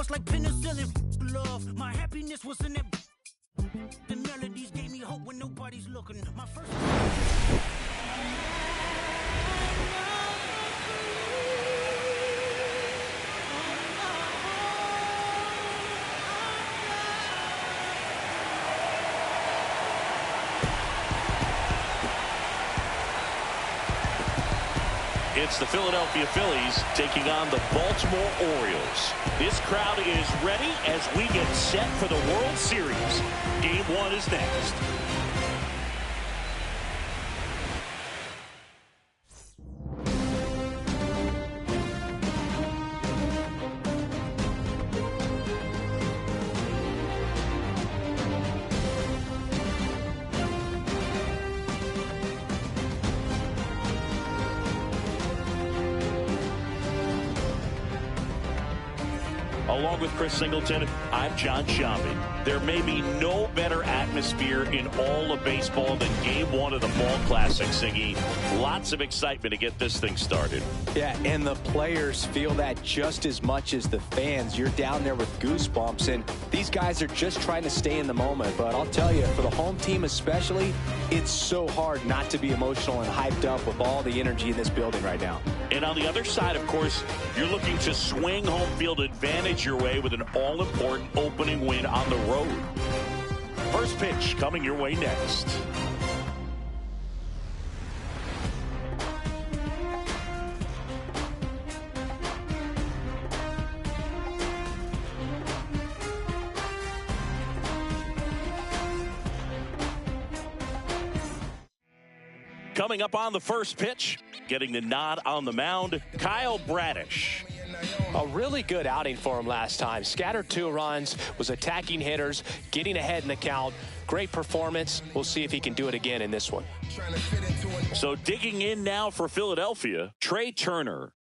was like penicillin. Love, my happiness was in that. The melodies gave me hope when nobody's looking. My first. It's the Philadelphia Phillies taking on the Baltimore Orioles. This crowd is ready as we get set for the World Series. Game 1 is next. Along with Chris Singleton, I'm John Shambi. There may be no better atmosphere in all of baseball than Game 1 of the Fall Classic, Singy. Lots of excitement to get this thing started. Yeah, and the players feel that just as much as the fans. You're down there with goosebumps, and these guys are just trying to stay in the moment. But I'll tell you, for the home team especially, it's so hard not to be emotional and hyped up with all the energy in this building right now. And on the other side, of course, you're looking to swing home field advantage your way with an all-important opening win on the road. First pitch coming your way next. Coming up on the first pitch, getting the nod on the mound, Kyle Bradish. A really good outing for him last time. Scattered 2 runs, was attacking hitters, getting ahead in the count. Great performance. We'll see if he can do it again in this one. So digging in now for Philadelphia, Trey Turner.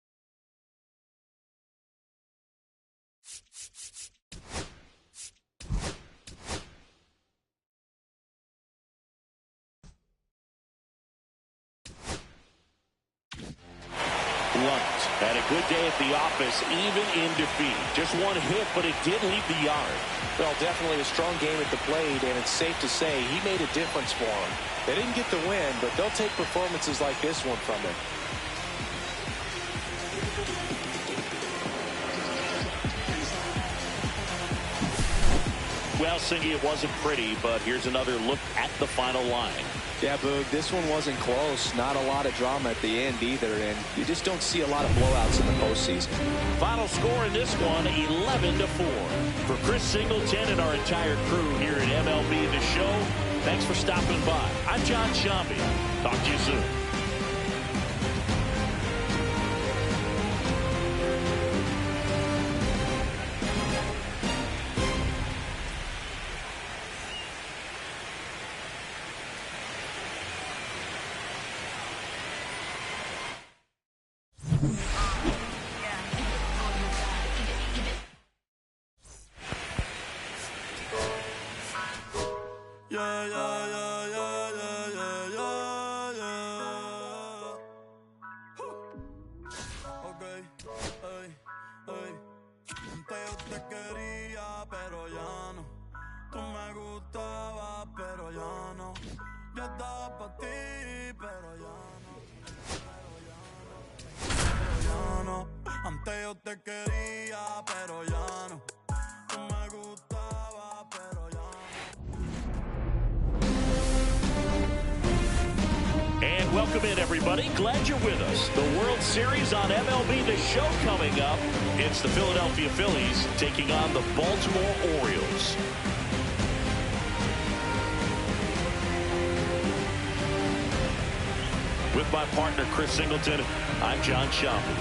Lunt had a good day at the office, even in defeat. Just one hit, but it did leave the yard. Well, definitely a strong game at the plate, and it's safe to say he made a difference for them. They didn't get the win, but they'll take performances like this one from them. Well, Singy, it wasn't pretty, but here's another look at the final line. Yeah, Boog, this one wasn't close. Not a lot of drama at the end either, and you just don't see a lot of blowouts in the postseason. Final score in this one, 11-4. For Chris Singleton and our entire crew here at MLB The Show, thanks for stopping by. I'm John Shambi. Talk to you soon. Antes yo te quería, pero ya no. Tú me gustaba, pero ya no. And welcome in, everybody. Glad you're with us. The World Series on MLB The Show coming up. It's the Philadelphia Phillies taking on the Baltimore Orioles. With my partner, Chris Singleton, I'm John Shambi.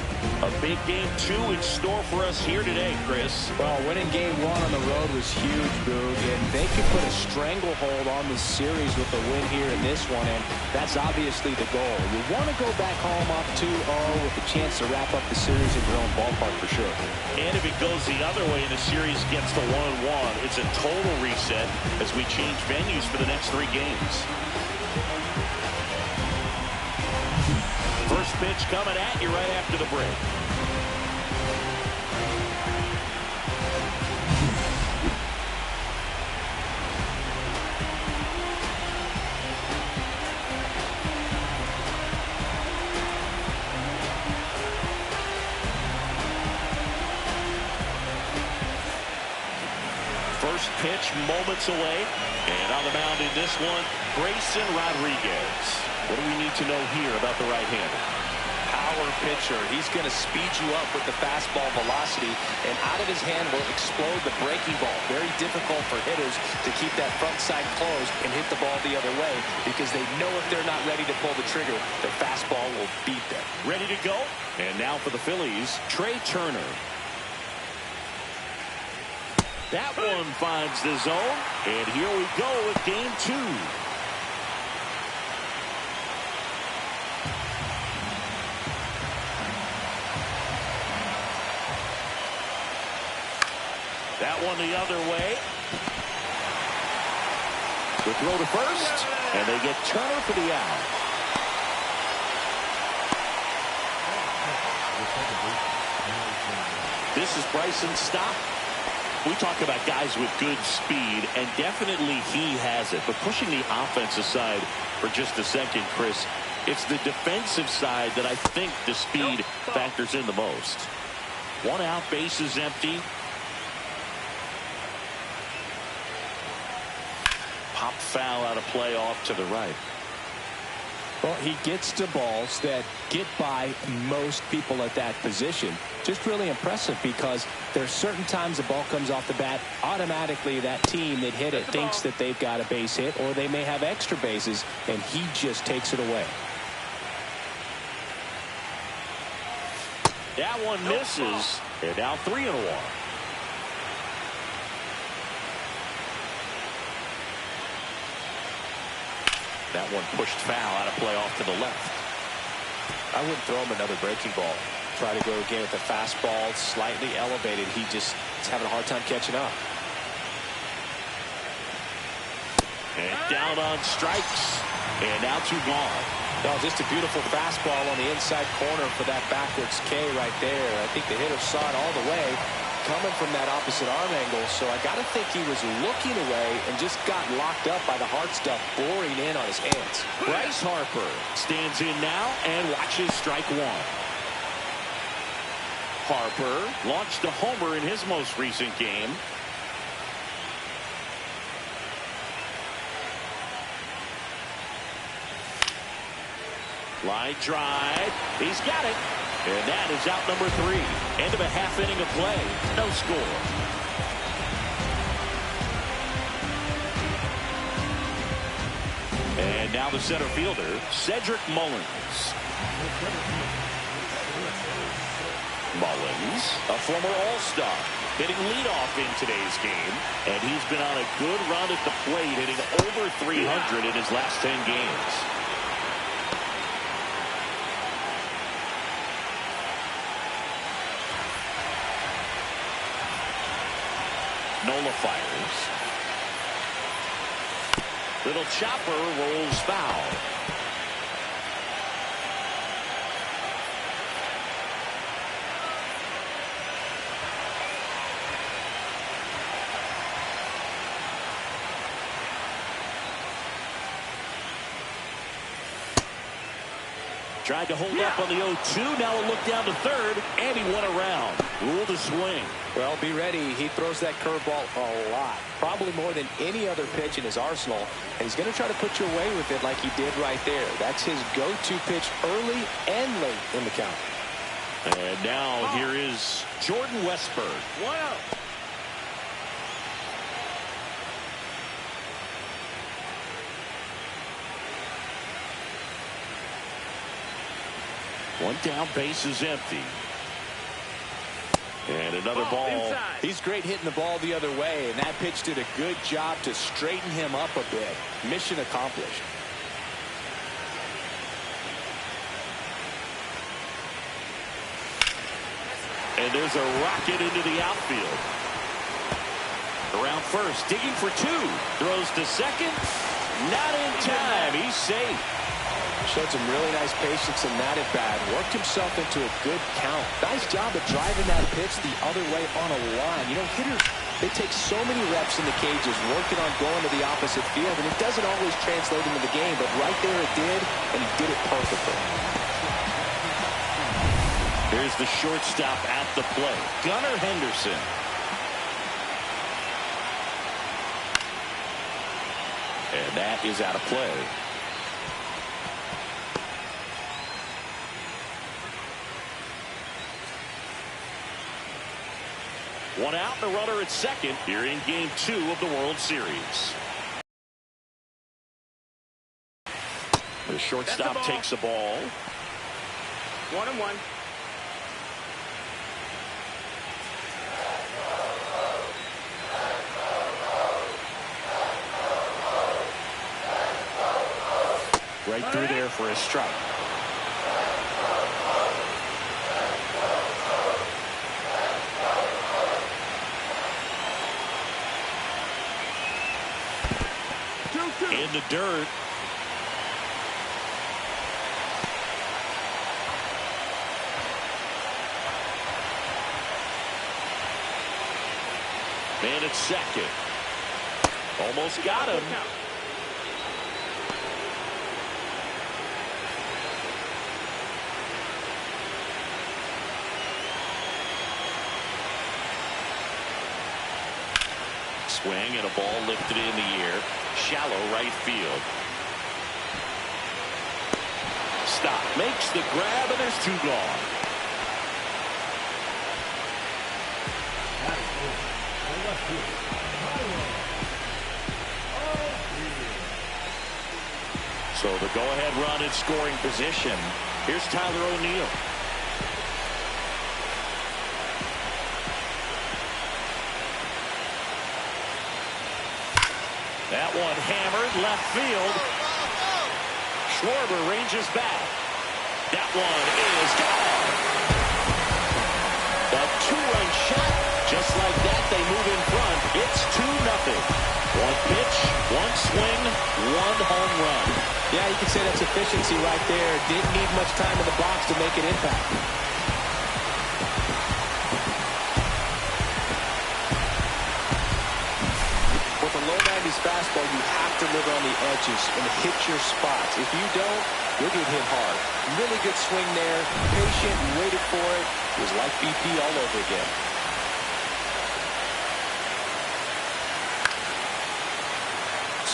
A big Game 2 in store for us here today, Chris. Well, winning Game 1 on the road was huge, Boog, and they could put a stranglehold on this series with a win here in this one, and that's obviously the goal. You want to go back home up 2-0 with a chance to wrap up the series in your own ballpark for sure. And if it goes the other way and the series gets to 1-1, it's a total reset as we change venues for the next 3 games. First pitch coming at you right after the break. first pitch moments away. And on the mound in this one, Grayson Rodriguez. What do we need to know here about the right-hander? Power pitcher. He's going to speed you up with the fastball velocity, and out of his hand will explode the breaking ball. Very difficult for hitters to keep that front side closed and hit the ball the other way, because they know if they're not ready to pull the trigger, their fastball will beat them. Ready to go? And now for the Phillies, Trey Turner. That one finds the zone, and here we go with game 2. That one the other way. The throw to first, and they get Turner for the out. This is Bryson's stop. We talk about guys with good speed, and definitely he has it. But pushing the offense aside for just a second, Chris, it's the defensive side that I think the speed factors in the most. One out, bases empty. Pop foul out of play off to the right. Well, he gets to balls that get by most people at that position. Just really impressive, because there are certain times the ball comes off the bat, automatically that team that hit it thinks that they've got a base hit, or they may have extra bases, and he just takes it away. That one misses, and now 3-1. That one pushed foul out of play off to the left. I wouldn't throw him another breaking ball. Try to go again with the fastball slightly elevated. He just is having a hard time catching up. And down on strikes. And now 2 gone. No, just a beautiful fastball on the inside corner for that backwards K right there. I think the hitter saw it all the way, coming from that opposite arm angle, so I got to think he was looking away and just got locked up by the hard stuff boring in on his hands. Bryce Harper stands in now and watches strike 1. Harper launched a homer in his most recent game. Line drive. He's got it. And that is out number 3. End of a half inning of play. No score. And now the center fielder, Cedric Mullins. Mullins, a former All-Star, hitting leadoff in today's game. And he's been on a good run at the plate, hitting over 300 in his last 10 games. Nola fires. Little chopper rolls foul. Tried to hold up on the 0-2. Now a look down to third, and he went around. Ruled a swing. Well, be ready. He throws that curveball a lot, probably more than any other pitch in his arsenal, and he's going to try to put you away with it like he did right there. That's his go-to pitch early and late in the count. And now here is Jordan Westburg. 1 out. One down, base is empty. And another ball. Inside. He's great hitting the ball the other way, and that pitch did a good job to straighten him up a bit. Mission accomplished. And there's a rocket into the outfield. Around first, digging for 2. Throws to second. Not in time. He's safe. Showed some really nice patience in that at-bat. Worked himself into a good count. Nice job of driving that pitch the other way on a line. You know, hitters, they take so many reps in the cages working on going to the opposite field, and it doesn't always translate into the game, but right there it did, and he did it perfectly. Here's the shortstop at the plate, Gunnar Henderson. And that is out of play. One out, the runner at second here in Game 2 of the World Series. The shortstop takes the ball. 1-1. Right through there for a strike. In the dirt. Man at second. Almost got him. Swing and a ball lifted in the air. Shallow right field. Stop. Makes the grab, and there's two gone. So the go-ahead run in scoring position. Here's Tyler O'Neill. That one hammered left field. Schwarber ranges back. That one is gone. A two-run shot. Just like that, they move in front. It's 2-0. One pitch, one swing, one home run. Yeah, you can say that's efficiency right there. Didn't need much time in the box to make an impact. With a low 90s fastball, you have to live on the edges and hit your spots. If you don't, you'll get hit hard. Really good swing there. Patient, waited for it. It was like BP all over again.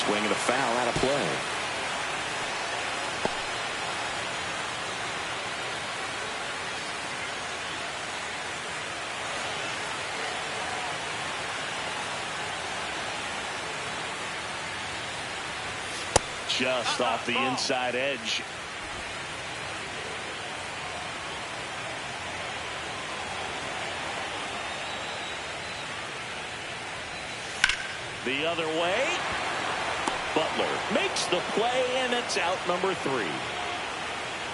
Swing and a foul out of play. Just off the inside edge. The other way. Butler makes the play, and it's out number 3.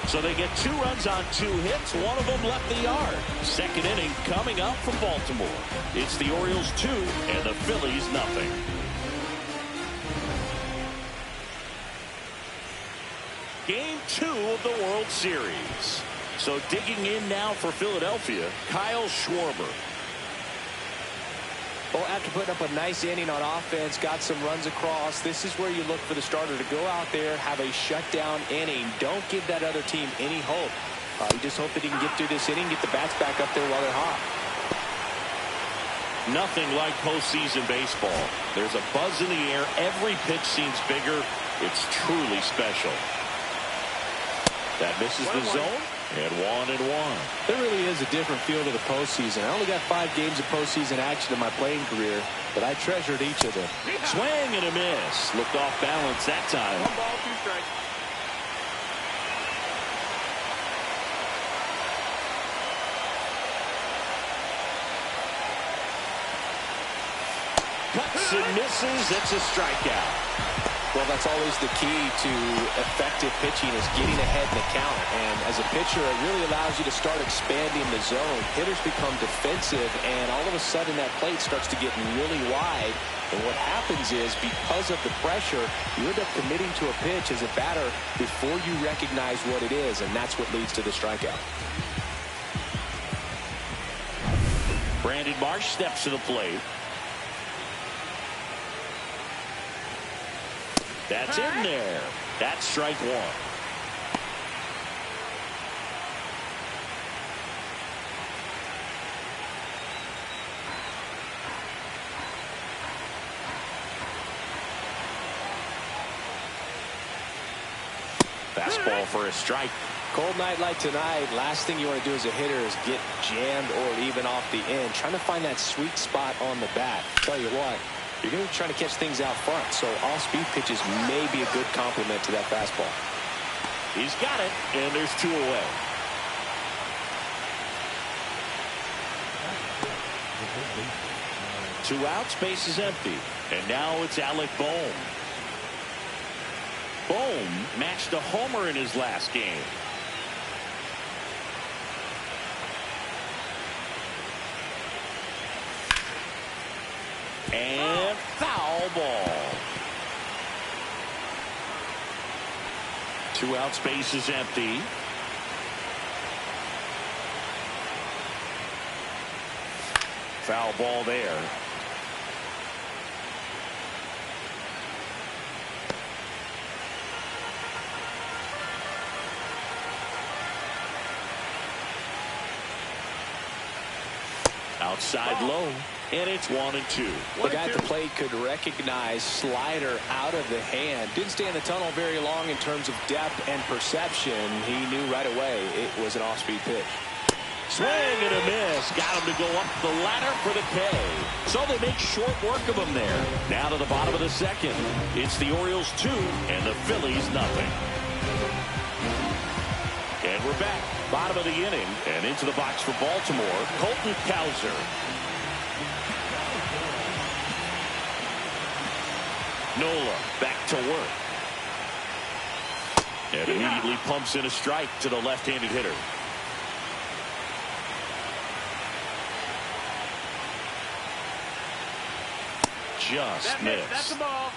So they get 2 runs on 2 hits. One of them left the yard. Second inning coming up from Baltimore. It's the Orioles 2 and the Phillies nothing. Game 2 of the World Series. So digging in now for Philadelphia, Kyle Schwarber. Well, after putting up a nice inning on offense, got some runs across, this is where you look for the starter to go out there, have a shutdown inning. Don't give that other team any hope. You just hope that he can get through this inning, get the bats back up there while they're hot. Nothing like postseason baseball. There's a buzz in the air. Every pitch seems bigger. It's truly special. That misses the zone. And 1-1. There really is a different feel to the postseason. I only got 5 games of postseason action in my playing career, but I treasured each of them. Swing and a miss. Looked off balance that time. 1 ball, 2 strikes. Cuts and misses. It's a strikeout. Well, that's always the key to effective pitching is getting ahead in the count. And as a pitcher, it really allows you to start expanding the zone. Hitters become defensive, and all of a sudden that plate starts to get really wide. And what happens is, because of the pressure, you end up committing to a pitch as a batter before you recognize what it is, and that's what leads to the strikeout. Brandon Marsh steps to the plate. That's in there. That's strike 1. Fastball for a strike. Cold night like tonight, last thing you want to do as a hitter is get jammed or even off the end. Trying to find that sweet spot on the bat. Tell you what, you're going to be trying to catch things out front, so off-speed pitches may be a good complement to that fastball. He's got it, and there's 2 away. Two outs, base is empty. And now it's Alec Bohm. Bohm matched a homer in his last game. And foul ball. 2 outs, base is empty. Foul ball there. Outside low, and it's 1-2. The guy at the plate could recognize slider out of the hand. Didn't stay in the tunnel very long in terms of depth and perception. He knew right away it was an off-speed pitch. Swing and a miss. Got him to go up the ladder for the K. So they make short work of him there. Now to the bottom of the second. It's the Orioles 2 and the Phillies nothing. And we're back. Bottom of the inning. And into the box for Baltimore, Colton Cowser. Nola back to work. And immediately pumps in a strike to the left-handed hitter. Just missed. That's the ball.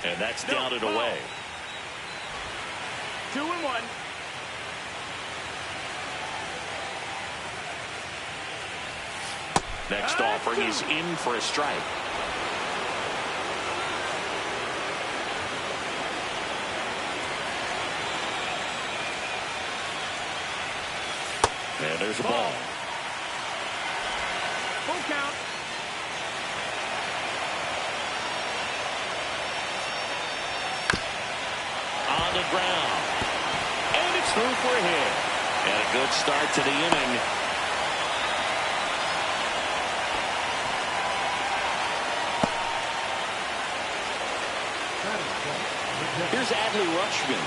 And that's down and away. 2-1. Next offering is in for a strike. And there's a ball. Full count. On the ground. And it's through for a hit. And a good start to the inning. Here's Adley Rutschman.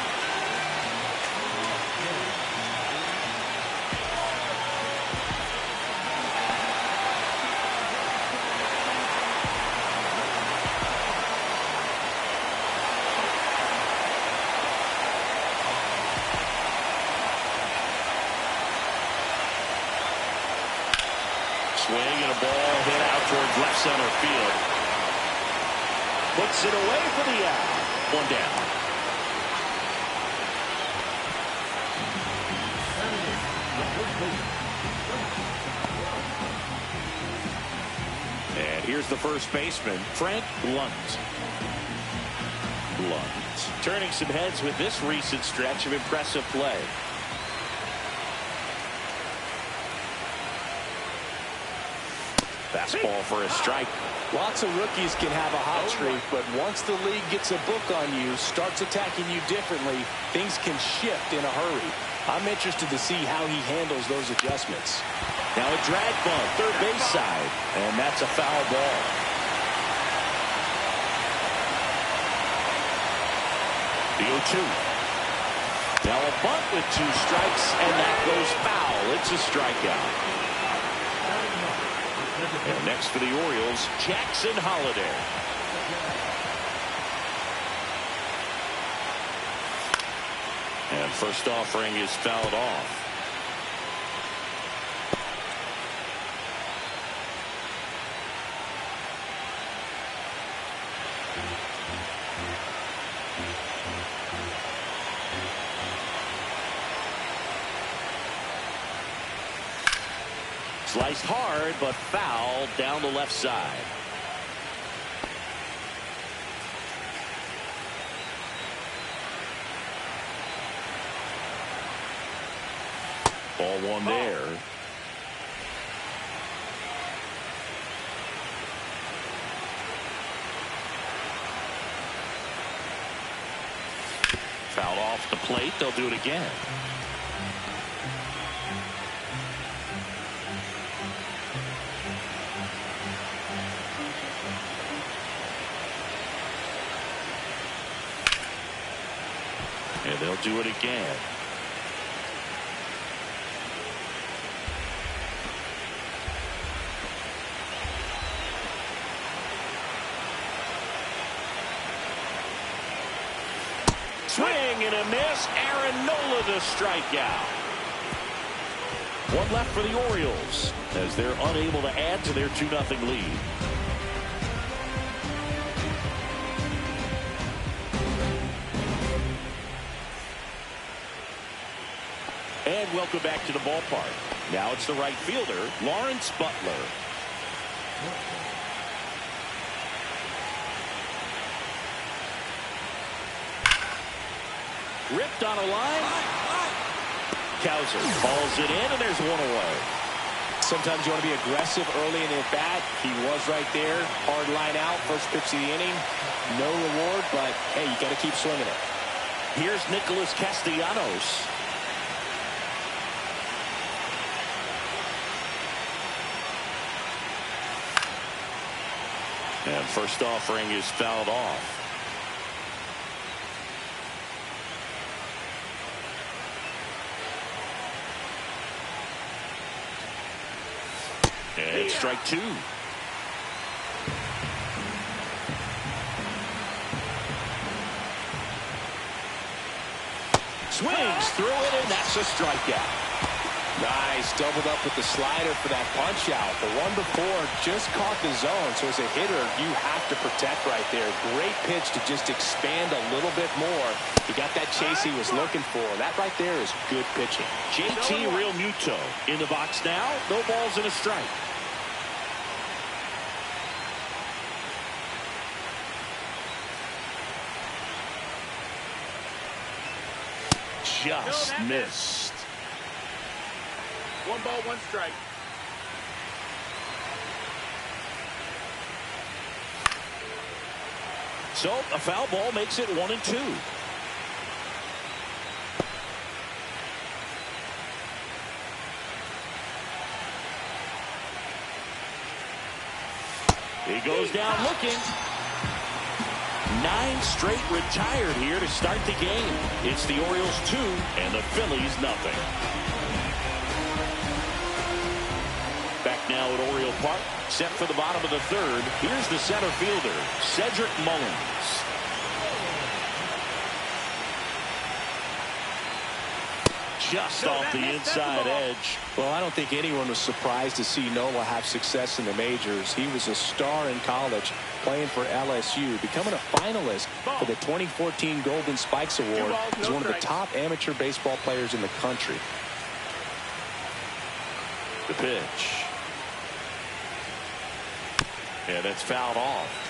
Swing and a ball hit out towards left center field. Puts it away for the out. 1 down. And here's the first baseman, Frank Blunt. Blunt turning some heads with this recent stretch of impressive play. Fastball for a strike. Lots of rookies can have a hot streak, but once the league gets a book on you, starts attacking you differently, things can shift in a hurry. I'm interested to see how he handles those adjustments. Now a drag bunt, third base side, and that's a foul ball. The 0-2. Now a bunt with 2 strikes, and that goes foul. It's a strikeout. And next for the Orioles, Jackson Holliday. And first offering is fouled off. Sliced hard, but foul down the left side. Ball 1 there. Fouled off the plate. They'll do it again. And they'll do it again. Swing and a miss. Aaron Nola the strikeout. One left for the Orioles as they're unable to add to their 2-0 lead. And welcome back to the ballpark. Now it's the right fielder, Lawrence Butler. Ripped on a line. Cowser calls it in, and there's one away. Sometimes you want to be aggressive early in the at-bat. He was right there. Hard line out. First pitch of the inning. No reward, but, hey, you got to keep swinging it. Here's Nicholas Castellanos. And first offering is fouled off. And strike two. Swings through it, and that's a strikeout. Nice, doubled up with the slider for that punch out. The one before just caught the zone, so as a hitter, you have to protect right there. Great pitch to just expand a little bit more. He got that chase he was looking for. That right there is good pitching. JT Realmuto in the box now. No balls and a strike. Just missed. 1 ball, 1 strike. So a foul ball makes it 1-2. He goes down looking. 9 straight retired here to start the game. It's the Orioles 2 and the Phillies nothing. Back now at Oriole Park, set for the bottom of the 3rd. Here's the center fielder, Cedric Mullins. Just off the inside edge. Well, I don't think anyone was surprised to see Nola have success in the majors. He was a star in college, playing for LSU, becoming a finalist for the 2014 Golden Spikes Award. He's one of the top amateur baseball players in the country. The pitch. Yeah, that's fouled off.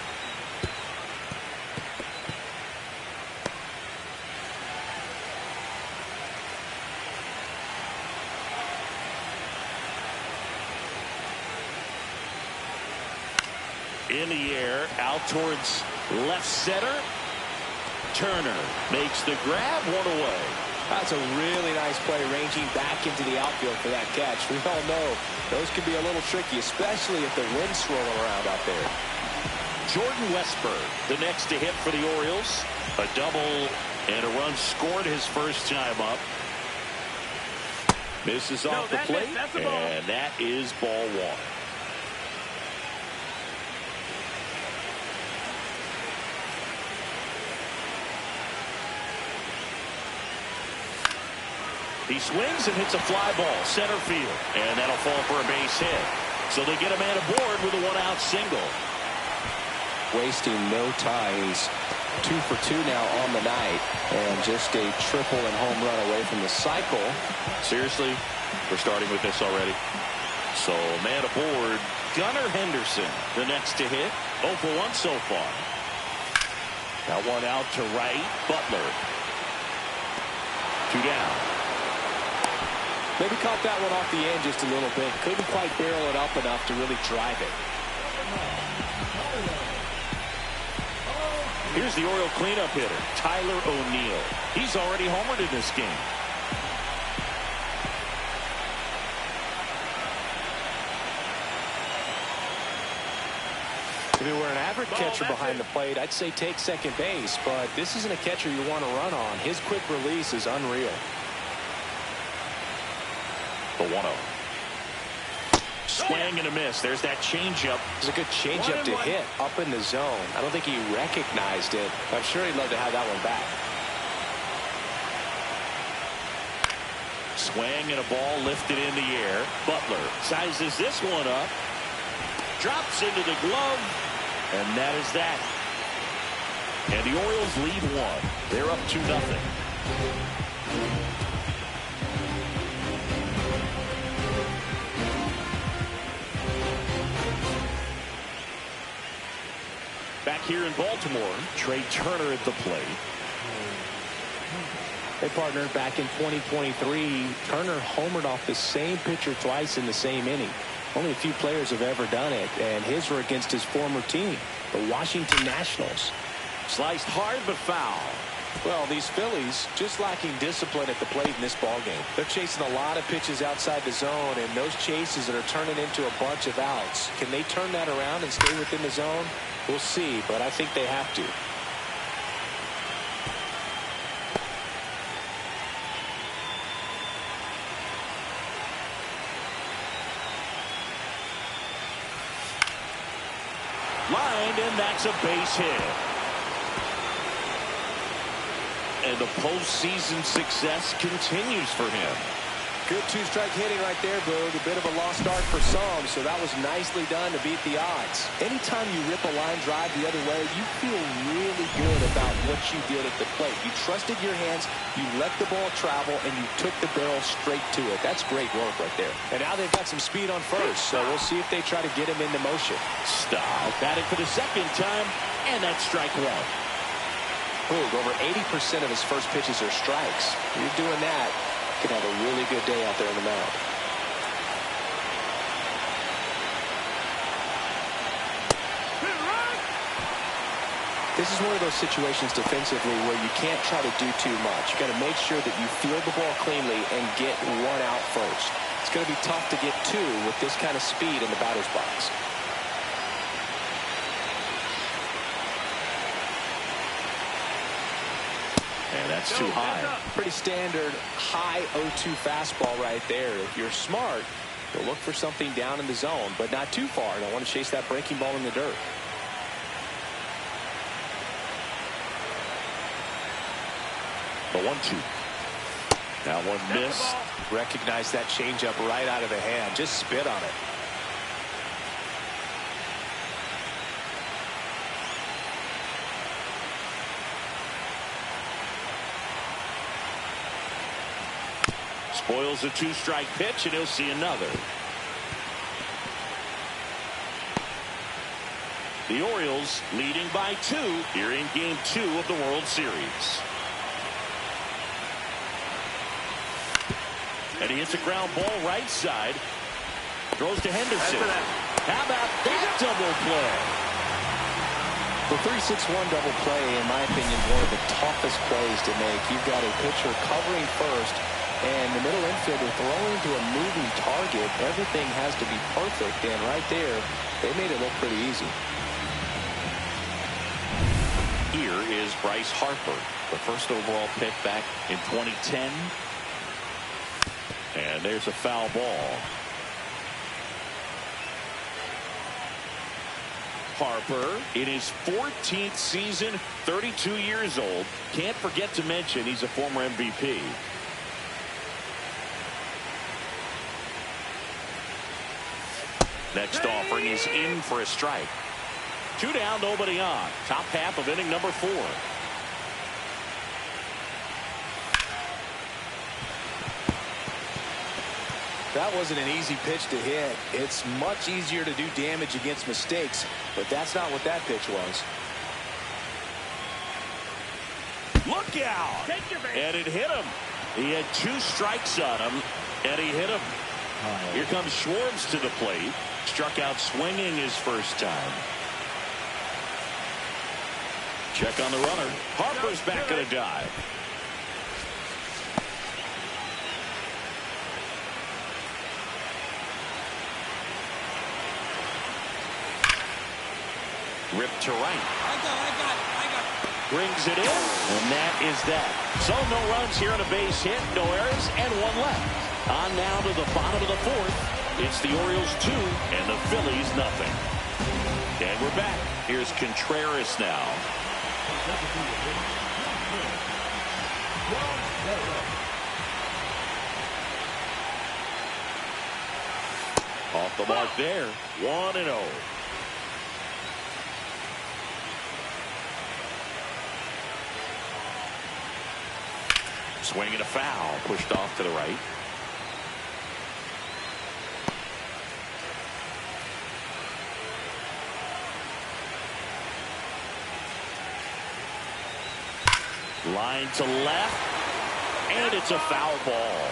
In the air, out towards left center. Turner makes the grab, 1 away. That's a really nice play, ranging back into the outfield for that catch. We all know those can be a little tricky, especially if the wind's swirling around out there. Jordan Westburg, the next to hit for the Orioles. A double and a run scored his first time up. Misses off the plate, and that is ball 1. He swings and hits a fly ball center field, and that'll fall for a base hit. So they get a man aboard with a 1-out single. Wasting no time. He's 2 for 2 now on the night, and just a triple and home run away from the cycle. Seriously, we're starting with this already. So man aboard, Gunnar Henderson, the next to hit. 0 for 1 so far. Got one out to right. Butler. 2 down. Maybe caught that one off the end just a little bit. Couldn't quite barrel it up enough to really drive it. Here's the Oriole cleanup hitter, Tyler O'Neill. He's already homered in this game. If it were an average catcher behind the plate, I'd say take second base, but this isn't a catcher you want to run on. His quick release is unreal. The 1-0. Swing and a miss. There's that changeup. It's a good changeup to hit up in the zone. I don't think he recognized it. I'm sure he'd love to have that one back. Swing and a ball lifted in the air. Butler sizes this one up. Drops into the glove. And that is that. And the Orioles lead 1. They're up 2-0. Back here in Baltimore, Trey Turner at the plate. They partnered back in 2023. Turner homered off the same pitcher twice in the same inning. Only a few players have ever done it, and his were against his former team, the Washington Nationals. Sliced hard but foul. Well, these Phillies just lacking discipline at the plate in this ballgame. They're chasing a lot of pitches outside the zone, and those chases that are turning into a bunch of outs. Can they turn that around and stay within the zone? We'll see, but I think they have to. Lined, and that's a base hit. And the postseason success continues for him. Good two-strike hitting right there, Boog. A bit of a lost start for some, so that was nicely done to beat the odds. Anytime you rip a line drive the other way, you feel really good about what you did at the plate. You trusted your hands, you let the ball travel, and you took the barrel straight to it. That's great work right there. And now they've got some speed on first, so we'll see if they try to get him into motion. Stop. Batting for the second time, and that's strike 1. Boog, over 80% of his first pitches are strikes. You're doing that. Could have a really good day out there in the mound. This is one of those situations defensively where you can't try to do too much. You got to make sure that you field the ball cleanly and get one out first. It's going to be tough to get 2 with this kind of speed in the batter's box. And that's too high. Pretty standard high 0-2 fastball right there. If you're smart, you'll look for something down in the zone, but not too far. Don't want to chase that breaking ball in the dirt. The 1-2. That one missed. Recognize that changeup right out of the hand. Just spit on it. Spoils a 2-strike pitch, and he'll see another. The Orioles leading by 2 here in Game 2 of the World Series. And he hits a ground ball right side. Throws to Henderson. How about that double play? The 3-6-1 double play, in my opinion, one of the toughest plays to make. You've got a pitcher covering first, and the middle infielder throwing to a moving target. Everything has to be perfect, and right there, they made it look pretty easy. Here is Bryce Harper, the first overall pick back in 2010. And there's a foul ball. Harper in his 14th season, 32 years old. Can't forget to mention he's a former MVP. Next offering is in for a strike. 2 down, nobody on. Top half of inning number 4. That wasn't an easy pitch to hit. It's much easier to do damage against mistakes, but that's not what that pitch was. Look out! And it hit him. He had 2 strikes on him, and he hit him. Here comes Schwartz to the plate. Struck out swinging his first time. Check on the runner. Harper's back at a dive. Ripped to right. I got it. Brings it in, and that is that. So no runs here on a base hit, no errors, and one left. On now to the bottom of the fourth. It's the Orioles 2 and the Phillies nothing. And we're back. Here's Contreras now. Off the mark there. 1-0. Swing and a foul. Pushed off to the right. Line to left. And it's a foul ball.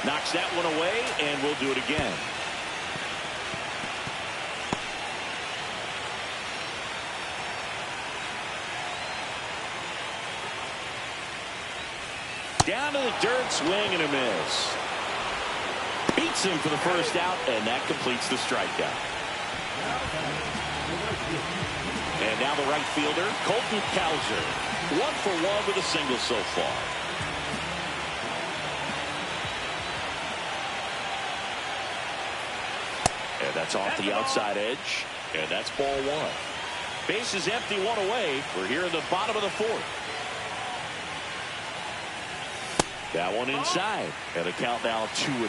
Knocks that one away, and we'll do it again. Down to the dirt, swing and a miss. Beats him for the first out, and that completes the strikeout. And now the right fielder, Colton Cowser. 1 for 1 with a single so far. And that's off the outside edge, and that's ball 1. Base is empty, 1 away. We're here in the bottom of the fourth. That one inside, and a count now 2-0.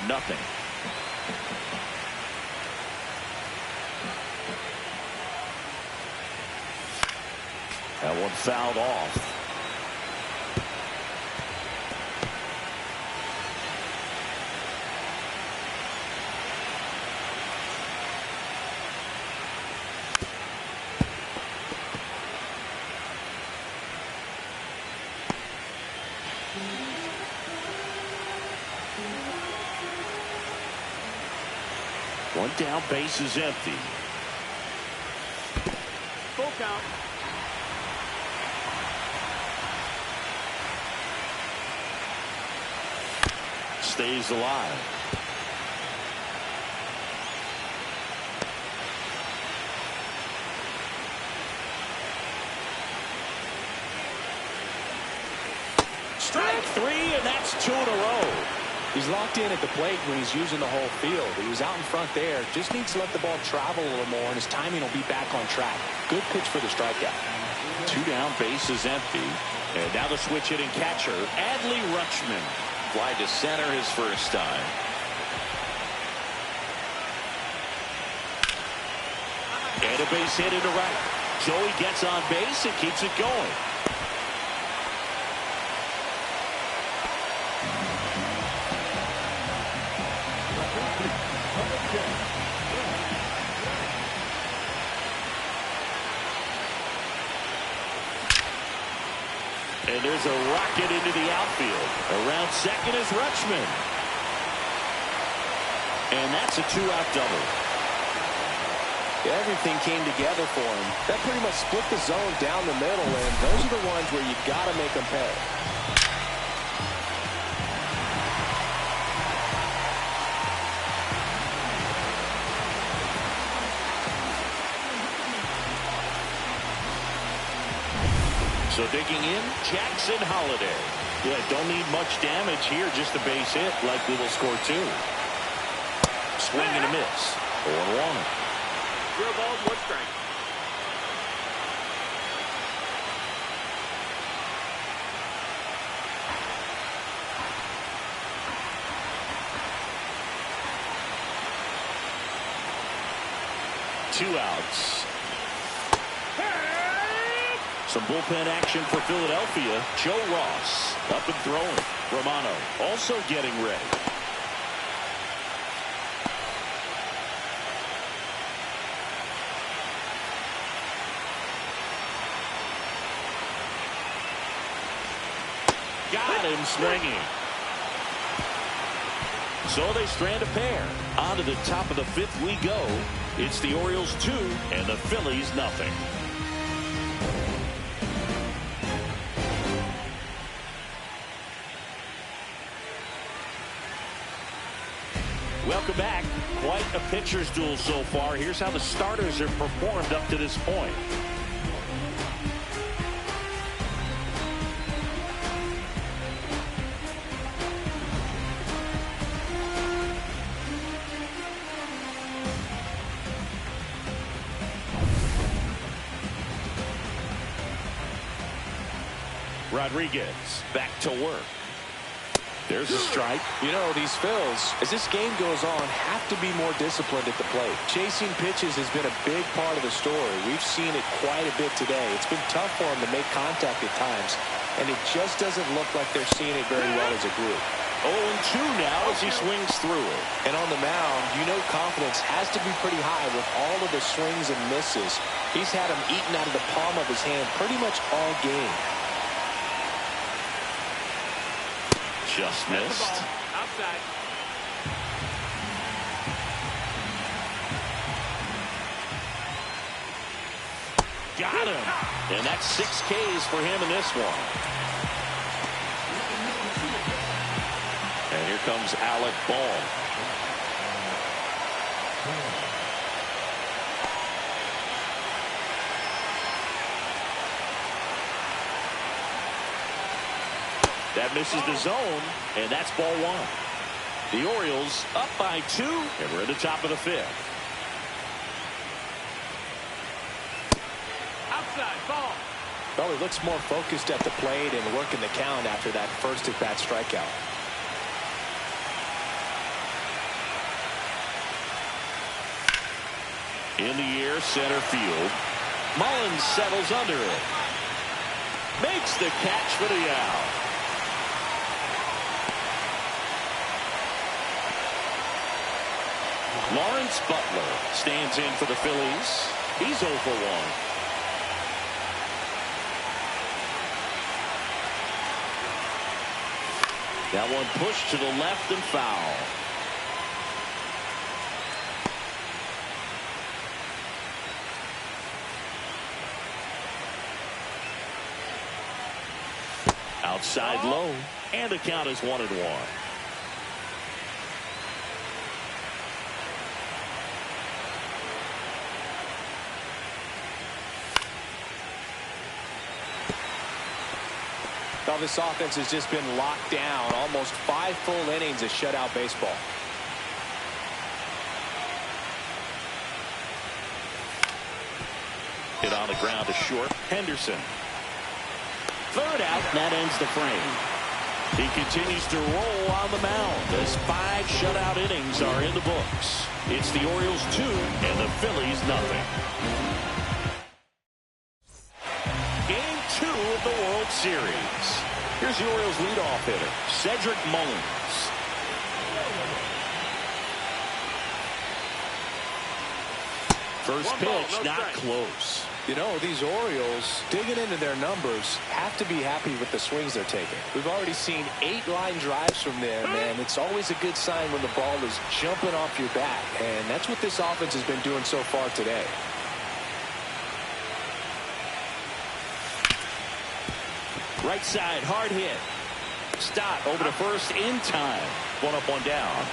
That one fouled off. One down, base is empty. Full count. Stays alive. Strike 3, and that's 2 in a row. He's locked in at the plate when he's using the whole field. He was out in front there. Just needs to let the ball travel a little more, and his timing will be back on track. Good pitch for the strikeout. 2 down, base is empty. And now the switch hitting catcher, Adley Rutschman. Fly to center his first time. And a base hit into right. Joey gets on base and keeps it going. And there's a rocket into the outfield. Around second is Rutschman. And that's a 2-out double. Everything came together for him. That pretty much split the zone down the middle, and those are the ones where you got to make them pay. So digging in, Jackson Holiday. Yeah, don't need much damage here, just a base hit. Likely will score 2. Swing and a miss. 0-1. 0 balls, 1 strike. Two outs. Some bullpen action for Philadelphia. Joe Ross up and throwing. Romano also getting ready. Got him swinging. So they strand a pair. On to the top of the fifth we go. It's the Orioles 2 and the Phillies nothing. Welcome back. Quite a pitcher's duel so far. Here's how the starters have performed up to this point. Rodriguez back to work. There's a strike. You know, these Phils, as this game goes on, have to be more disciplined at the plate. Chasing pitches has been a big part of the story. We've seen it quite a bit today. It's been tough for them to make contact at times, and it just doesn't look like they're seeing it very well as a group. 0-2 now as he swings through it. And on the mound, you know confidence has to be pretty high with all of the swings and misses. He's had them eaten out of the palm of his hand pretty much all game. Just missed. Outside. Got him. And that's 6 Ks for him in this one. And here comes Alec Ball. That misses the zone, and that's ball 1. The Orioles up by 2, and we're at the top of the 5th. Outside ball. Well, he looks more focused at the plate and working the count after that first at-bat strikeout. In the air, center field. Mullins settles under it. Makes the catch for the out. Lawrence Butler stands in for the Phillies. He's 0 for 1. That one pushed to the left and foul. Outside low, and the count is 1-1. Well, this offense has just been locked down. Almost 5 full innings of shutout baseball. Hit on the ground to short. Henderson. Third out, that ends the frame. He continues to roll on the mound as 5 shutout innings are in the books. It's the Orioles 2 and the Phillies nothing. Game 2 of the World Series. Here's the Orioles leadoff hitter, Cedric Mullins. First pitch, not close. You know, these Orioles, digging into their numbers, have to be happy with the swings they're taking. We've already seen 8 line drives from them, and it's always a good sign when the ball is jumping off your bat. And that's what this offense has been doing so far today. Right side, hard hit. Stott over to first in time. 1 up, 1 down.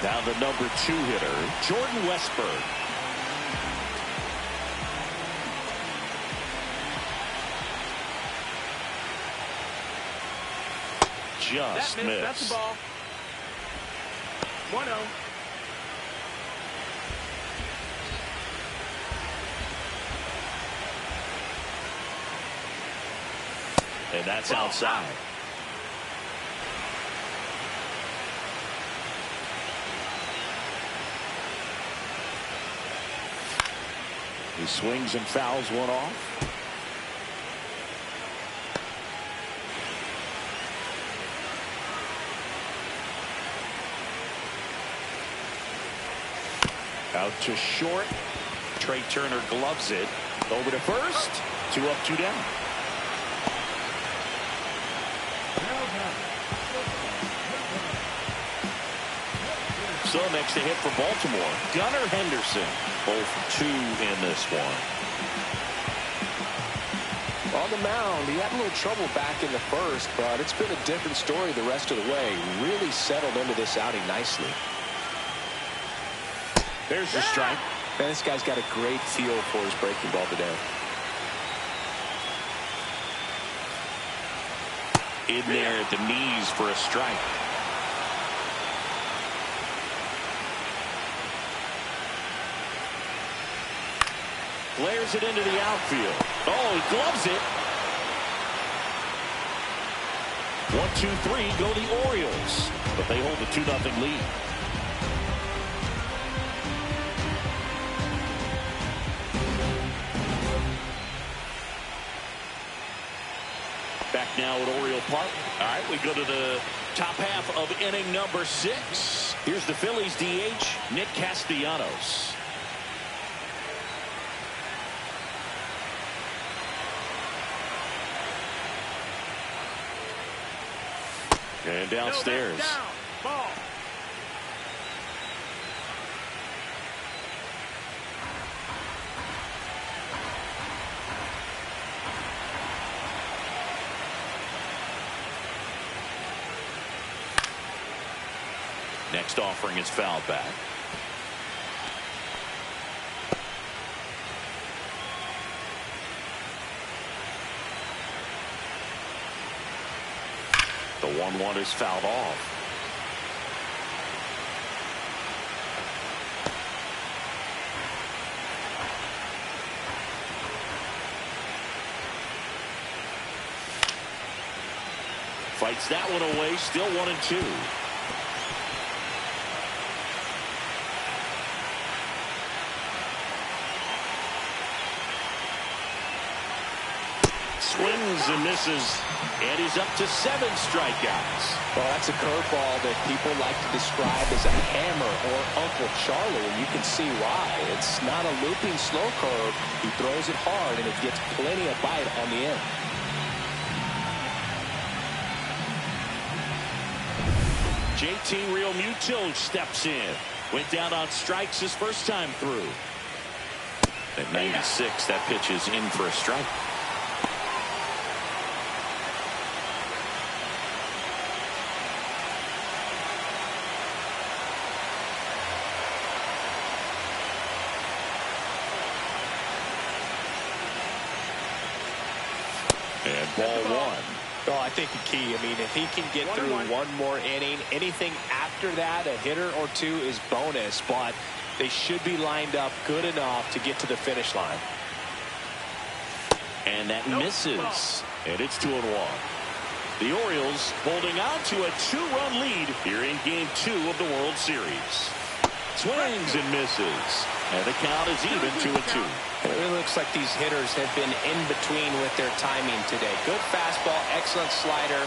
Now the number 2 hitter, Jordan Westburg. Just missed. That's the ball. 1-0. And that's outside. He swings and fouls one off. Out to short. Trey Turner gloves it. Over to first. 2 up, 2 down. So next to hit for Baltimore, Gunnar Henderson. Both 2 in this one. On the mound, he had a little trouble back in the first, but it's been a different story the rest of the way. Really settled into this outing nicely. There's the strike. Man, this guy's got a great feel for his breaking ball today. In there at the knees for a strike. Flares it into the outfield. Oh, he gloves it. 1-2-3 go the Orioles, but they hold a 2-0 lead. Back now at Oriole Park. All right, we go to the top half of inning number 6. Here's the Phillies DH, Nick Castellanos. And downstairs. No, down. Ball. Next offering is fouled back. The 1-1 is fouled off. Fights that one away. Still 1-2. Swings and misses, and he's up to 7 strikeouts. Well, that's a curveball that people like to describe as a hammer or Uncle Charlie, and you can see why. It's not a looping slow curve. He throws it hard, and it gets plenty of bite on the end. JT Realmuto steps in. Went down on strikes his first time through. At 96, that pitch is in for a strike. And ball 1. Oh, I think the key, I mean, if he can get through one more inning, anything after that, a hitter or 2 is bonus, but they should be lined up good enough to get to the finish line. And that misses. And it's 2-1. The Orioles holding on to a 2-run lead here in Game 2 of the World Series. Swings and misses. And the count is even 2-2. It really looks like these hitters have been in between with their timing today. Good fastball, excellent slider,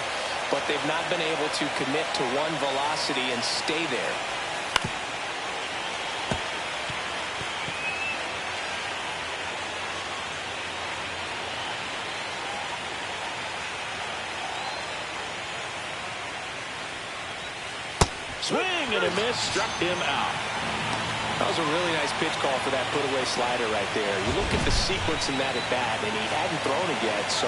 but they've not been able to commit to one velocity and stay there. Swing and a miss, struck him out. That was a really nice pitch call for that put-away slider right there. You look at the sequence in that at-bat, and he hadn't thrown it yet, so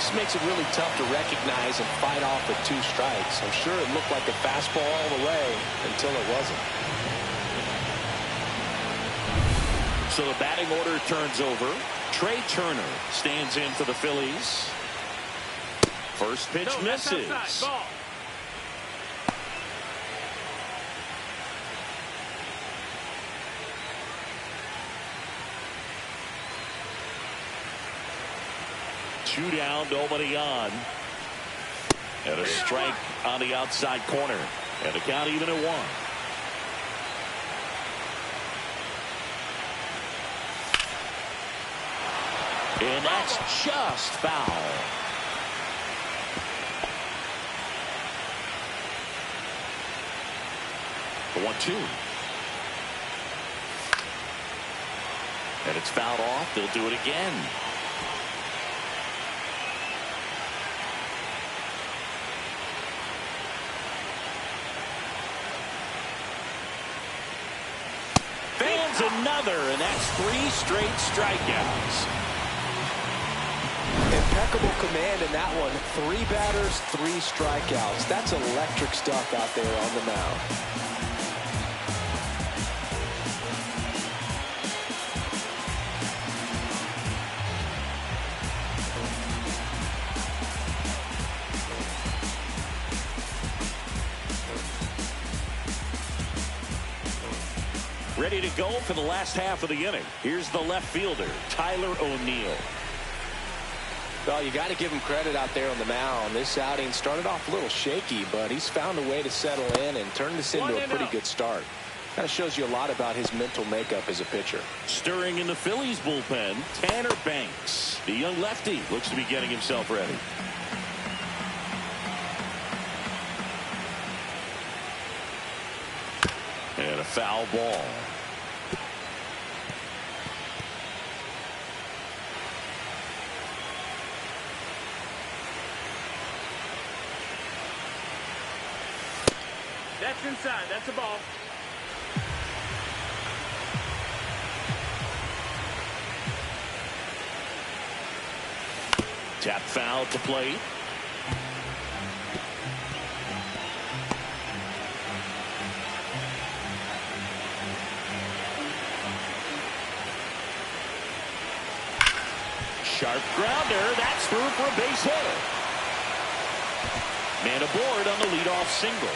this makes it really tough to recognize and fight off with 2 strikes. I'm sure it looked like a fastball all the way until it wasn't. So the batting order turns over. Trey Turner stands in for the Phillies. First pitch misses. Ball. Two down, nobody on. And a strike on the outside corner. And the count even at 1. And that's just foul. The 1-2. And it's fouled off. They'll do it again. another, and that's 3 straight strikeouts. Impeccable command in that one. 3 batters, 3 strikeouts. That's electric stuff out there on the mound. Ready to go for the last half of the inning. Here's the left fielder, Tyler O'Neill. Well, you got to give him credit out there on the mound. This outing started off a little shaky, but he's found a way to settle in and turn this into a pretty good start. Kind of shows you a lot about his mental makeup as a pitcher. Stirring in the Phillies bullpen, Tanner Banks. The young lefty looks to be getting himself ready. And a foul ball. That's inside. That's a ball. Tap foul to plate. Sharp grounder. That's through for a base hit. Man aboard on the leadoff single.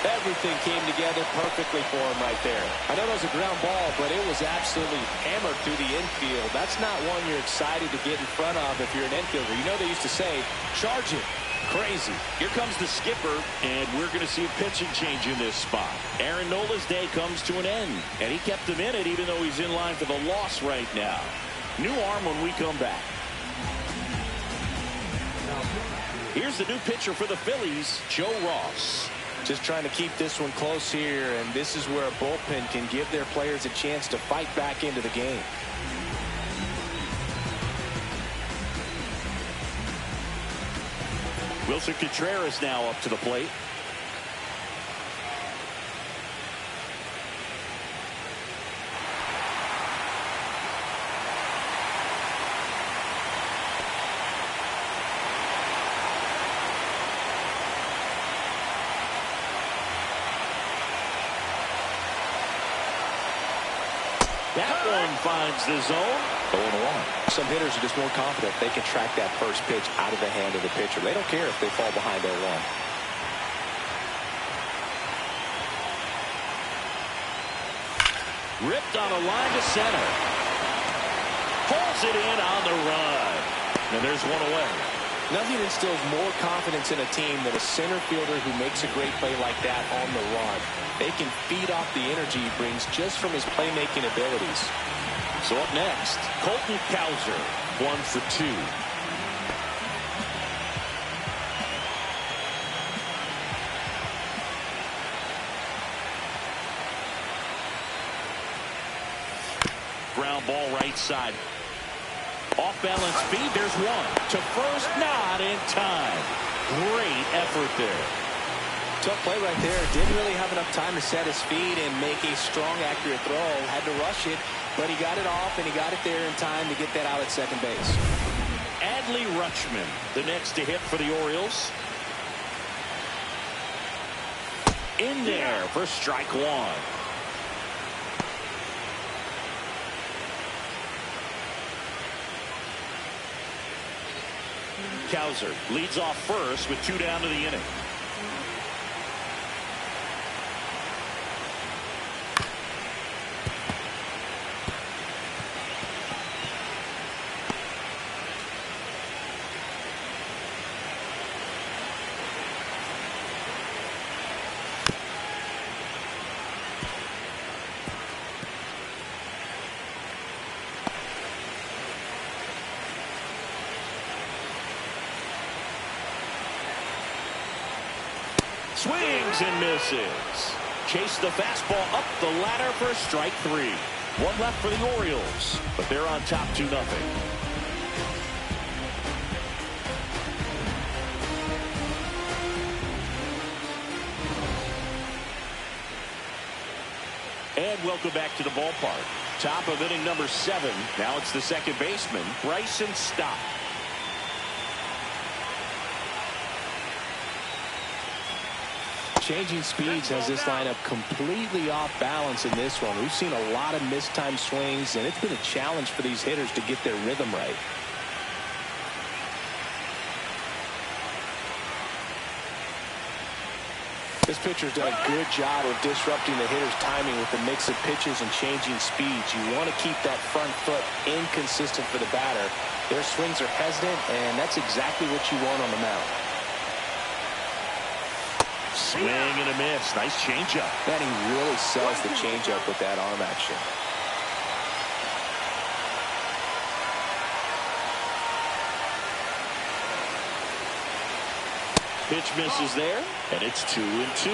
Everything came together perfectly for him right there. I know that was a ground ball, but it was absolutely hammered through the infield. That's not one you're excited to get in front of if you're an infielder. You know they used to say, charge it. Crazy. Here comes the skipper, and we're going to see a pitching change in this spot. Aaron Nola's day comes to an end, and he kept him in it even though he's in line for the loss right now. New arm when we come back. Here's the new pitcher for the Phillies, Joe Ross. Just trying to keep this one close here, and this is where a bullpen can give their players a chance to fight back into the game. Wilson Contreras now up to the plate. That one finds the zone. 0-1. Some hitters are just more confident they can track that first pitch out of the hand of the pitcher. They don't care if they fall behind 0-1. Ripped on a line to center. Pulls it in on the run. And there's one away. Nothing instills more confidence in a team than a center fielder who makes a great play like that on the run. They can feed off the energy he brings just from his playmaking abilities. So up next, Colton Cowser, 1 for 2. Ground ball right side. Off balance speed, there's one. To first, not in time. Great effort there. Tough play right there. Didn't really have enough time to set his feet and make a strong, accurate throw. Had to rush it, but he got it off, and he got it there in time to get that out at second base. Adley Rutschman, the next to hit for the Orioles. In there for strike one. Cowser leads off first with 2 down to the inning. Swings and misses. Chase the fastball up the ladder for strike 3. 1 left for the Orioles, but they're on top 2-0. And welcome back to the ballpark. Top of inning number 7. Now it's the second baseman, Bryson Stott. Changing speeds has this lineup completely off balance in this one. We've seen a lot of mistimed swings, and it's been a challenge for these hitters to get their rhythm right. This pitcher's done a good job of disrupting the hitter's timing with the mix of pitches and changing speeds. You want to keep that front foot inconsistent for the batter. Their swings are hesitant, and that's exactly what you want on the mound. Swing and a miss. Nice changeup. Man, he really sells the changeup with that arm action. Pitch misses there, and it's 2-2. 2-2.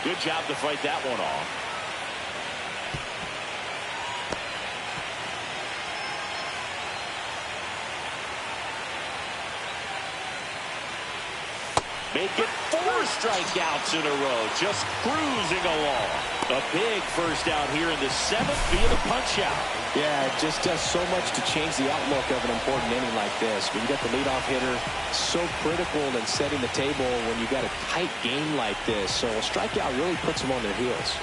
Good job to fight that one off. Make it 4 strikeouts in a row, just cruising along. A big first out here in the 7th via the punch-out. Yeah, it just does so much to change the outlook of an important inning like this. When you got the leadoff hitter, so critical in setting the table when you got a tight game like this. So a strikeout really puts them on their heels.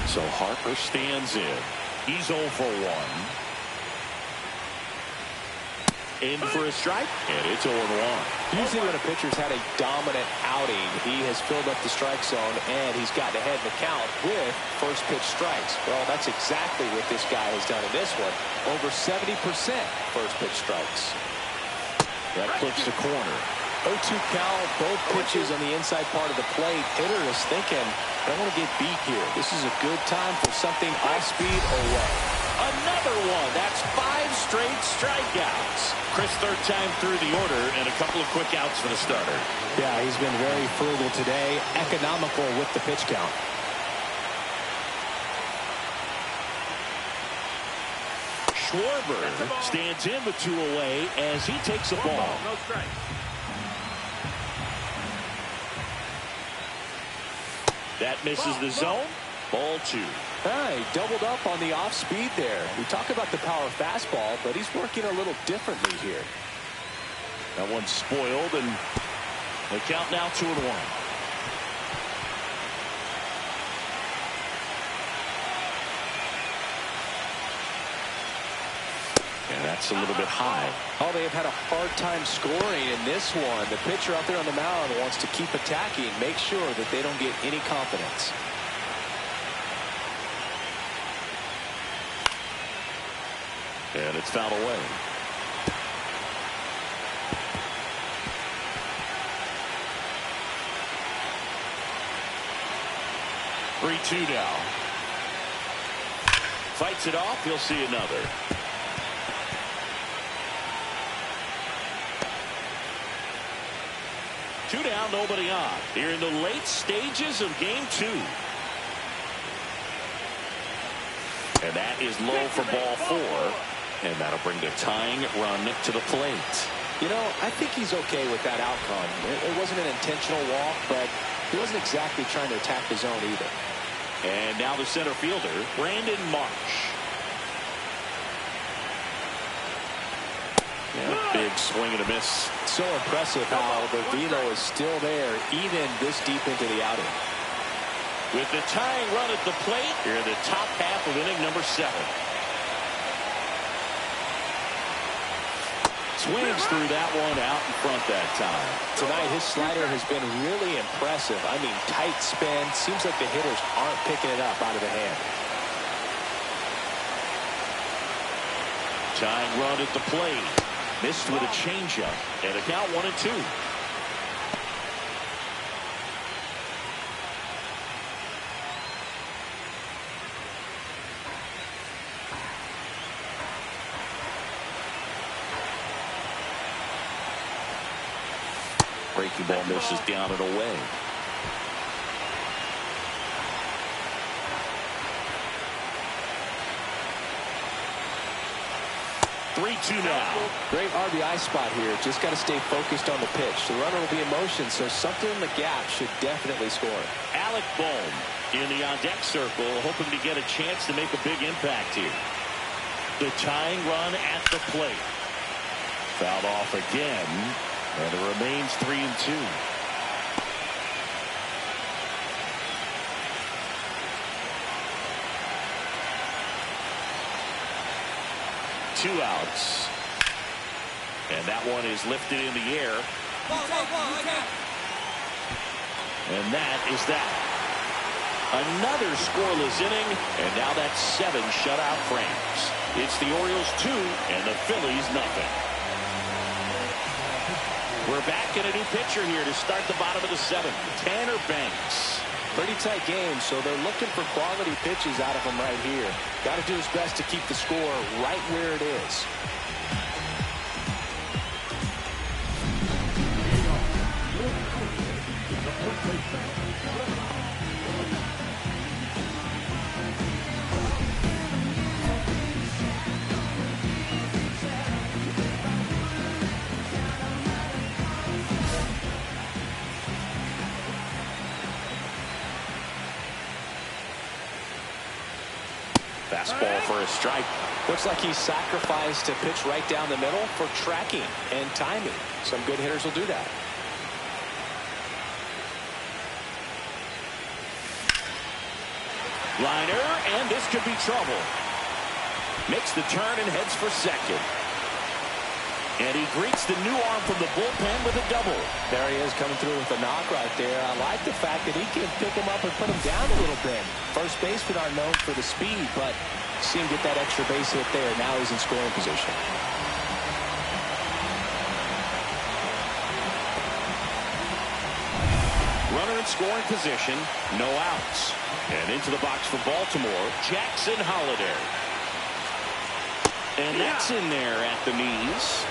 So Harper stands in. He's 0 for 1. In for a strike, and it's 0-1. Usually when a pitcher's had a dominant outing, he has filled up the strike zone, and he's gotten ahead in the count with first pitch strikes. Well, that's exactly what this guy has done in this one. Over 70% first pitch strikes. That clips the corner. 0-2 count, both pitches on the inside part of the plate. Hitter is thinking, I don't want to get beat here. This is a good time for something off speed away. Another one. That's 5 straight strikeouts. Chris, third time through the order, and a couple of quick outs for the starter. Yeah, he's been very frugal today, economical with the pitch count. Schwarber stands in with 2 away as he takes a ball. No strike. That misses the zone. Ball 2. He doubled up on the off speed there. We talk about the power fastball, but he's working a little differently here. That one's spoiled, and the count now 2-1. And that's a little bit high. Oh, they have had a hard time scoring in this one. The pitcher out there on the mound wants to keep attacking, make sure that they don't get any confidence. And it's fouled away. Three-2 now. Fights it off. He'll see another. Two down, nobody on. Here in the late stages of game 2. And that is low for ball 4. And that'll bring the tying run to the plate. You know, I think he's okay with that outcome. It wasn't an intentional walk, but he wasn't exactly trying to attack the zone either. And now the center fielder, Brandon Marsh. Yeah, big swing and a miss. So impressive how the velo is still there, even this deep into the outing. With the tying run at the plate, here in the top half of inning number 7. Swings through that one out in front that time. Tonight, his slider has been really impressive. I mean, tight spin. Seems like the hitters aren't picking it up out of the hand. Tying run at the plate. Missed with a changeup. And a count 1-2. Breaking ball misses down and away. 3-2 now. Great RBI spot here. Just got to stay focused on the pitch. The runner will be in motion, so something in the gap should definitely score. Alec Bohm in the on-deck circle, hoping to get a chance to make a big impact here. The tying run at the plate. Fouled off again, and it remains 3-2. Two outs. And that one is lifted in the air. And that is that. Another scoreless inning, and now that's 7 shutout frames. It's the Orioles 2 and the Phillies nothing. We're back in a new pitcher here to start the bottom of the 7th. Tanner Banks. Pretty tight game, so they're looking for quality pitches out of him right here. Got to do his best to keep the score right where it is. Fastball for a strike. Looks like he sacrificed to pitch right down the middle for tracking and timing. Some good hitters will do that. Liner, and this could be trouble. Makes the turn and heads for second. And he greets the new arm from the bullpen with a double. There he is coming through with a knock right there. I like the fact that he can pick him up and put him down a little bit. First basemen are known for the speed, but see him get that extra base hit there. Now he's in scoring position. Runner in scoring position, no outs. And into the box for Baltimore, Jackson Holliday. And that's in there at the knees.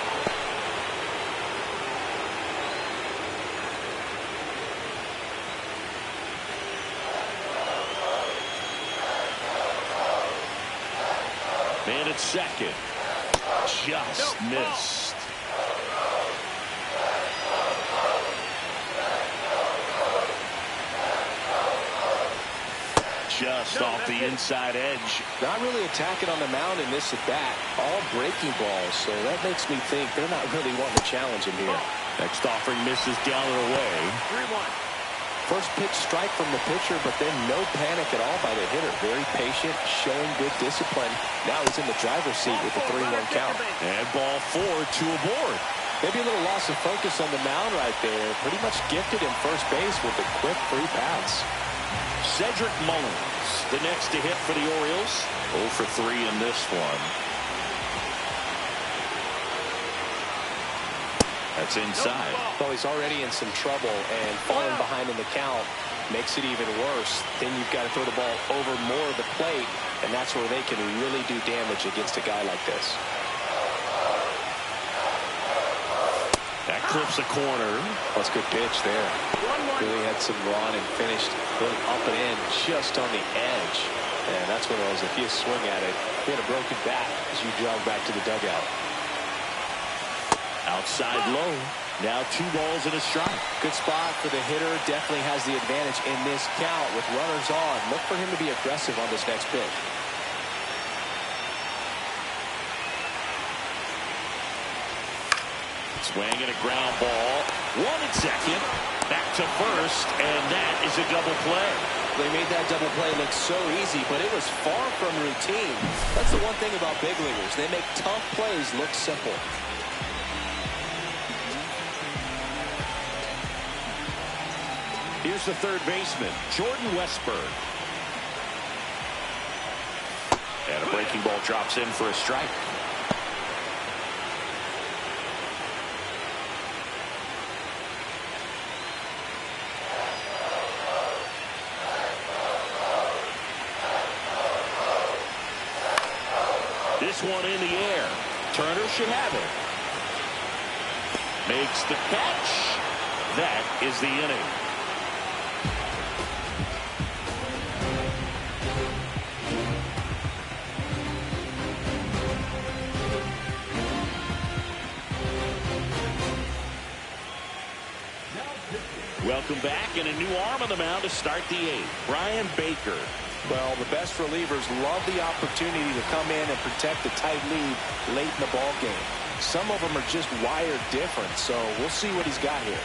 Man at second. Just missed. Just off the inside edge. Not really attacking on the mound in this at bat. All breaking balls, so that makes me think they're not really wanting to challenge him here. Next offering misses down and away. 3-1. First pitch strike from the pitcher, but then no panic at all by the hitter. Very patient, showing good discipline. Now he's in the driver's seat with a 3-1 count. And ball 4, 2 aboard. Maybe a little loss of focus on the mound right there. Pretty much gifted him first base with a quick free pass. Cedric Mullins, the next to hit for the Orioles. 0 for 3 in this one. That's inside. Well, he's already in some trouble, and falling behind in the count makes it even worse. Then you've got to throw the ball over more of the plate, and that's where they can really do damage against a guy like this. That clips a corner. That's a good pitch there. Really had some run and finished really up and in just on the edge. And that's one of those, if you swing at it, you had a broken bat as you jog back to the dugout. Outside low. Now 2 balls and a strike. Good spot for the hitter. Definitely has the advantage in this count with runners on. Look for him to be aggressive on this next pitch. Swing and a ground ball. 1 at second. Back to first, and that is a double play. They made that double play look so easy, but it was far from routine. That's the one thing about big leaguers. They make tough plays look simple. Here's the third baseman, Jordan Westburg. And a breaking ball drops in for a strike. This one in the air. Turner should have it. Makes the catch. That is the inning. Welcome back, and a new arm on the mound to start the 8th. Brian Baker. Well, the best relievers love the opportunity to come in and protect a tight lead late in the ball game. Some of them are just wired different, so we'll see what he's got here.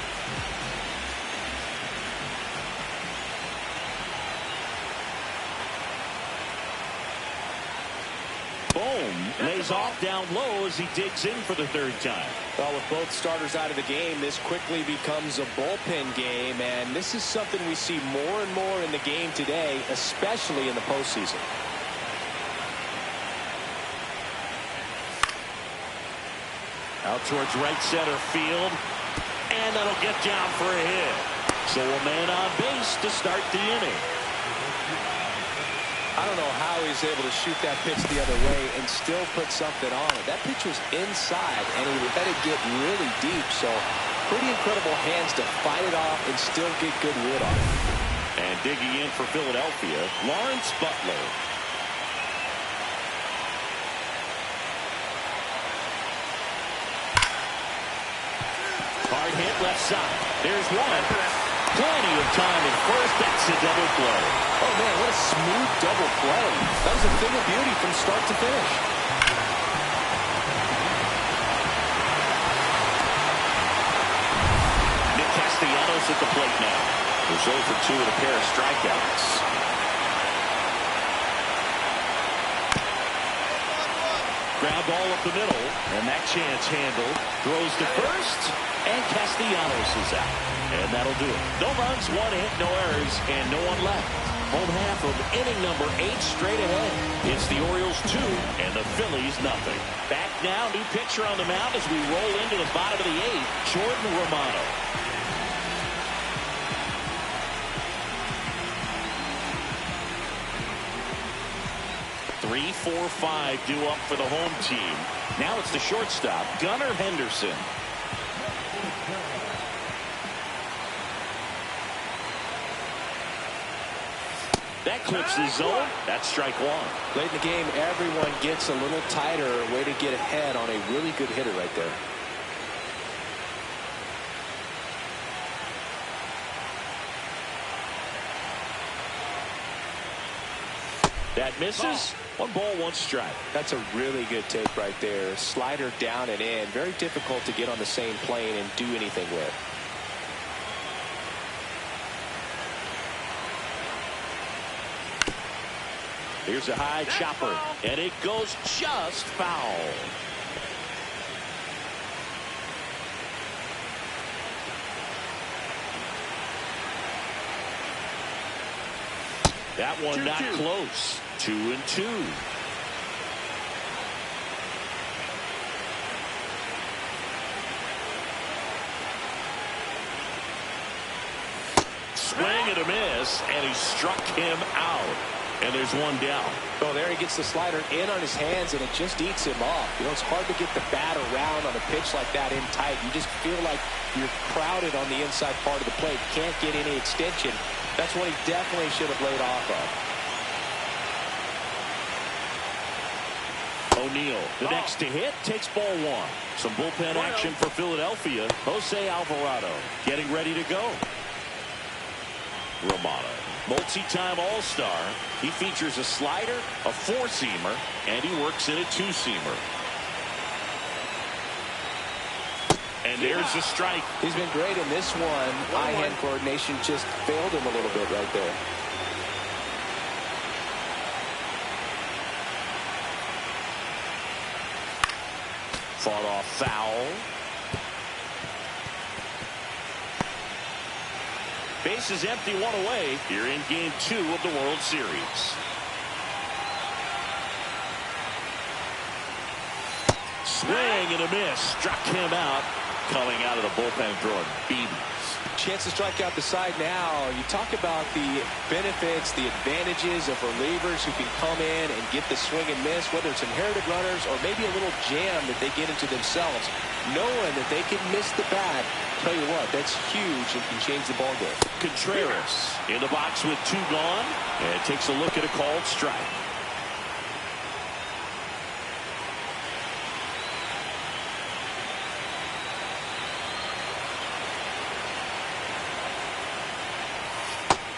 Bohm lays off down low as he digs in for the 3rd time. Well, with both starters out of the game, this quickly becomes a bullpen game, and this is something we see more and more in the game today, especially in the postseason. Out towards right center field, and that'll get down for a hit. So a man on base to start the inning. I don't know how he's able to shoot that pitch the other way and still put something on it. That pitch was inside, and he let it get really deep, so pretty incredible hands to fight it off and still get good wood on it. And digging in for Philadelphia, Lawrence Butler. Hard hit left side. There's one. Plenty of time at first. That's a double play. Oh, man, what a smooth double play. That was a thing of beauty from start to finish. Nick Castellanos at the plate now. He's 0 for 2 with a pair of strikeouts. Ground ball up the middle, and that chance handled. Throws to first, and Castellanos is out. And that'll do it. No runs, 1 hit, no errors, and no one left. Home half of inning number 8 straight ahead. It's the Orioles 2 and the Phillies nothing. Back now, new pitcher on the mound as we roll into the bottom of the 8th, Jordan Romano. Three, 4, 5 due up for the home team. Now it's the shortstop, Gunnar Henderson. That clips the zone. That's strike 1. Late in the game, everyone gets a little tighter. Way to get ahead on a really good hitter right there. That misses. 1 ball, 1 strike. That's a really good take right there. Slider down and in. Very difficult to get on the same plane and do anything with. Here's a high chopper, and it goes just foul. That one not close. 2-2. Swing and a miss, and he struck him out. And there's 1 down. Oh, there he gets the slider in on his hands, and it just eats him off. You know, it's hard to get the bat around on a pitch like that in tight. You just feel like you're crowded on the inside part of the plate. Can't get any extension. That's what he definitely should have laid off of. O'Neill, the next to hit, takes ball 1. Some bullpen action for Philadelphia. Jose Alvarado getting ready to go. Romano, multi-time all-star. He features a slider, a 4-seamer, and he works in a 2-seamer. And there's the strike. He's been great in this one. Eye-hand coordination just failed him a little bit right there. Fought off foul. Base is empty, 1 away here in Game 2 of the World Series. Swing and a miss. Struck him out. Coming out of the bullpen throwing BBs. Chance to strike out the side now. You talk about the benefits, the advantages of relievers who can come in and get the swing and miss, whether it's inherited runners or maybe a little jam that they get into themselves. Knowing that they can miss the bat, tell you what, that's huge and can change the ball game. Contreras in the box with 2 gone, and takes a look at a called strike.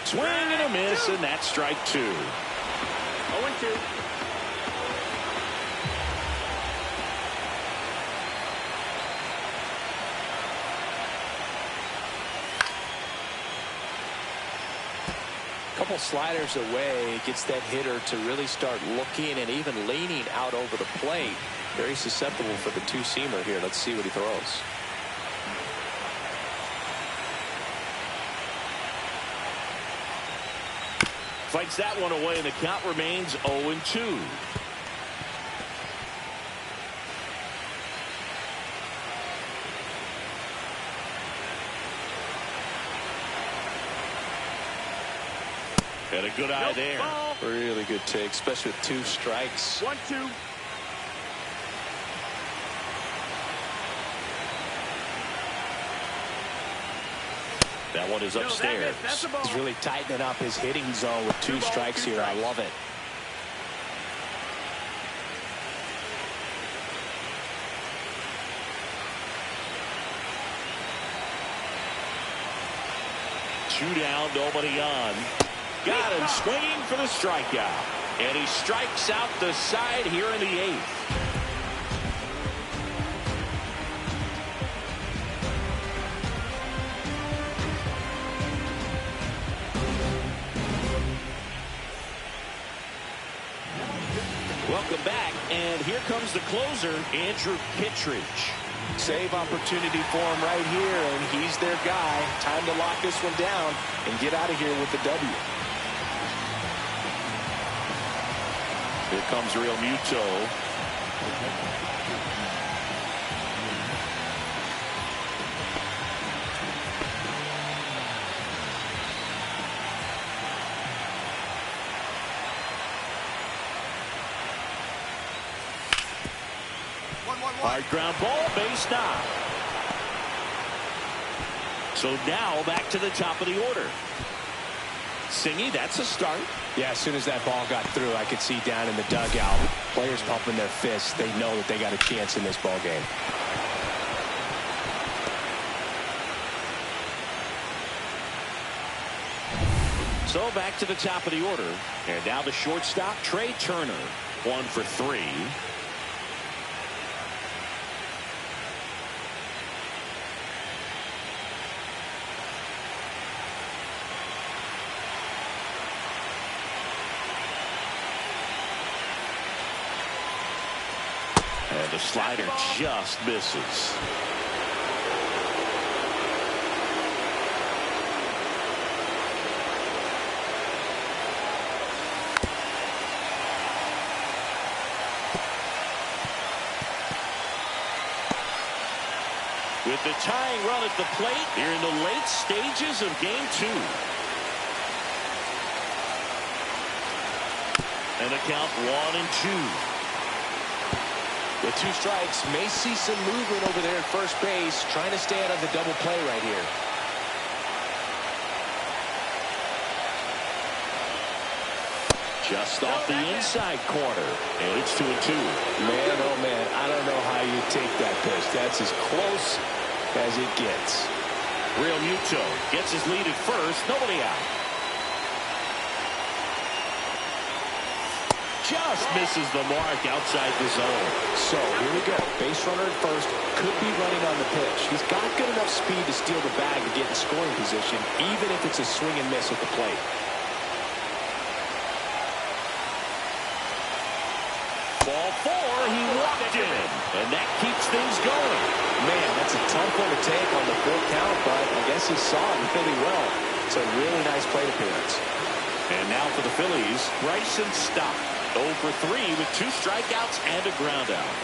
Swing and a miss, and that's strike 2. 0-2. Couple sliders away, gets that hitter to really start looking and even leaning out over the plate. Very susceptible for the two-seamer here. Let's see what he throws. Fights that one away, and the count remains 0-2. Got a good eye there. Ball. Really good take, especially with 2 strikes. 1-2. That one is upstairs. That's a ball. He's really tightening up his hitting zone with 2 strikes here. I love it. Two down, nobody on. Got him swinging for the strikeout. And he strikes out the side here in the 8th. Welcome back, and here comes the closer, Andrew Kittredge. Save opportunity for him right here, and he's their guy. Time to lock this one down and get out of here with the W. Here comes Real Muto. Hard ground ball, base knock. So now back to the top of the order. Singy, that's a start. Yeah, as soon as that ball got through, I could see down in the dugout, players pumping their fists. They know that they got a chance in this ball game. So back to the top of the order. And now the shortstop, Trey Turner. 1 for 3. And the slider just misses. With the tying run at the plate, here in the late stages of Game 2. And the count 1-2. With 2 strikes, may see some movement over there at first base, trying to stay out of the double play right here. Just off the inside corner, and it's 2-2. Man, oh man, I don't know how you take that pitch. That's as close as it gets. Real Muto gets his lead at first, nobody out. Just misses the mark outside the zone. So here we go. Base runner at first, could be running on the pitch. He's got good enough speed to steal the bag and get in scoring position, even if it's a swing and miss at the plate. Ball 4, he walked in, and that keeps things going. Man, that's a tough one to take on the 4th count, but I guess he saw it really well. It's a really nice plate appearance. And now for the Phillies, Bryson Stott. 0 for 3 with 2 strikeouts and a ground out.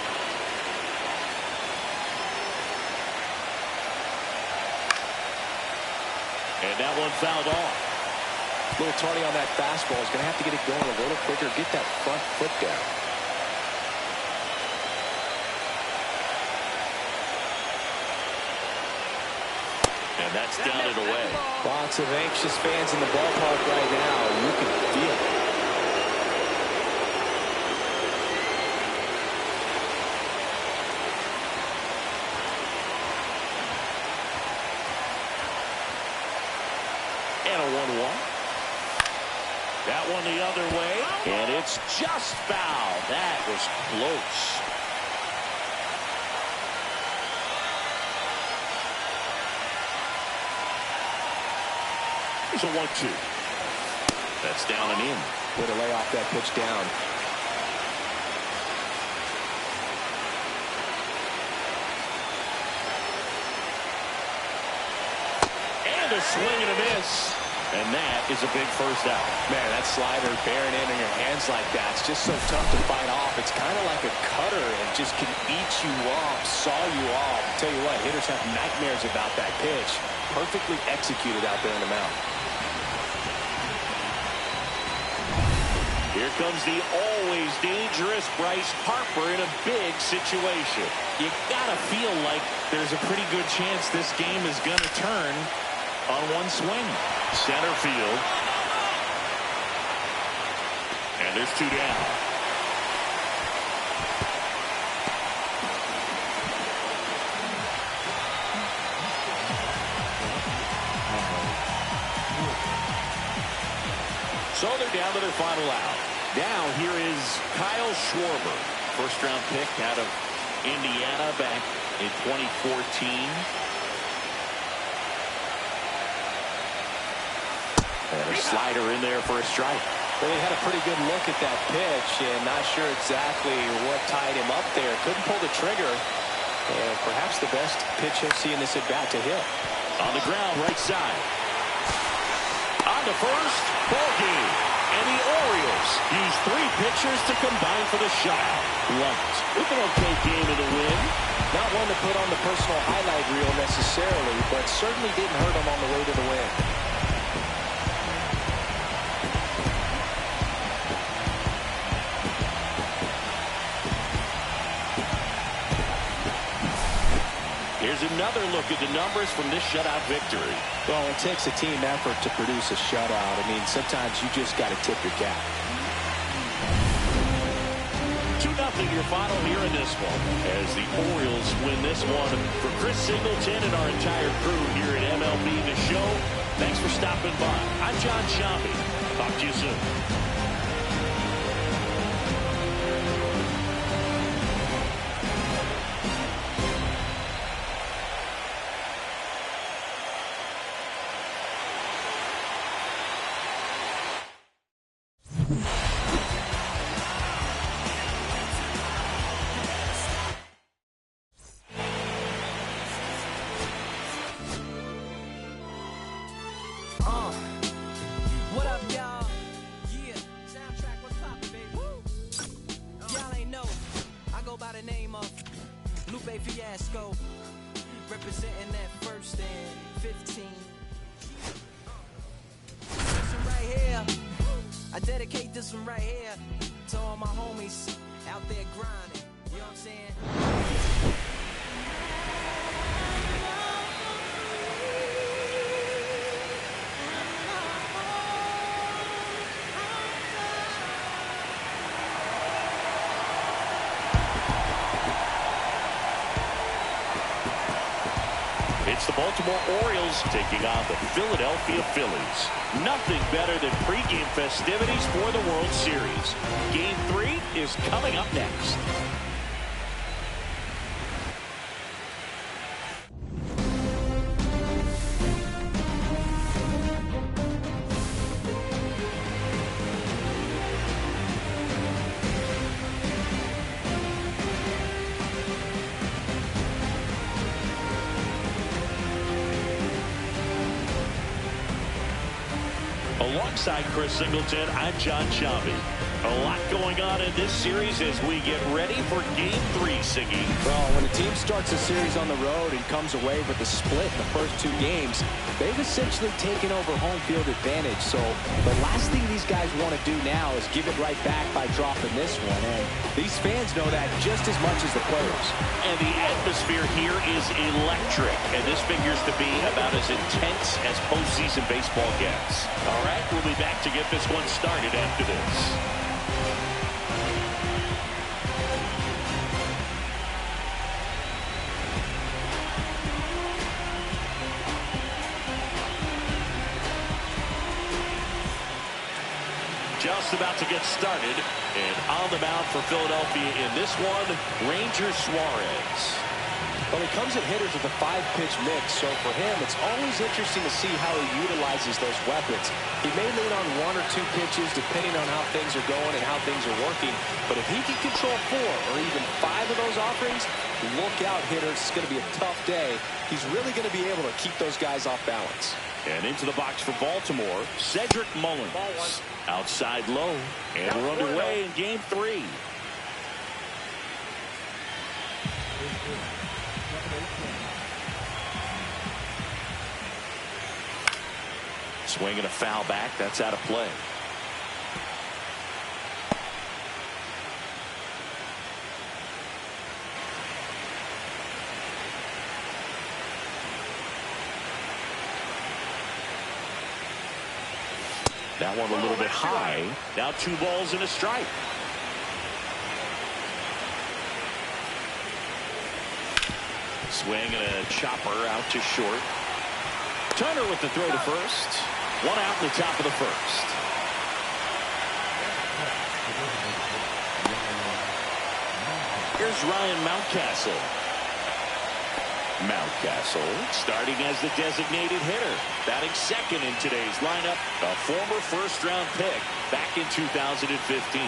And that one fouled off. A little tardy on that fastball. Is going to have to get it going a little quicker. Get that front foot down. And that's down and away. Lots of anxious fans in the ballpark right now. You can feel it. And a 1-1. that one the other way, and it's just foul. That was close. Here's a 1-2. That's down and in. Way to lay off that pitch down. And a swing and a miss. And that is a big first out. Man, that slider bearing in your hands like that, it's just so tough to fight off. It's kind of like a cutter and just can eat you off, saw you off. Tell you what, hitters have nightmares about that pitch. Perfectly executed out there in the mound. Here comes the always dangerous Bryce Harper in a big situation. You gotta feel like there's a pretty good chance this game is gonna turn on one swing. Center field. And there's 2 down. So they're down to their final out. Now here is Kyle Schwarber. First-round pick out of Indiana back in 2014. And a slider in there for a strike. Well, he had a pretty good look at that pitch and not sure exactly what tied him up there. Couldn't pull the trigger. And perhaps the best pitch he'll see in this at-bat to hit. On the ground, right side. On the first, ball game. And the Orioles use 3 pitchers to combine for the shutout. Blunt with an okay game in the win. Not one to put on the personal highlight reel necessarily, but certainly didn't hurt him on the way to the win. Here's another look at the numbers from this shutout victory. Well, it takes a team effort to produce a shutout. I mean, sometimes you just got to tip your cap. 2-0 your final here in this one as the Orioles win this one. For Chris Singleton and our entire crew here at MLB The Show, thanks for stopping by. I'm John Shambi. Talk to you soon. What up, y'all? Yeah, soundtrack, what's poppin', baby? Y'all ain't know, I go by the name of Lupe Fiasco, representing that first and 15. This one right here, I dedicate this one right here to all my homies out there grinding. You know what I'm saying? It's the Baltimore Orioles taking on the Philadelphia Phillies. Nothing better than pregame festivities for the World Series. Game 3 is coming up next. Alongside Chris Singleton, I'm John Shambi. A lot going on in this series as we get ready for Game 3, Siggy. Well, when a team starts a series on the road and comes away with a split in the first 2 games, they've essentially taken over home field advantage. So the last thing these guys want to do now is give it right back by dropping this one. And these fans know that just as much as the players. And the atmosphere here is electric. And this figures to be about as intense as postseason baseball gets. All right, we'll be back to get this one started after this. just about to get started. And on the mound for Philadelphia in this one, Ranger Suarez. Well, he comes at hitters with a 5-pitch mix, so for him, it's always interesting to see how he utilizes those weapons. He may lean on 1 or 2 pitches depending on how things are going and how things are working, but if he can control 4 or even 5 of those offerings, look out, hitters. It's going to be a tough day. He's really going to be able to keep those guys off balance. And into the box for Baltimore, Cedric Mullins. Outside low, and we're underway in Game 3. Swinging a foul back. That's out of play. That one a little bit high. Now 2 balls and a strike. Swing and a chopper out to short. Turner with the throw to first. 1 out in the top of the first. Here's Ryan Mountcastle. Mountcastle starting as the designated hitter. Batting second in today's lineup. A former first-round pick back in 2015.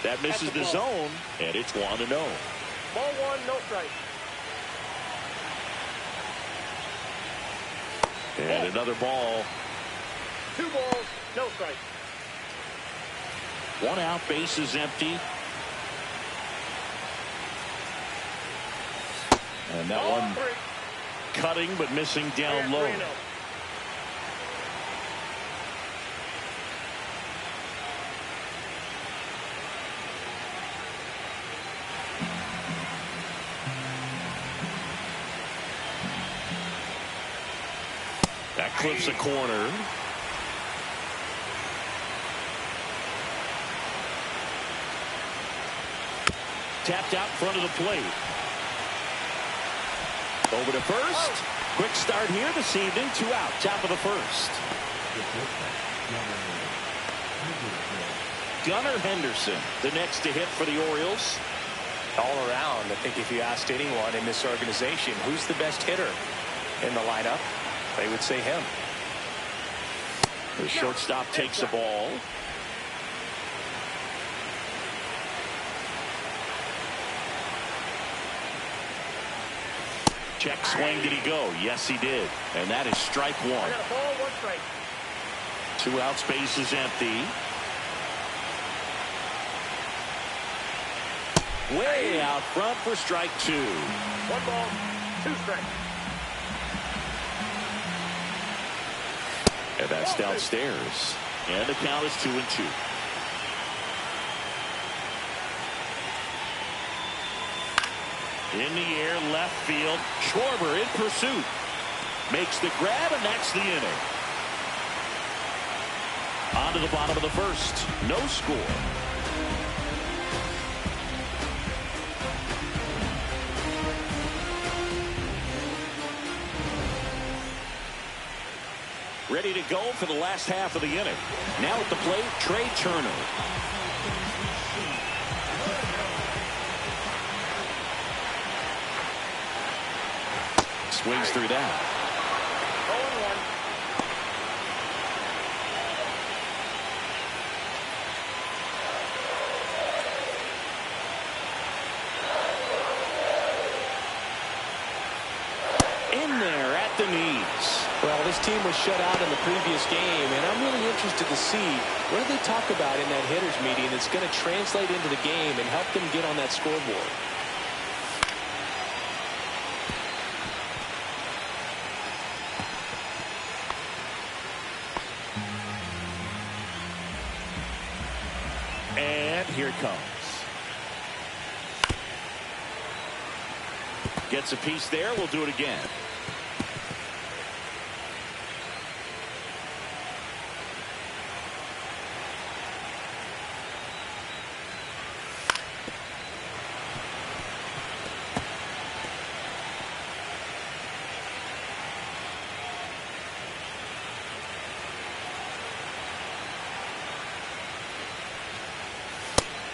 That misses the zone, and it's 1-0. Ball 1, no strike. And another ball. 2 balls, no strike. 1 out, base is empty. And that Ball one 3. cutting but missing down low. 3-0. That clips a corner. Tapped out in front of the plate. Over to first. Quick start here this evening. 2 out. Top of the first. Gunnar Henderson, the next to hit for the Orioles. All around, I think if you asked anyone in this organization, who's the best hitter in the lineup, they would say him. The shortstop takes the ball. Check swing. Did he go? Yes, he did. And that is strike 1. I got a ball, 1 strike. 2 out, space is empty. Way out front for strike 2. 1 ball, 2 strikes. And that's downstairs. And the count is 2-2. In the air, left field. Schwarber in pursuit. Makes the grab, and that's the inning. On to the bottom of the first. No score. Ready to go for the last half of the inning. Now at the plate, Trey Turner. Swings through that. 0-1. In there at the knees. Well, this team was shut out in the previous game, and I'm really interested to see what do they talk about in that hitters meeting that's going to translate into the game and help them get on that scoreboard. And here it comes. Gets a piece there. We'll do it again.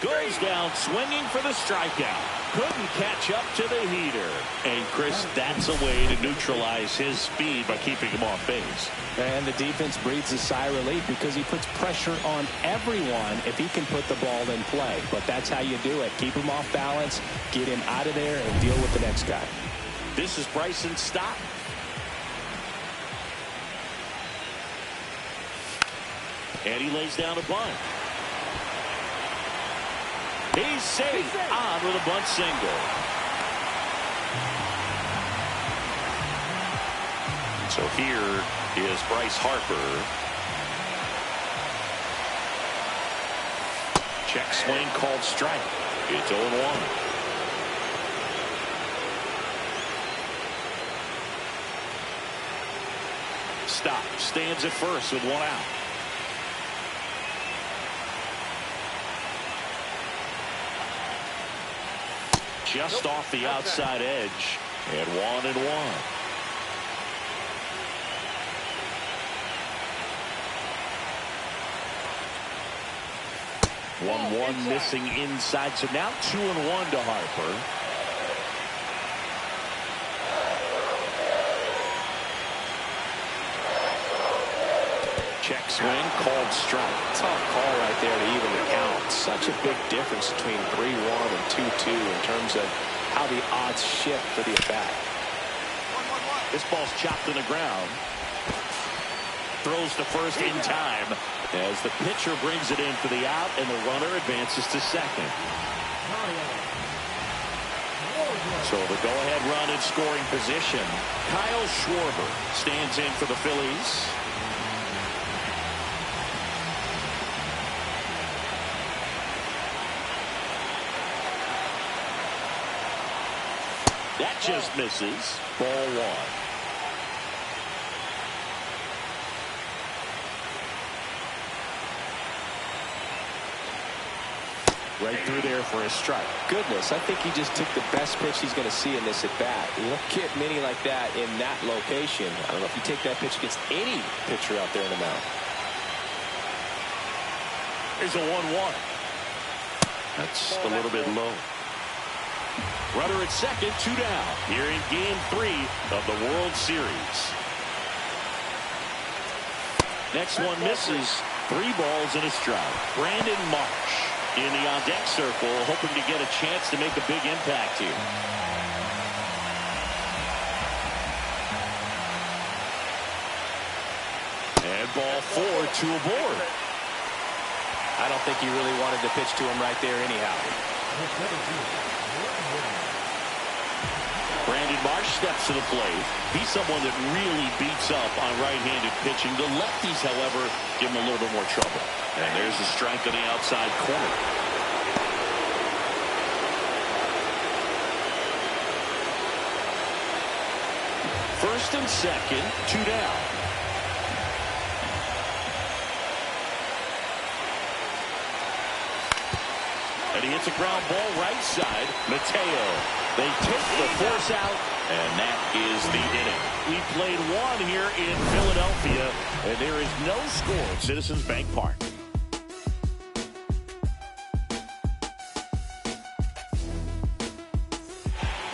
Goes down swinging for the strikeout. Couldn't catch up to the heater. And, Chris, that's a way to neutralize his speed by keeping him off base. And the defense breathes a sigh of relief because he puts pressure on everyone if he can put the ball in play. But that's how you do it. Keep him off balance, get him out of there, and deal with the next guy. This is Bryson Stott. And he lays down a bunt. He's safe on with a bunt single. So here is Bryce Harper. Check swing called strike. It's 0-1. Stop. Stands at first with 1 out. Just off the outside edge. And 1-1. One missing inside. So now 2-1 to Harper. Check swing called strike. Tough call right there to even the count. Such a big difference between 3-1 and 2-2 in terms of how the odds shift for the at-bat. This ball's chopped to the ground. Throws to first in time as the pitcher brings it in for the out, and the runner advances to second. So the go-ahead run in scoring position. Kyle Schwarber stands in for the Phillies. That just misses. Ball 1. Right through there for a strike. Goodness, I think he just took the best pitch he's going to see in this at-bat. You don't get many like that in that location. I don't know if you take that pitch against any pitcher out there in the mound. Here's a 1-1. That's a little bit low. Runner at second, 2 down. Here in Game 3 of the World Series. Next one misses. 3 balls and a strike. Brandon Marsh in the on-deck circle, hoping to get a chance to make a big impact here. And ball 4, 2 aboard. I don't think he really wanted to pitch to him right there anyhow. Brandon Marsh steps to the plate. He's someone that really beats up on right-handed pitching. The lefties, however, give him a little bit more trouble. And there's a strike on the outside corner. First and second, 2 down. And he hits a ground ball right side. Mateo. They take the force out, and that is the inning. We played 1 here in Philadelphia, and there is no score at Citizens Bank Park.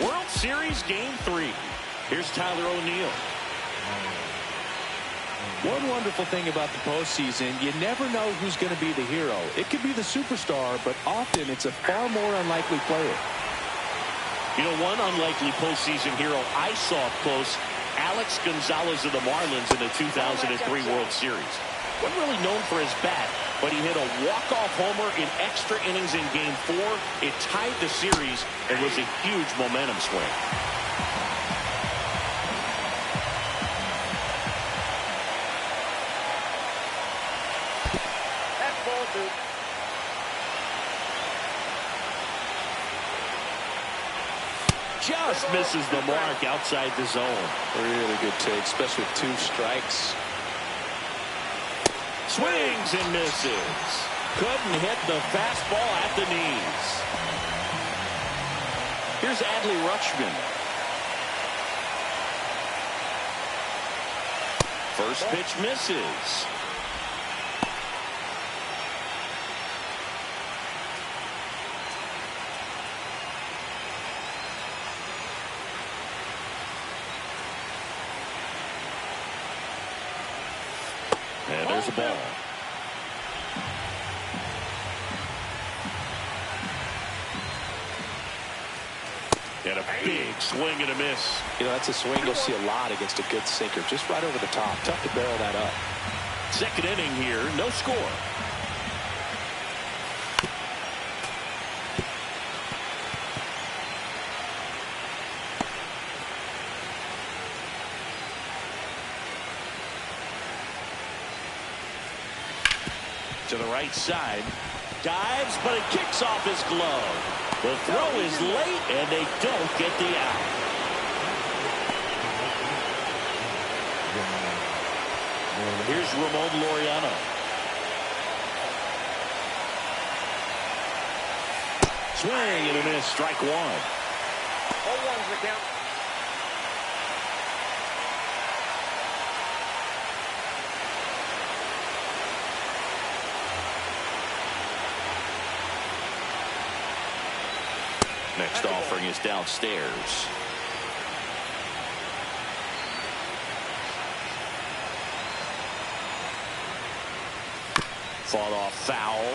World Series Game 3. Here's Tyler O'Neill. One wonderful thing about the postseason, you never know who's going to be the hero. It could be the superstar, but often it's a far more unlikely player. You know, one unlikely postseason hero I saw up close, Alex Gonzalez of the Marlins in the 2003 World Series. Wasn't really known for his bat, but he hit a walk-off homer in extra innings in Game 4. It tied the series and was a huge momentum swing. That's ball 2. Just misses the mark outside the zone. Really good take, especially with 2 strikes. Swings and misses. Couldn't hit the fastball at the knees. Here's Adley Rutschman. First pitch misses. There's a ball. And a big swing and a miss. You know, that's a swing you'll see a lot against a good sinker. Just right over the top. Tough to barrel that up. Second inning here, no score. To the right side. Dives, but it kicks off his glove. The throw is late, and they don't get the out. Here's Ramon Laureano. Swing and a miss, strike one. 0-1's the count. Next offering is downstairs. Fought off foul.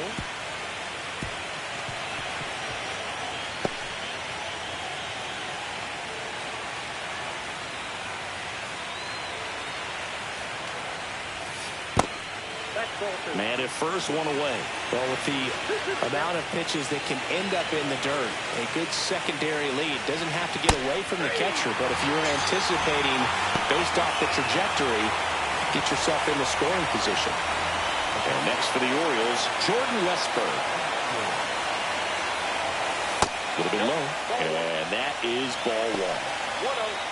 Man at first, one away. Well, with the amount of pitches that can end up in the dirt, a good secondary lead doesn't have to get away from the catcher, but if you're anticipating based off the trajectory, get yourself in the scoring position. And next for the Orioles, Jordan Westburg. A little bit low, and that is ball one. 1-0.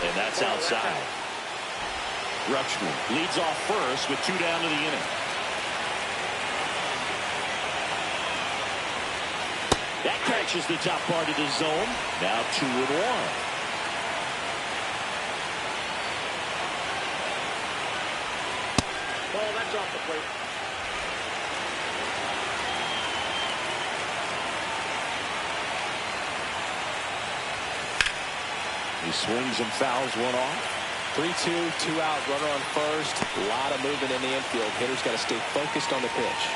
And that's outside. Rutschman leads off first with 2 down to the inning. That catches the top part of the zone. Now 2-1. Ball, that's off the plate. He swings and fouls one off. 3-2, 2 out, runner on first. A lot of movement in the infield. Hitter's got to stay focused on the pitch.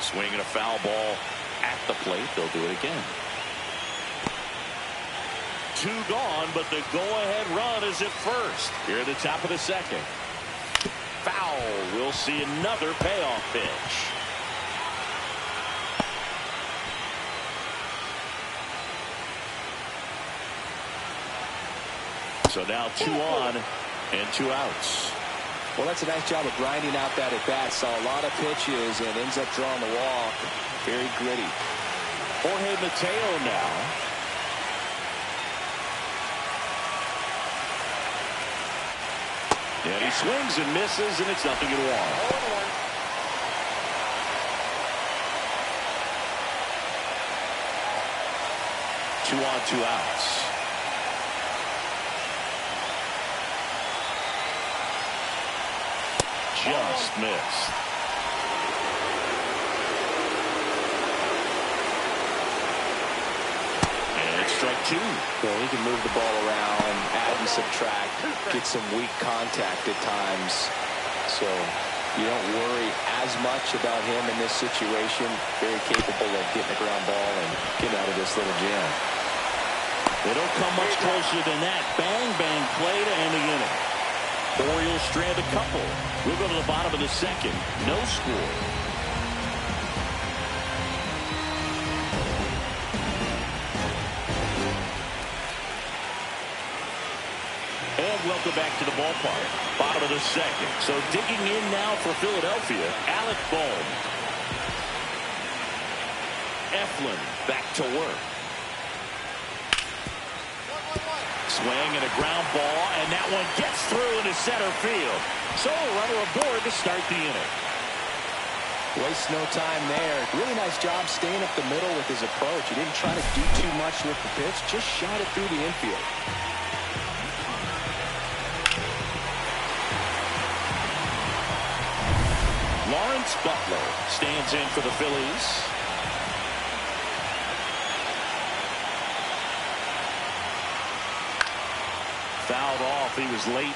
Swinging a foul ball at the plate. They'll do it again. 2 gone, but the go-ahead run is at first. Here at the top of the second. Foul. We'll see another payoff pitch. So now 2 on and 2 outs. Well, that's a nice job of grinding out that at bat. Saw a lot of pitches and ends up drawing the walk. Very gritty. Jorge Mateo now. And he swings and misses, and it's 0-1. 2 on, 2 outs. Just missed. And it's strike 2. Well, he can move the ball around, add and subtract, get some weak contact at times. So you don't worry as much about him in this situation. Very capable of getting a ground ball and getting out of this little jam. They don't come much closer than that. Bang, bang play to end the inning. Orioles strand a couple. We'll go to the bottom of the second. No score. And welcome back to the ballpark. Bottom of the second. So digging in now for Philadelphia, Alec Bohm. Eflin back to work. Swing and a ground ball, and that one gets through into center field. So a runner aboard to start the inning. Waste no time there. Really nice job staying up the middle with his approach. He didn't try to do too much with the pitch, just shot it through the infield. Brooks Butler stands in for the Phillies. Fouled off. He was late.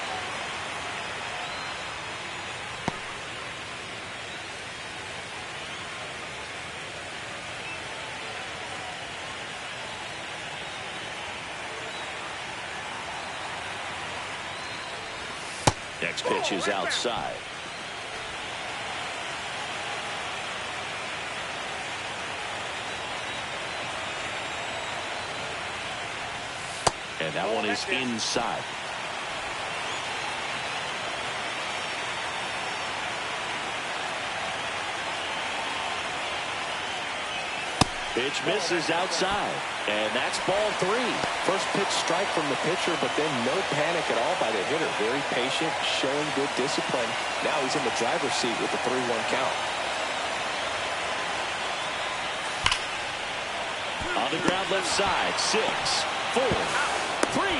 Next pitch is outside. And that one is inside. Pitch misses outside. And that's ball 3. First pitch strike from the pitcher, but then no panic at all by the hitter. Very patient, showing good discipline. Now he's in the driver's seat with the 3-1 count. On the ground left side. 6, 4, 3.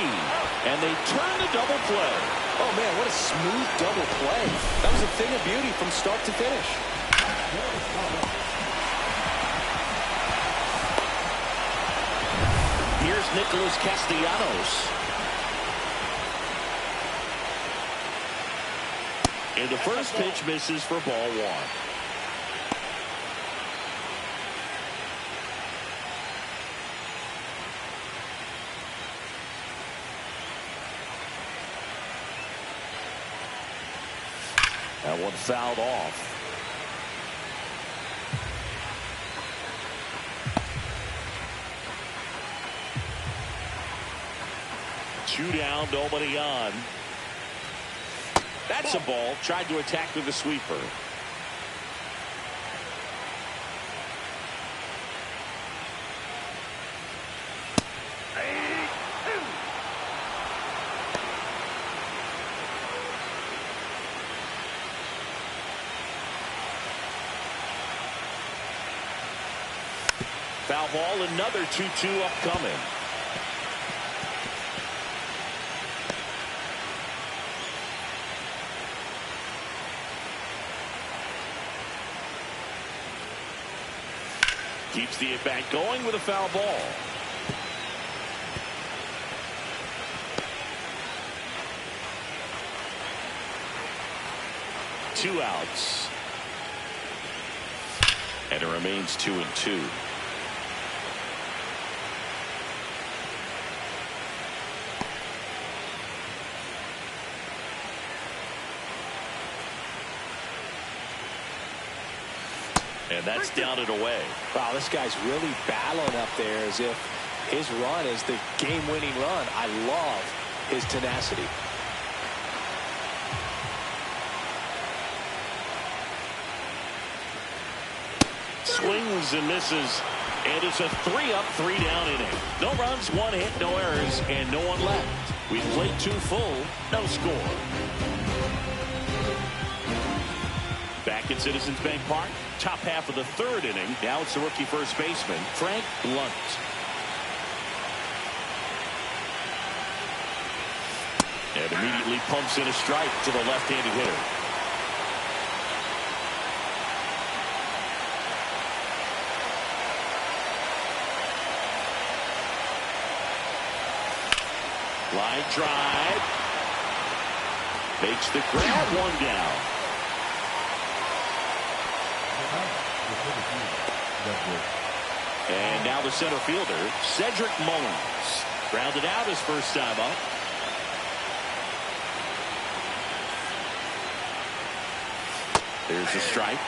And they turn the double play. Oh, man, what a smooth double play. That was a thing of beauty from start to finish. Here's Nicholas Castellanos. And the first pitch misses for ball 1. That one fouled off. Two down, nobody on. That's a ball. Tried to attack with a sweeper. Foul ball, another 2-2 upcoming. Keeps the at-bat going with a foul ball. Two outs. And it remains 2-2. And that's down and away. Wow, this guy's really battling up there as if his run is the game-winning run. I love his tenacity. Swings and misses. And it's a 3-up, 3-down inning. No runs, 1 hit, no errors, and no one left. We've played 2 full, no score. Back at Citizens Bank Park, top half of the 3rd inning. Now it's the rookie first baseman, Frank Blunt. And immediately pumps in a strike to the left-handed hitter. Line drive. Makes the grab, 1 down. And now the center fielder, Cedric Mullins. Grounded out his first time up. There's a strike.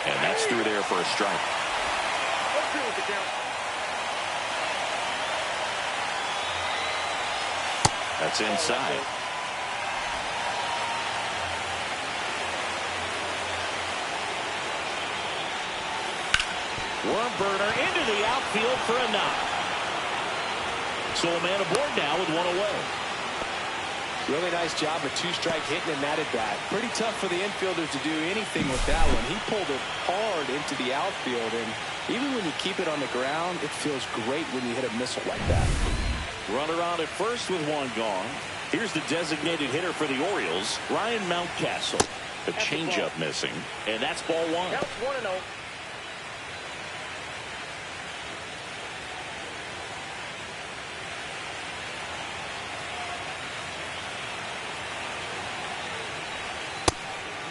And that's through there for a strike. That's inside. Worm burner into the outfield for a knock. So a man aboard now with 1 away. Really nice job of 2-strike hitting in that at bat. Pretty tough for the infielders to do anything with that one. He pulled it hard into the outfield, and even when you keep it on the ground, it feels great when you hit a missile like that. Runner on at first with one gone. Here's the designated hitter for the Orioles, Ryan Mountcastle. The changeup missing, and that's ball one. Counts 1-0.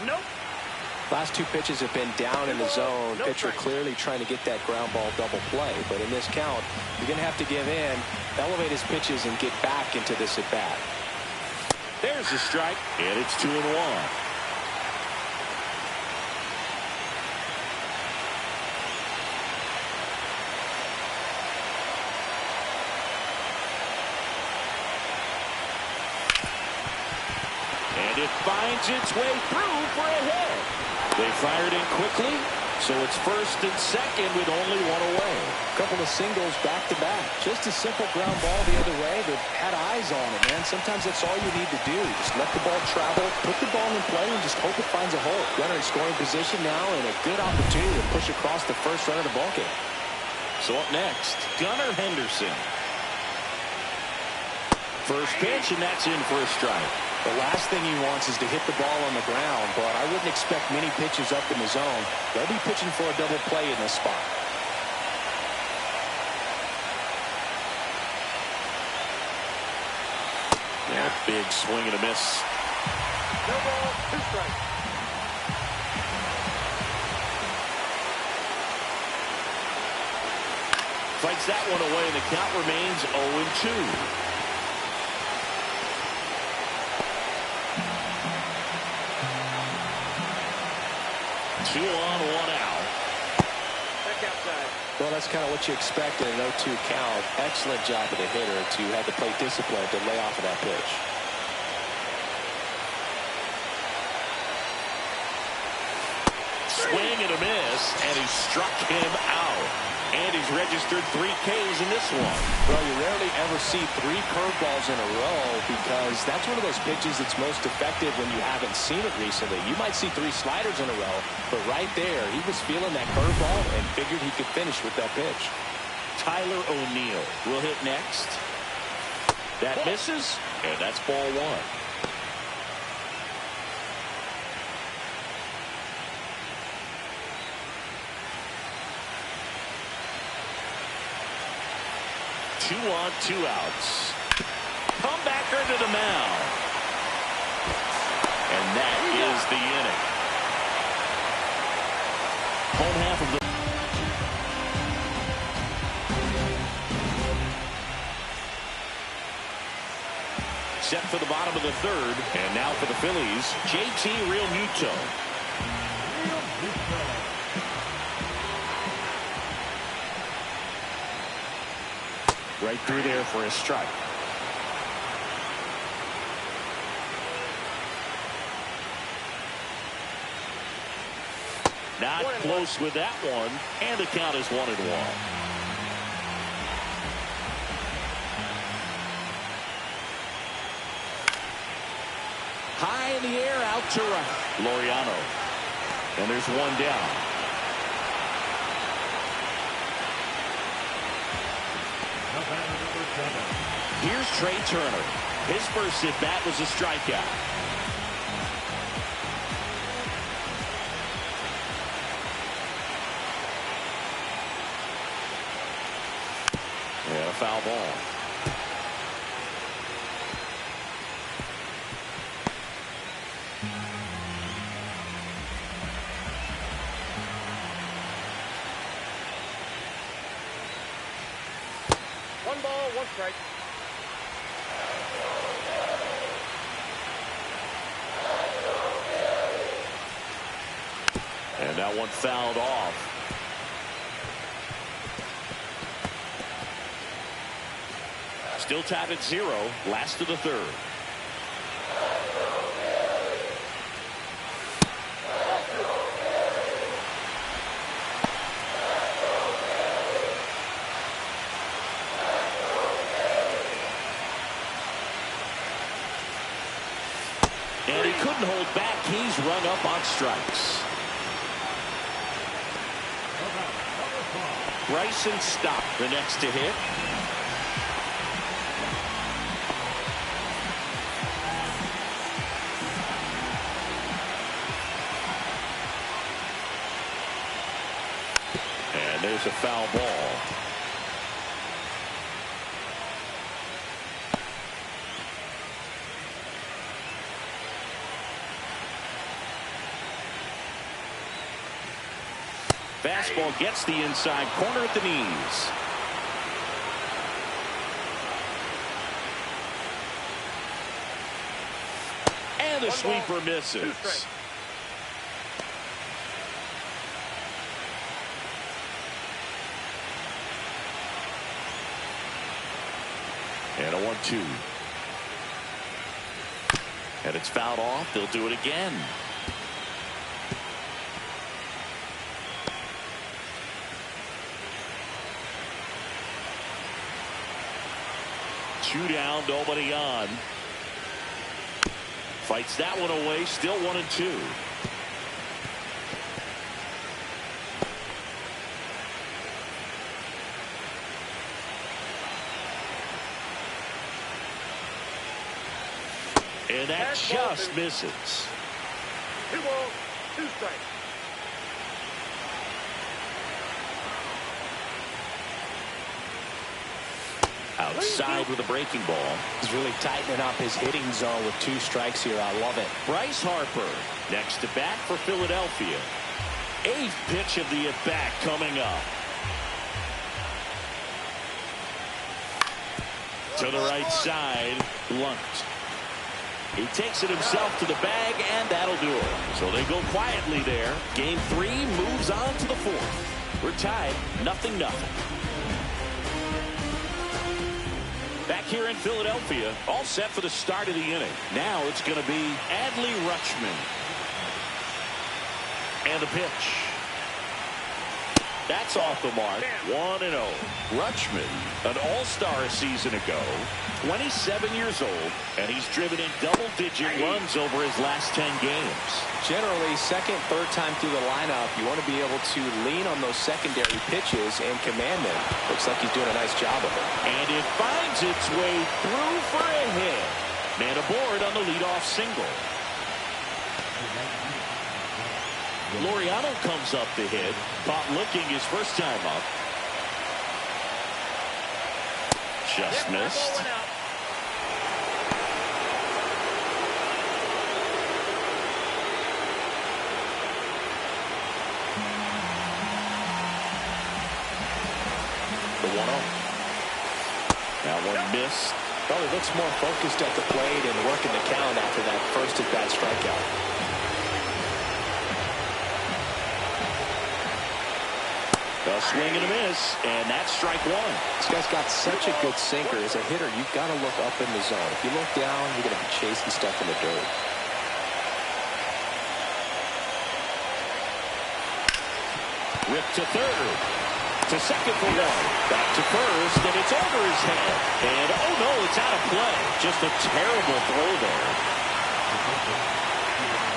Nope. Last two pitches have been down in the zone. No Pitcher strike. clearly trying to get that ground ball double play. But in this count, you're going to have to give in, elevate his pitches, and get back into this at bat. There's the strike, and it's 2-1. And it finds its way through for a hit. They fired in quickly, so it's first and second with only one away. A couple of singles back to back. Just a simple ground ball the other way, but had eyes on it, man. Sometimes that's all you need to do. Just let the ball travel, put the ball in play, and just hope it finds a hole. Runner in scoring position now, and a good opportunity to push across the first run of the ball game. So up next, Gunnar Henderson. First pitch, and that's in for a strike. The last thing he wants is to hit the ball on the ground, but I wouldn't expect many pitches up in the zone. They'll be pitching for a double play in this spot. Yeah, big swing and a miss. No ball, 2 strikes. Fights that one away, and the count remains 0-2. 2 on, 1 out. Back outside. Well, that's kind of what you expect in an 0-2 count. Excellent job of the hitter to have the plate discipline to lay off of that pitch. Swing and a miss, and he struck him out. And he's registered 3 Ks in this one. Well, you rarely ever see 3 curveballs in a row because that's one of those pitches that's most effective when you haven't seen it recently. You might see 3 sliders in a row, but right there, he was feeling that curveball and figured he could finish with that pitch. Tyler O'Neill will hit next. That misses, and that's ball 1. Two on, 2 outs. Comebacker to the mound. And that is the inning. Home half of the set for the bottom of the 3rd. And now for the Phillies, JT Realmuto. Right through there for a strike. Not close with that one, and the count is 1-1. High in the air, out to right. Laureano. And there's 1 down. Here's Trey Turner. His first at bat was a strikeout. And a foul ball. One ball, 1 strike. And that one fouled off. Still tied at 0. Last of the 3rd. And he couldn't hold back. He's rung up on strikes. Bryson Stott, the next to hit. There's a foul ball. Fastball gets the inside corner at the knees. And the sweeper misses. And a 1-2. And it's fouled off. They'll do it again. Two down, nobody on. Fights that one away, still 1-2. And that just misses. 2 balls, 2 strikes. Outside with a breaking ball. He's really tightening up his hitting zone with 2 strikes here. I love it. Bryce Harper next to bat for Philadelphia. 8th pitch of the at-bat coming up. To the right side, Blunt. He takes it himself to the bag, and that'll do it. So they go quietly there. Game 3 moves on to the 4th. We're tied, 0-0. Back here in Philadelphia, all set for the start of the inning. Now it's going to be Adley Rutschman. And the pitch. That's off the mark. 1-0. Rutschman, an all-star a season ago, 27 years old, and he's driven in double-digit runs over his last 10 games. Generally, second, third time through the lineup, you want to be able to lean on those secondary pitches and command them. Looks like he's doing a nice job of it. And it finds its way through for a hit. Man aboard on the leadoff single. Laureano comes up to hit. Caught looking his first time up. Just missed. The 1-0. That one missed. Well, he looks more focused at the plate and working the count after that first at-bat strikeout. A swing and a miss, and that's strike 1. This guy's got such a good sinker. As a hitter, you've got to look up in the zone. If you look down, you're going to be chasing stuff in the dirt. Ripped to third. To second for 1. Back to first, and it's over his head. And, oh no, it's out of play. Just a terrible throw there.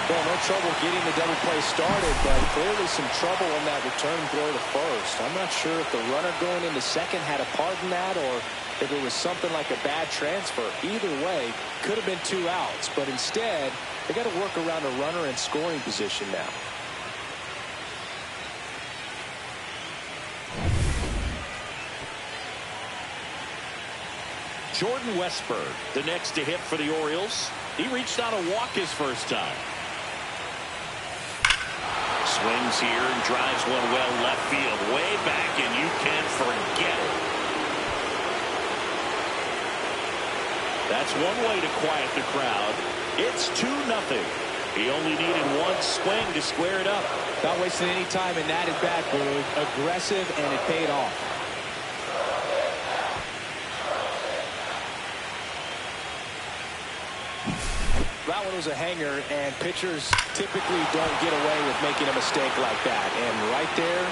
Well, no trouble getting the double play started, but clearly some trouble on that return throw to first. I'm not sure if the runner going into second had a part in that or if it was something like a bad transfer. Either way, could have been 2 outs, but instead, they got to work around a runner in scoring position now. Jordan Westburg, the next to hit for the Orioles. He reached on a walk his first time. Swings here and drives one well left field, way back, and you can forget it. That's one way to quiet the crowd. It's 2-0. He only needed 1 swing to square it up. Not wasting any time in that at-bat, Boog. Aggressive, and it paid off. That one was a hanger, and pitchers typically don't get away with making a mistake like that. And right there,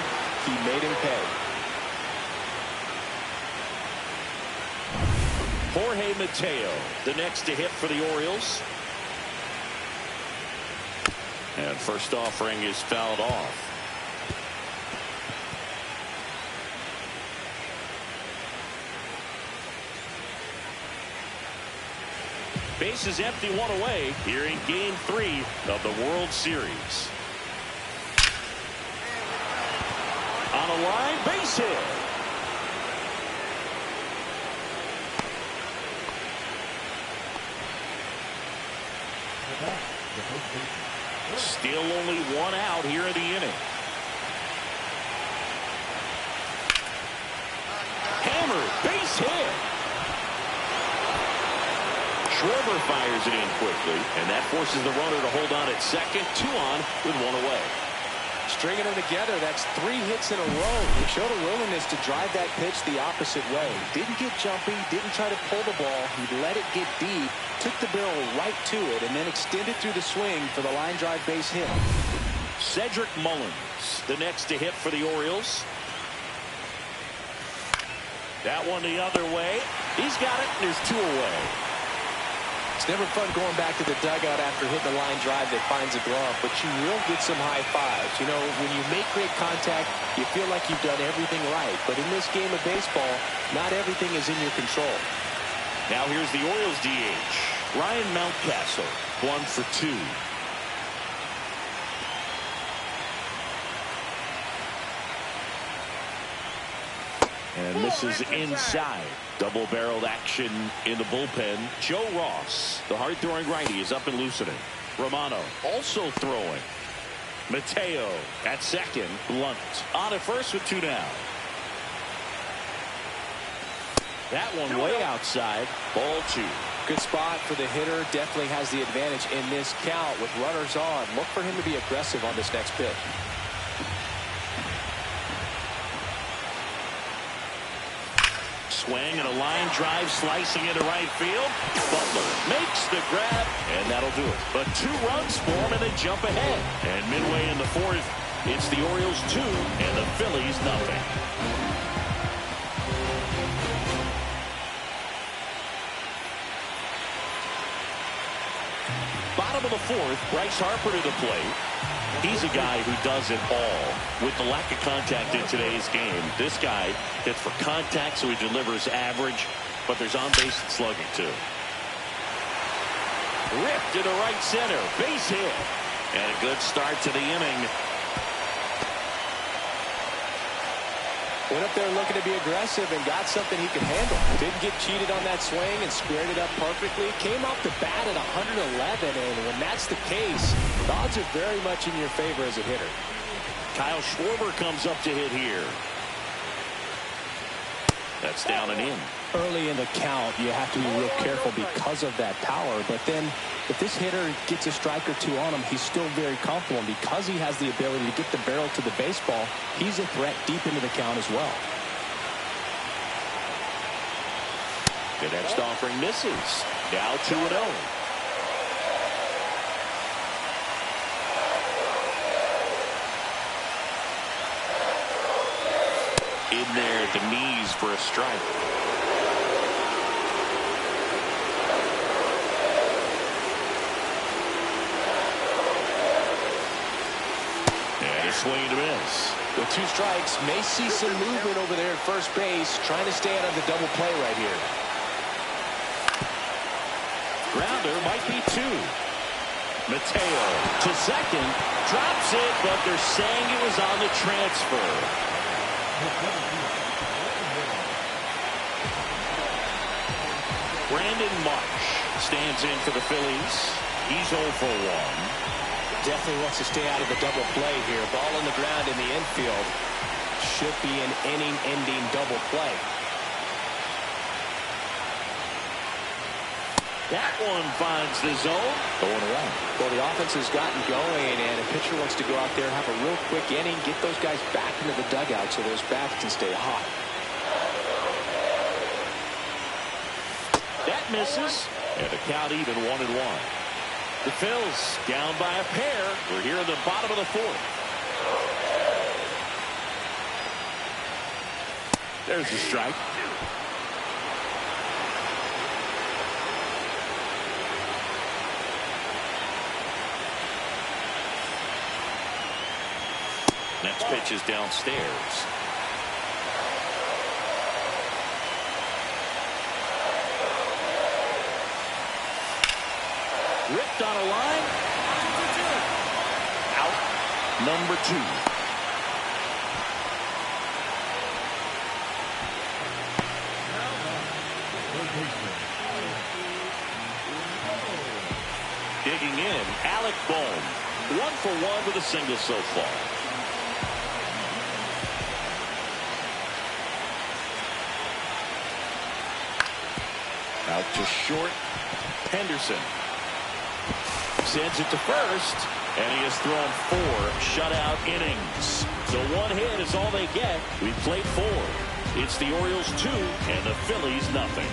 he made him pay. Jorge Mateo, the next to hit for the Orioles. And first offering is fouled off. Base is empty, 1 away here in Game 3 of the World Series. On a line, base hit. Still only one out here in the inning. Hammered, base hit. Schwarber fires it in quickly, and that forces the runner to hold on at second. 2 on with 1 away. Stringing them together, that's 3 hits in a row. He showed a willingness to drive that pitch the opposite way. Didn't get jumpy, didn't try to pull the ball. He let it get deep, took the barrel right to it, and then extended through the swing for the line drive base hit. Cedric Mullins, the next to hit for the Orioles. That one the other way. He's got it, and there's 2 away. It's never fun going back to the dugout after hitting a line drive that finds a glove, but you will get some high fives. You know, when you make great contact, you feel like you've done everything right. But in this game of baseball, not everything is in your control. Now here's the Orioles DH, Ryan Mountcastle, 1 for 2. And this is inside. Double-barreled action in the bullpen. Joe Ross, the hard-throwing righty, is up and loosening. Romano also throwing. Mateo at second. Blunt on at first with 2 down. That one way outside. Ball 2. Good spot for the hitter. Definitely has the advantage in this count with runners on. Look for him to be aggressive on this next pitch. Swing and a line drive slicing into right field. Butler makes the grab, and that'll do it. But 2 runs for him, and they jump ahead. And midway in the 4th, it's the Orioles 2 and the Phillies nothing. Bottom of the 4th, Bryce Harper to the plate. He's a guy who does it all. With the lack of contact in today's game, this guy hits for contact, so he delivers average, but there's on-base slugging too. Ripped into right center, base hit, and a good start to the inning. Went up there looking to be aggressive and got something he could handle. Didn't get cheated on that swing and squared it up perfectly. Came off the bat at 111, and when that's the case, the odds are very much in your favor as a hitter. Kyle Schwarber comes up to hit here. That's down and in. Early in the count, you have to be real careful because of that power, but then if this hitter gets a strike or 2 on him, he's still very comfortable. And because he has the ability to get the barrel to the baseball, he's a threat deep into the count as well. The next offering misses. Now 2-0. In there at the knees for a strike. Swing to miss. With 2 strikes, may see some movement over there at first base, trying to stay out of the double play right here. Grounder might be 2. Mateo to second, drops it, but they're saying it was on the transfer. Brandon Marsh stands in for the Phillies. He's 0 for 1. Definitely wants to stay out of the double play here. Ball on the ground in the infield. Should be an inning-ending double play. That one finds the zone. Going away. Well, the offense has gotten going, and a pitcher wants to go out there, have a real quick inning, get those guys back into the dugout so those bats can stay hot. That misses, and the count even 1-1. The Phils down by a pair. We're here in the bottom of the 4th. There's the strike. Next pitch is downstairs. Ripped on a line. Out. Number 2. Digging in, Alec Bohm. 1 for 1 with a single so far. Out to short. Henderson sends it to first, and he has thrown 4 shutout innings. So 1 hit is all they get. We played 4. It's the Orioles 2 and the Phillies nothing.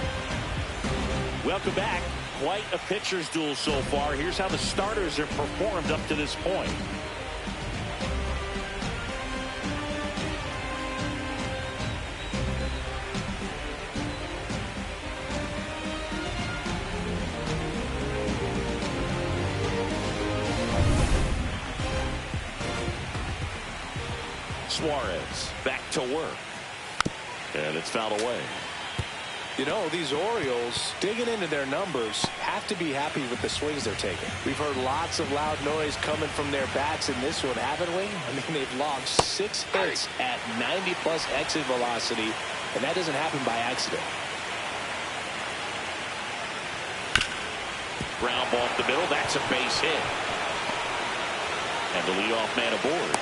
Welcome back. Quite a pitcher's duel so far. Here's how the starters have performed up to this point. Suarez back to work. And it's fouled away. You know, these Orioles, digging into their numbers, have to be happy with the swings they're taking. We've heard lots of loud noise coming from their bats in this one, haven't we? I mean, they've logged 6 hits at 90-plus exit velocity, and that doesn't happen by accident. Ground ball up the middle. That's a base hit. And the leadoff man aboard.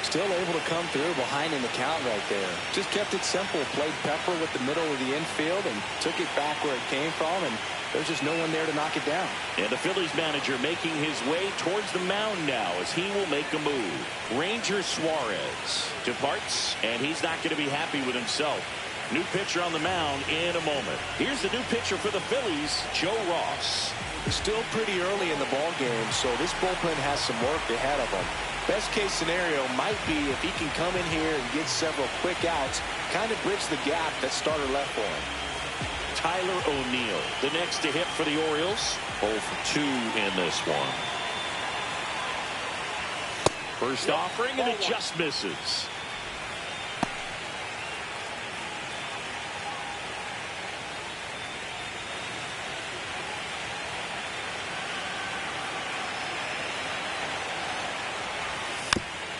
Still able to come through behind in the count right there. Just kept it simple. Played pepper with the middle of the infield and took it back where it came from, and there's just no one there to knock it down. And the Phillies manager making his way towards the mound now as he will make a move. Ranger Suarez departs, and he's not going to be happy with himself. New pitcher on the mound in a moment. Here's the new pitcher for the Phillies, Joe Ross. It's still pretty early in the ball game, so this bullpen has some work ahead of them. Best case scenario might be if he can come in here and get several quick outs, kind of bridge the gap that starter left for him. Tyler O'Neill, the next to hit for the Orioles. 0 for 2 in this one. First offering, and it just misses.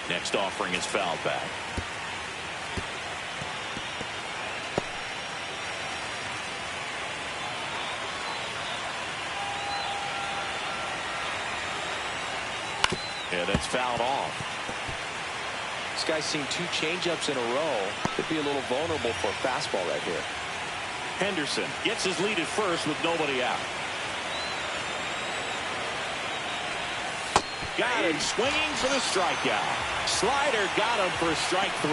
Next offering is fouled back. Yeah, that's fouled off. This guy's seen 2 changeups in a row. Could be a little vulnerable for a fastball right here. Henderson gets his lead at first with nobody out. Got him swinging for the strikeout. Slider got him for strike 3.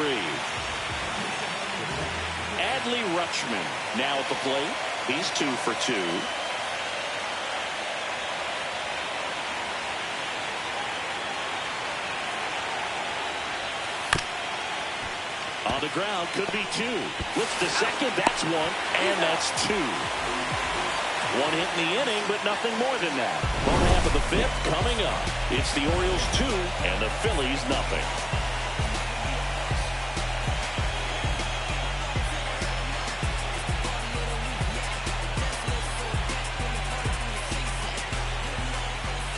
Adley Rutschman now at the plate. He's 2 for 2. On the ground, could be 2. Flips to second, that's 1, and that's 2. 1 hit in the inning, but nothing more than that. Bottom half of the 5th coming up. It's the Orioles 2 and the Phillies nothing.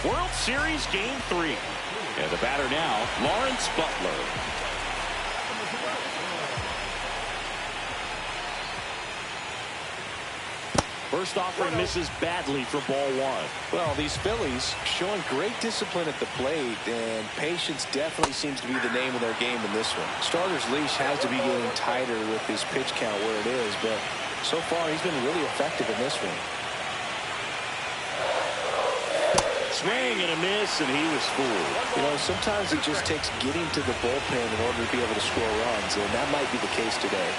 World Series Game 3. And the batter now, Lawrence Butler. First offering misses badly for ball 1. Well, these Phillies showing great discipline at the plate, and patience definitely seems to be the name of their game in this one. Starter's leash has to be getting tighter with his pitch count where it is, but so far he's been really effective in this one. Swing and a miss, and he was fooled. You know, sometimes it just takes getting to the bullpen in order to be able to score runs, and that might be the case today.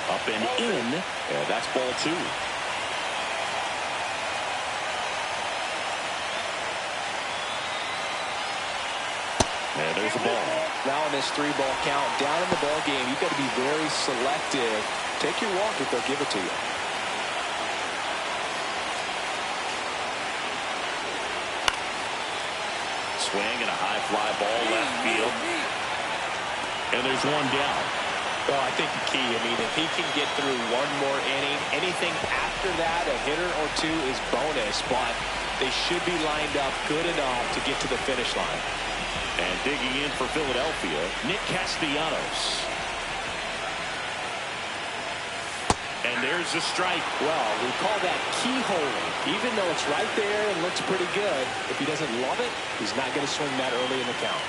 Up and in, and that's ball 2. And there's a ball. Now in this 3-ball count, down in the ball game, you've got to be very selective. Take your walk if they'll give it to you. Swing and a high fly ball left field. And there's 1 down. Well, I think the key, I mean, if he can get through 1 more inning, anything after that, a hitter or 2 is bonus, but they should be lined up good enough to get to the finish line. And digging in for Philadelphia, Nick Castellanos. There's a strike. Well, we call that keyholing. Even though it's right there and looks pretty good, if he doesn't love it, he's not going to swing that early in the count.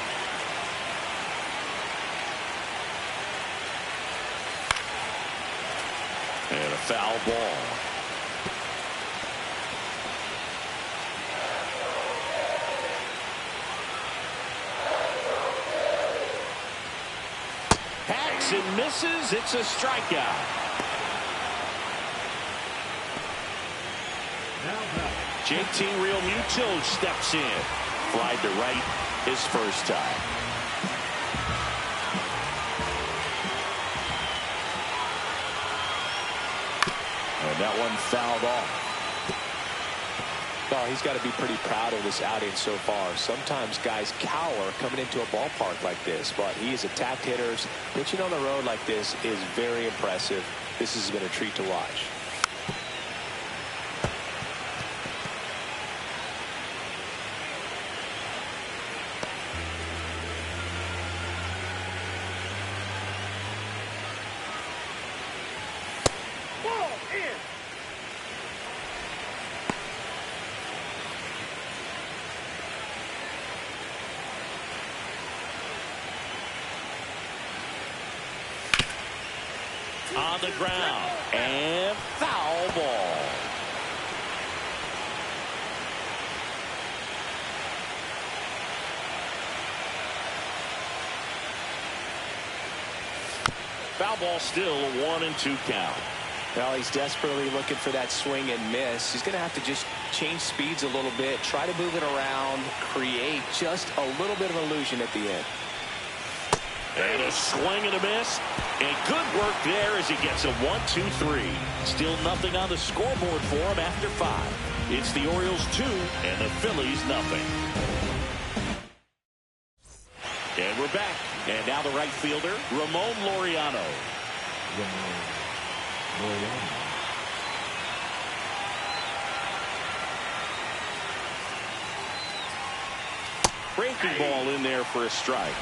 And a foul ball. Hacks and misses. It's a strikeout. JT Realmuto steps in. Flied to right his first time. And that one fouled off. Oh, he's got to be pretty proud of this outing so far. Sometimes guys cower coming into a ballpark like this, but he has attacked hitters. Pitching on the road like this is very impressive. This has been a treat to watch. On the ground and foul ball. Foul ball, still a 1-2 count. Well, he's desperately looking for that swing and miss. He's going to have to just change speeds a little bit, try to move it around, create just a little bit of illusion at the end. And a swing and a miss. And good work there as he gets a 1-2-3. Still nothing on the scoreboard for him after 5. It's the Orioles 2 and the Phillies nothing. And we're back. And now the right fielder, Ramon Laureano. Breaking ball in there for a strike.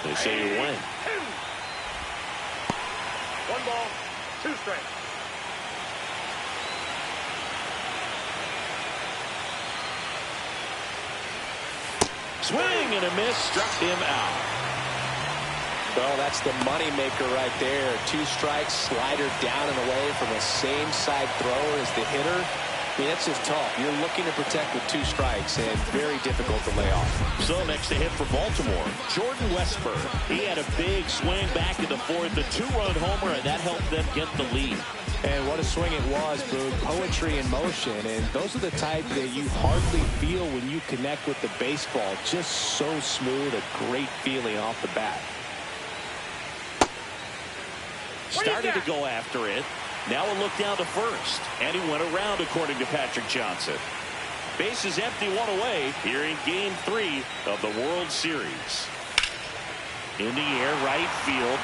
They say you win. 1 ball, 2 strikes. Swing and a miss, struck him out. Well, that's the money maker right there. 2 strikes, slider down and away from the same side thrower as the hitter. I mean, that's just tough. You're looking to protect with 2 strikes and very difficult to lay off. So next to hit for Baltimore, Jordan Westburg. He had a big swing back in the 4th, a 2-run homer, and that helped them get the lead. And what a swing it was, Boog. Poetry in motion. And those are the type that you hardly feel when you connect with the baseball. Just so smooth, a great feeling off the bat. Started to go after it. Now a look down to first. And he went around, according to Patrick Johnson. Bases empty, 1 away here in Game 3 of the World Series. In the air, right field.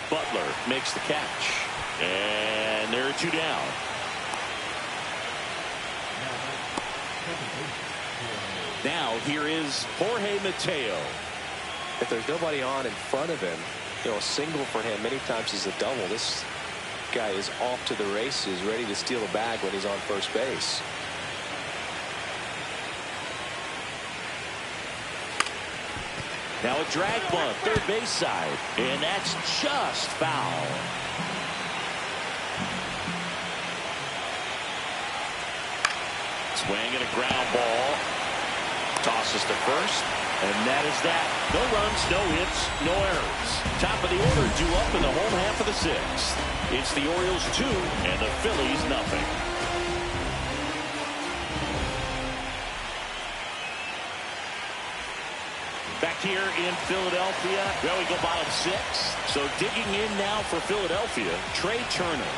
Butler makes the catch. And there are 2 down. Now here is Jorge Mateo. If there's nobody on in front of him, you know, a single for him many times is a double. This guy is off to the races, ready to steal a bag when he's on first base. Now a drag bunt, third base side, and that's just foul. Swing and a ground ball. Tosses to first, and that is that. No runs, no hits, no errors. Top of the order due up in the home half of the 6th. It's the Orioles 2 and the Phillies nothing. Back here in Philadelphia, well, we go bottom 6. So digging in now for Philadelphia, Trey Turner.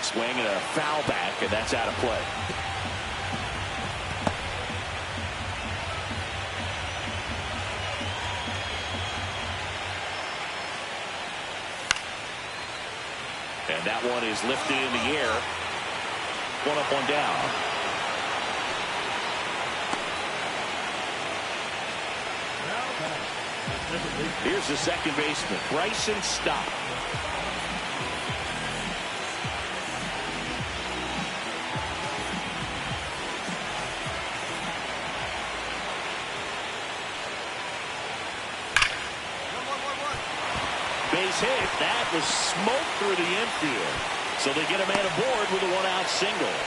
Swing and a foul back, and that's out of play. And that one is lifted in the air. One up, one down. Here's the second baseman, Bryson Stott. Base hit. That was smoked through the infield. So they get a man aboard with a one-out single.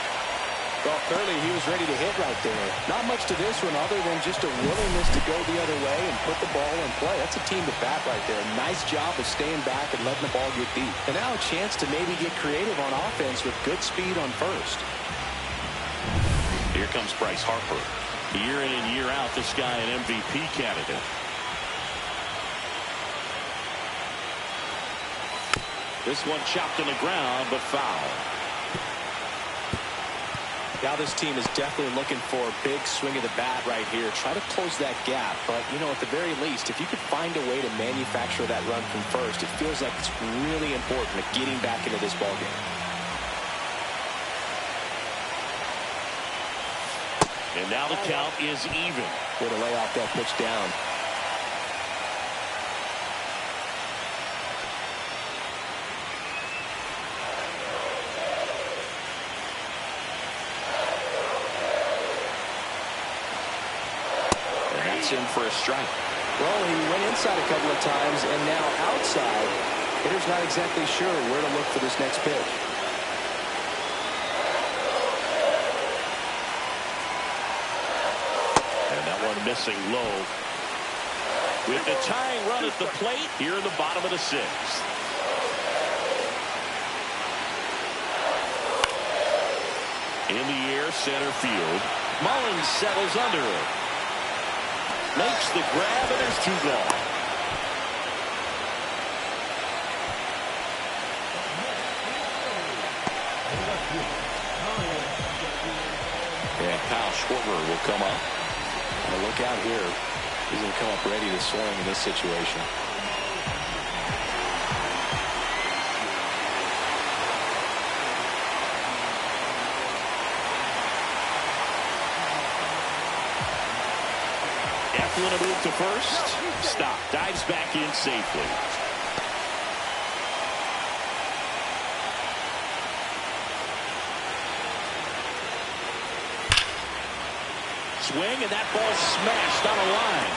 Well, clearly he was ready to hit right there. Not much to this one other than just a willingness to go the other way and put the ball in play. That's a team to bat right there. Nice job of staying back and letting the ball get deep. And now a chance to maybe get creative on offense with good speed on first. Here comes Bryce Harper. Year in and year out, this guy an MVP candidate. This one chopped on the ground, but foul. Now this team is definitely looking for a big swing of the bat right here. Try to close that gap. But, you know, at the very least, if you could find a way to manufacture that run from first, it feels like it's really important to getting back into this ballgame. And now the count is even. Way to lay off that pitch down. In for a strike. Well, he went inside a couple of times, and now outside. Hitter's not exactly sure where to look for this next pitch. And that one missing low. With the tying run at the plate here in the bottom of the sixth. In the air, center field. Mullins settles under it. Makes the grab, and there's two gone. And Kyle Schwarber will come up. Now look out here. He's going to come up ready to swing in this situation. Eflin a move to first. Stop. Dives back in safely. Swing, and that ball smashed on a line.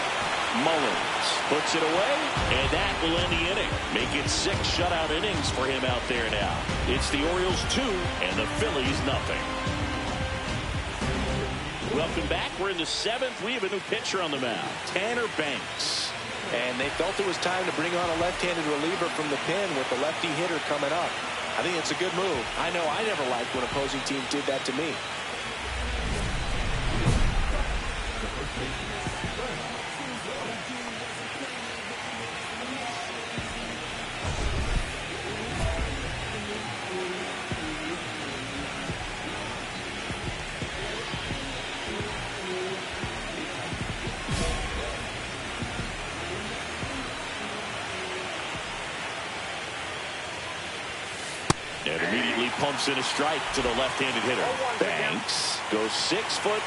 Mullins puts it away, and that will end the inning. Make it 6 shutout innings for him out there now. It's the Orioles 2 and the Phillies nothing. Welcome back. We're in the 7th. We have a new pitcher on the mound, Tanner Banks. And they felt it was time to bring on a left-handed reliever from the pen with the lefty hitter coming up. I think it's a good move. I know I never liked when opposing teams did that to me. And immediately pumps in a strike to the left-handed hitter. Banks goes 6'1".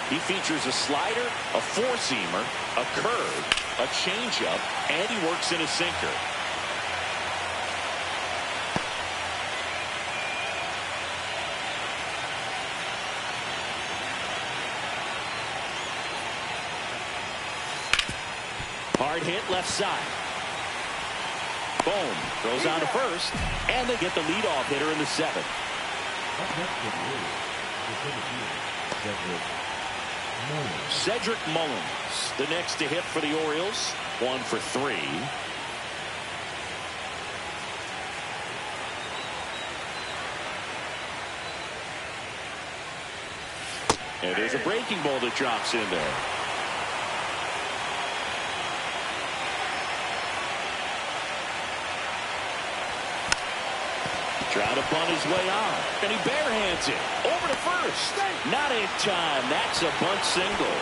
He features a slider, a four-seamer, a curve, a changeup, and he works in a sinker. Hard hit left side. Boom. Throws on to first, and they get the leadoff hitter in the 7th. Cedric Mullins, the next to hit for the Orioles. 1 for 3. And there's a breaking ball that drops in there. Trying to bunt his way on. And he barehands it. Over to first. Not in time. That's a bunt single.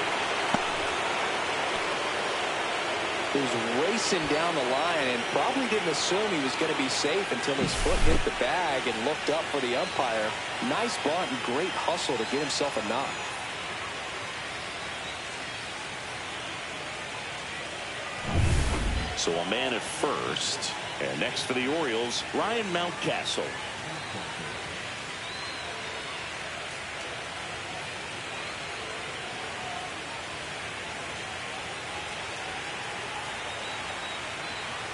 He was racing down the line and probably didn't assume he was going to be safe until his foot hit the bag and looked up for the umpire. Nice bunt and great hustle to get himself a knock. So a man at first. And next for the Orioles, Ryan Mountcastle.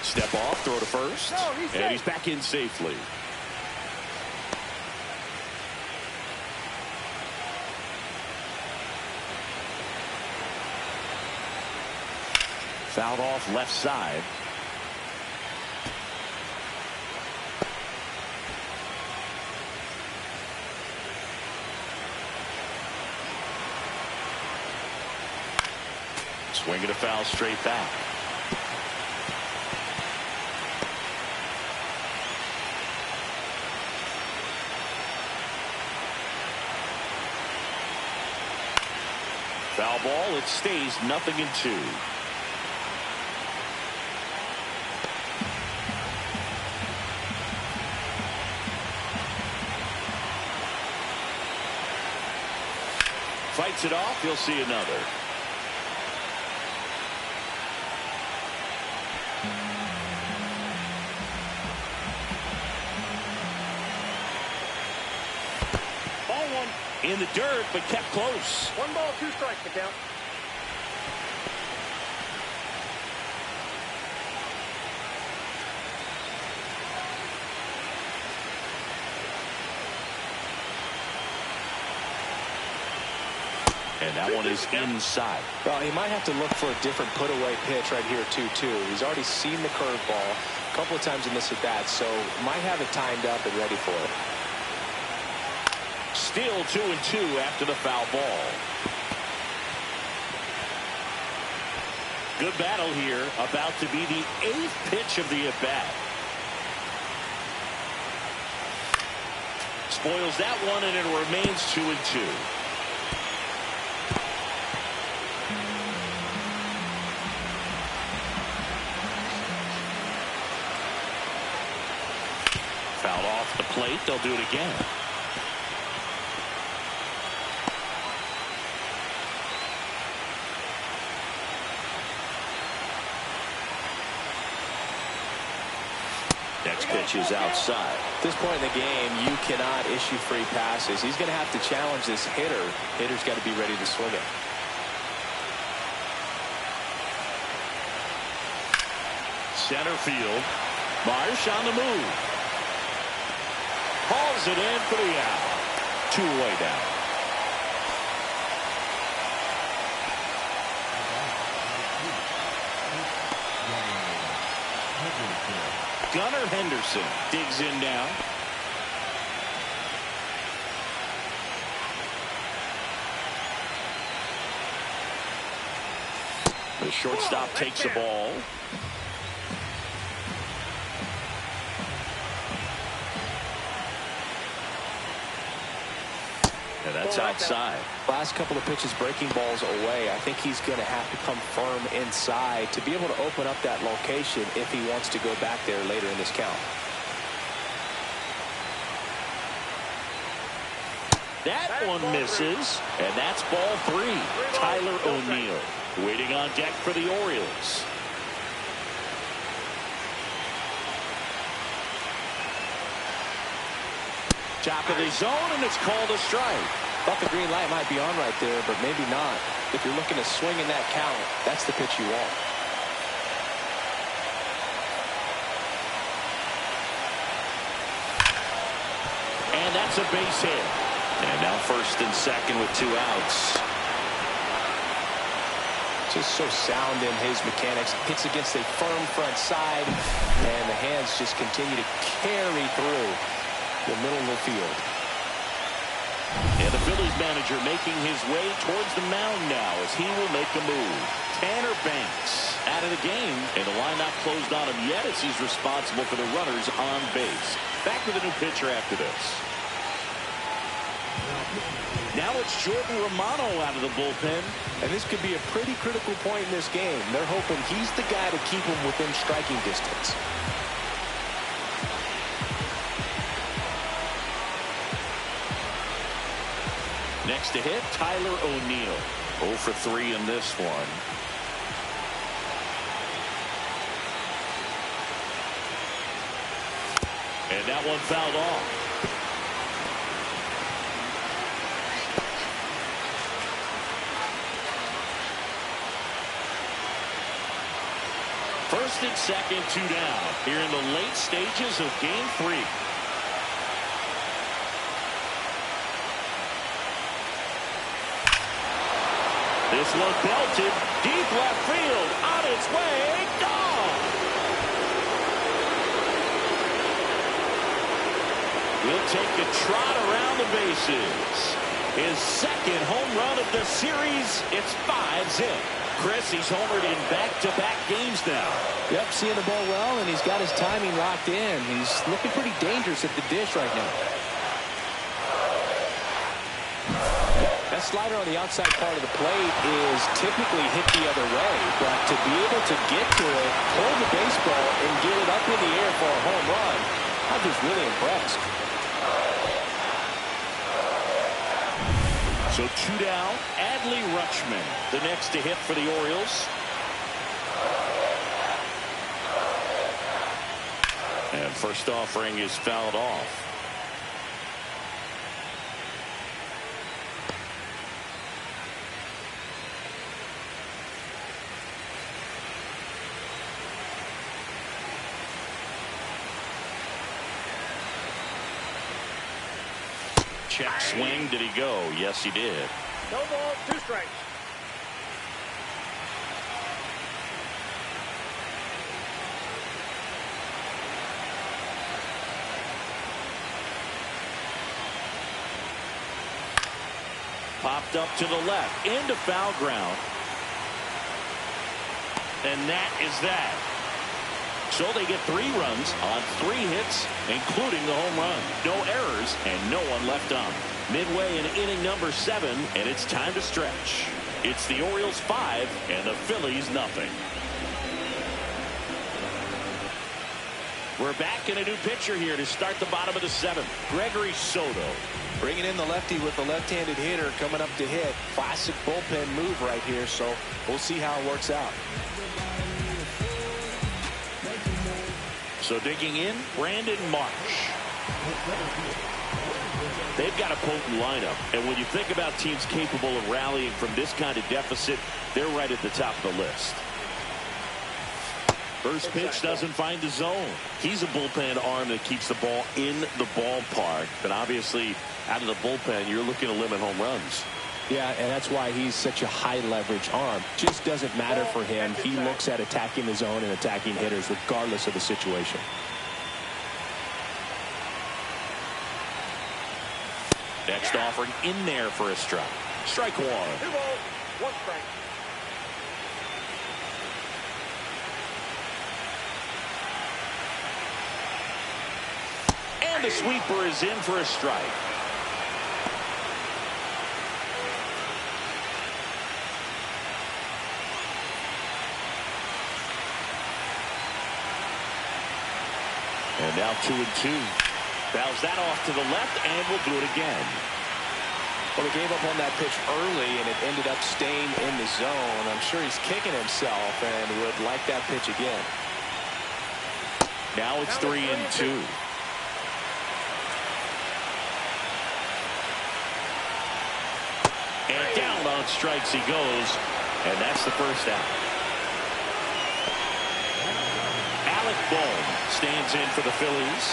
Step off, throw to first. And he's back in safely. Fouled off left side. Swinging a foul straight back. Foul ball. It stays 0-2. Fights it off. He'll see another. In the dirt, but kept close. 1 ball, 2 strikes to count. And that one is inside. Well, he might have to look for a different put-away pitch right here, 2-2. He's already seen the curveball a couple of times in this at-bat, so might have it timed up and ready for it. Still 2-2 after the foul ball. Good battle here. About to be the 8th pitch of the at-bat. Spoils that one, and it remains 2-2. Fouled off the plate. They'll do it again. Next pitch is outside. At this point in the game, you cannot issue free passes. He's going to have to challenge this hitter. Hitter's got to be ready to swing it. Center field. Marsh on the move. Hauls it in for the out. 2 away down. Gunnar Henderson digs in now. The shortstop takes the ball. And that's outside. Last couple of pitches breaking balls away. I think he's going to have to come firm inside to be able to open up that location if he wants to go back there later in this count. That one misses, and that's ball 3. Tyler O'Neill waiting on deck for the Orioles. Top of the zone, and it's called a strike. Thought the green light might be on right there, but maybe not. If you're looking to swing in that count, that's the pitch you want. And that's a base hit. And now first and second with 2 outs. Just so sound in his mechanics. Hits against a firm front side, and the hands just continue to carry through the middle of the field. And the Phillies manager making his way towards the mound now as he will make a move. Tanner Banks out of the game, and the line not closed on him yet as he's responsible for the runners on base. Back with a new pitcher after this. Now it's Jordan Romano out of the bullpen. And this could be a pretty critical point in this game. They're hoping he's the guy to keep him within striking distance. Next to hit, Tyler O'Neill. 0 for 3 in this one. And that one fouled off. First and second, 2 down here in the late stages of game 3. This one belted deep left field, on its way, gone. We'll take a trot around the bases. His second home run of the series. It's 5-zip. Chris, he's homered in back-to-back games now. Yep, seeing the ball well, and he's got his timing locked in. He's looking pretty dangerous at the dish right now. That slider on the outside part of the plate is typically hit the other way, but to be able to get to it, hold the baseball, and get it up in the air for a home run, I'm just really impressed. So 2 down, Adley Rutschman, the next to hit for the Orioles. And first offering is fouled off. Check swing. Did he go? Yes, he did. No ball, 2 strikes. Popped up to the left into foul ground. And that is that. So they get 3 runs on 3 hits, including the home run. No errors and no one left on. Midway in inning number 7, and it's time to stretch. It's the Orioles 5 and the Phillies nothing. We're back in a new pitcher here to start the bottom of the 7th. Gregory Soto. Bringing in the lefty with the left-handed hitter coming up to hit. Classic bullpen move right here, so we'll see how it works out. So digging in, Brandon Marsh. They've got a potent lineup, and when you think about teams capable of rallying from this kind of deficit, they're right at the top of the list. First pitch doesn't find the zone. He's a bullpen arm that keeps the ball in the ballpark, but obviously out of the bullpen, you're looking to limit home runs. Yeah, and that's why he's such a high-leverage arm. Just doesn't matter for him. He looks at attacking the zone and attacking hitters regardless of the situation. Next offering in there for a strike. Strike 1. 2 balls, 1 strike. And the sweeper is in for a strike. And now 2-2. Fouls that off to the left, and we'll do it again. Well, he gave up on that pitch early, and it ended up staying in the zone. I'm sure he's kicking himself and would like that pitch again. Now it's 3-2. And down on strikes he goes, and that's the first out. Alec Bohm stands in for the Phillies.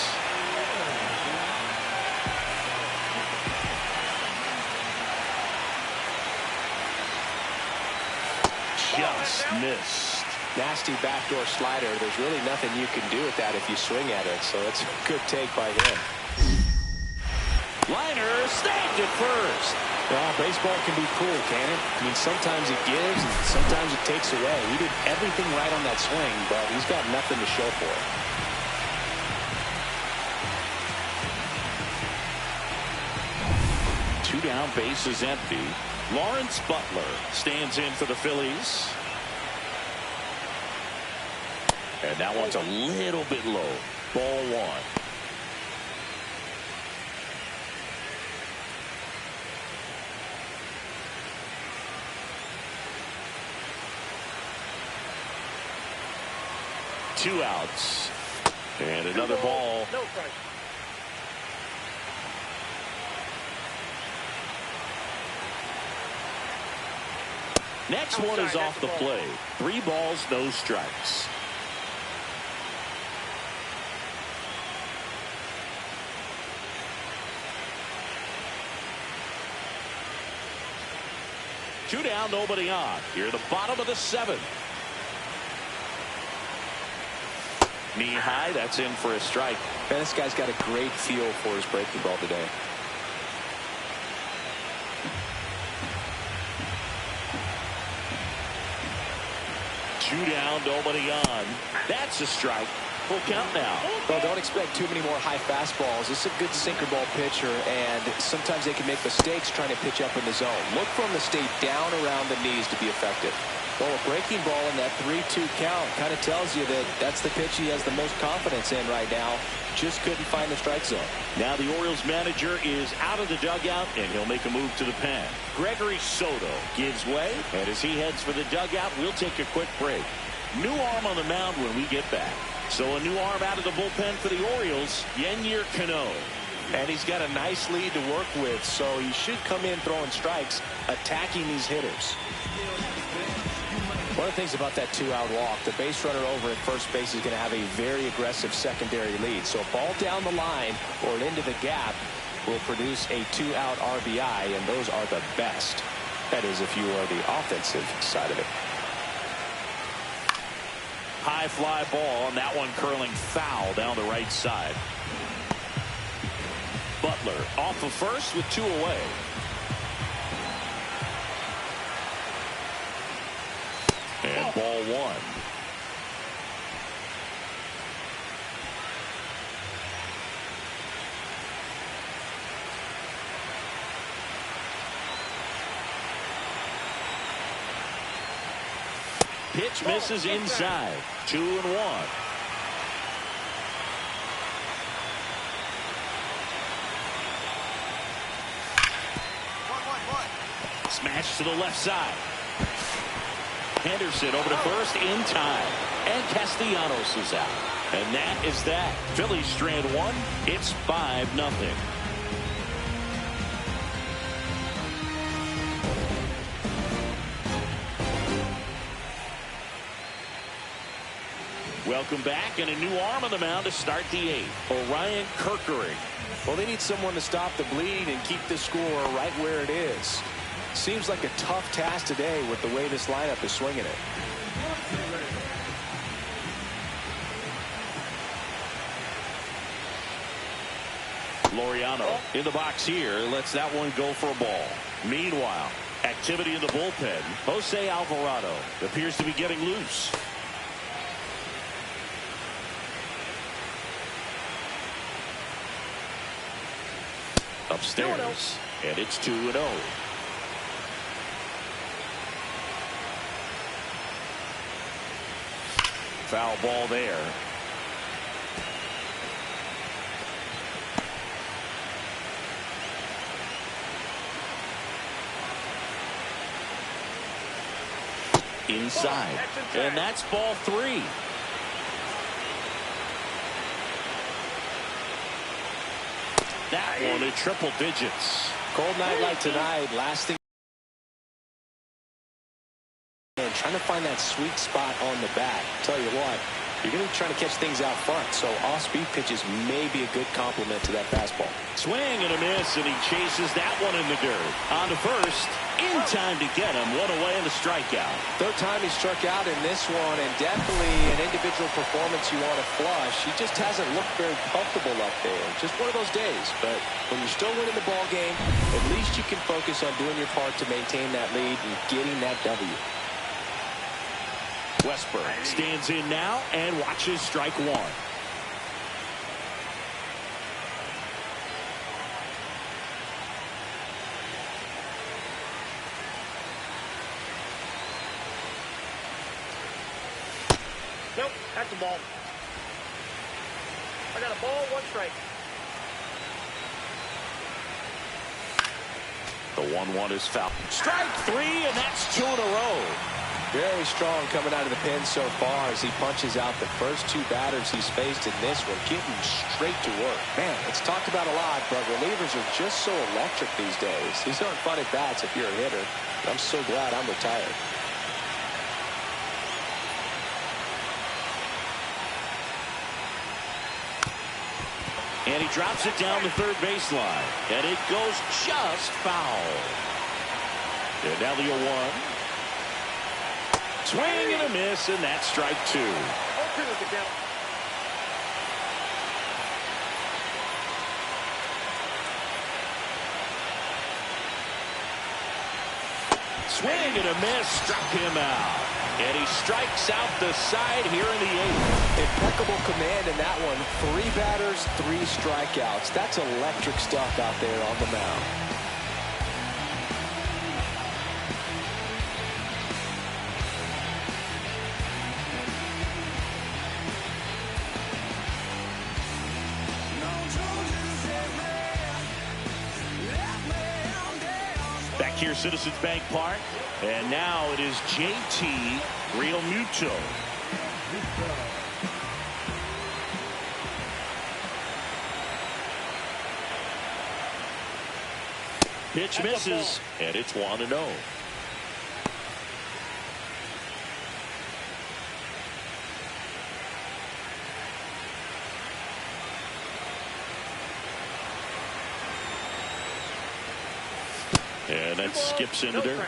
Just missed. Nasty backdoor slider. There's really nothing you can do with that if you swing at it, so it's a good take by him. Liner snagged it first. Well, baseball can be cool, can it? I mean, sometimes it gives and sometimes it takes away. He did everything right on that swing, but he's got nothing to show for it. 2 down, base is empty. Lawrence Butler stands in for the Phillies. And that one's a little bit low. Ball 1. Two outs. And another ball. No strike. Next one is off the play. 3 balls, no strikes. Two down, nobody on. Here at the bottom of the 7th. Knee high, that's in for a strike. Man, this guy's got a great feel for his breaking ball today. Two down, nobody on. That's a strike. Full count now. Well, don't expect too many more high fastballs. This is a good sinker ball pitcher, and sometimes they can make mistakes trying to pitch up in the zone. Look for him to stay down around the knees to be effective. Well, a breaking ball in that 3-2 count kind of tells you that that's the pitch he has the most confidence in right now. Just couldn't find the strike zone. Now the Orioles manager is out of the dugout, and he'll make a move to the pen. Gregory Soto gives way, and as he heads for the dugout, we'll take a quick break. New arm on the mound when we get back. So a new arm out of the bullpen for the Orioles, Yennier Cano. And he's got a nice lead to work with, so he should come in throwing strikes, attacking these hitters. One of the things about that 2-out walk, the base runner over at first base is going to have a very aggressive secondary lead. So a ball down the line or into the gap will produce a 2-out RBI, and those are the best. That is, if you are the offensive side of it. High fly ball, and that one curling foul down the right side. Butler off of first with 2 away. And ball 1. Pitch misses inside. 2-1. Smash to the left side. Henderson over to first in time. And Castellanos is out. And that is that. Phillies strand 1. It's 5-0. Welcome back, and a new arm on the mound to start the 8th. Orion Kerkering. Well, they need someone to stop the bleed and keep the score right where it is. Seems like a tough task today with the way this lineup is swinging it. Laureano in the box here, lets that one go for a ball. Meanwhile, activity in the bullpen. Jose Alvarado appears to be getting loose. Upstairs, and it's 2-0. Foul ball there. Inside, and that's ball 3. That one in triple digits. Cold night like tonight, lasting. And trying to find that sweet spot on the bat. Tell you what, you're going to be trying to catch things out front, so off-speed pitches may be a good complement to that fastball. Swing and a miss, and he chases that one in the dirt. On to first, in time to get him. One away in the strikeout. Third time he struck out in this one, and definitely an individual performance you want to flush. He just hasn't looked very comfortable up there. Just one of those days. But when you're still winning the ball game, at least you can focus on doing your part to maintain that lead and getting that W. Westburg stands in now and watches strike 1. Nope, that's a ball. I got a ball, 1 strike. The 1-1 is foul. Strike 3, and that's 2 in a row. Very strong coming out of the pen so far as he punches out the first 2 batters he's faced in this one, getting straight to work. Man, it's talked about a lot, but relievers are just so electric these days. These aren't fun at bats if you're a hitter. I'm so glad I'm retired. And he drops it down the third baseline. And it goes just foul. And now the 0-1. Swing and a miss, and that's strike 2. 0-2 is the count. Swing and a miss, struck him out. And he strikes out the side here in the 8th. Impeccable command in that one. 3 batters, 3 strikeouts. That's electric stuff out there on the mound. Back here, Citizens Bank Park. And now it is JT Realmuto. Pitch misses, and it's 1-0. And that skips into there.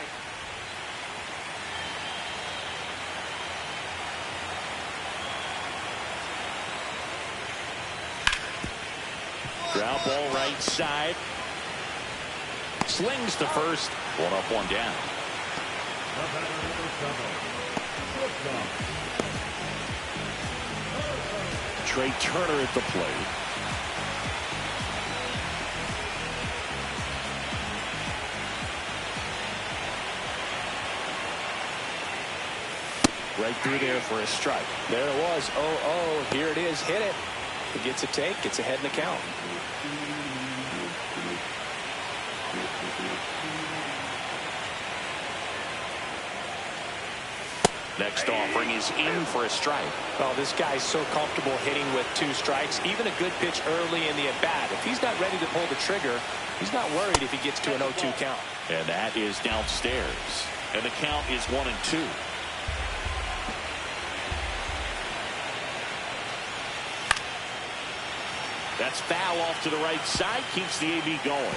Ground ball right side. Slings to first. 1 up, 1 down. Trey Turner at the plate. Right through there for a strike. There it was. 0-0. Here it is. Hit it. He gets a take. Gets ahead in the count. Next offering is in for a strike. Oh, this guy's so comfortable hitting with 2 strikes. Even a good pitch early in the at-bat. If he's not ready to pull the trigger, he's not worried if he gets to an 0-2 count. And that is downstairs. And the count is 1-2. That's foul off to the right side. Keeps the AB going.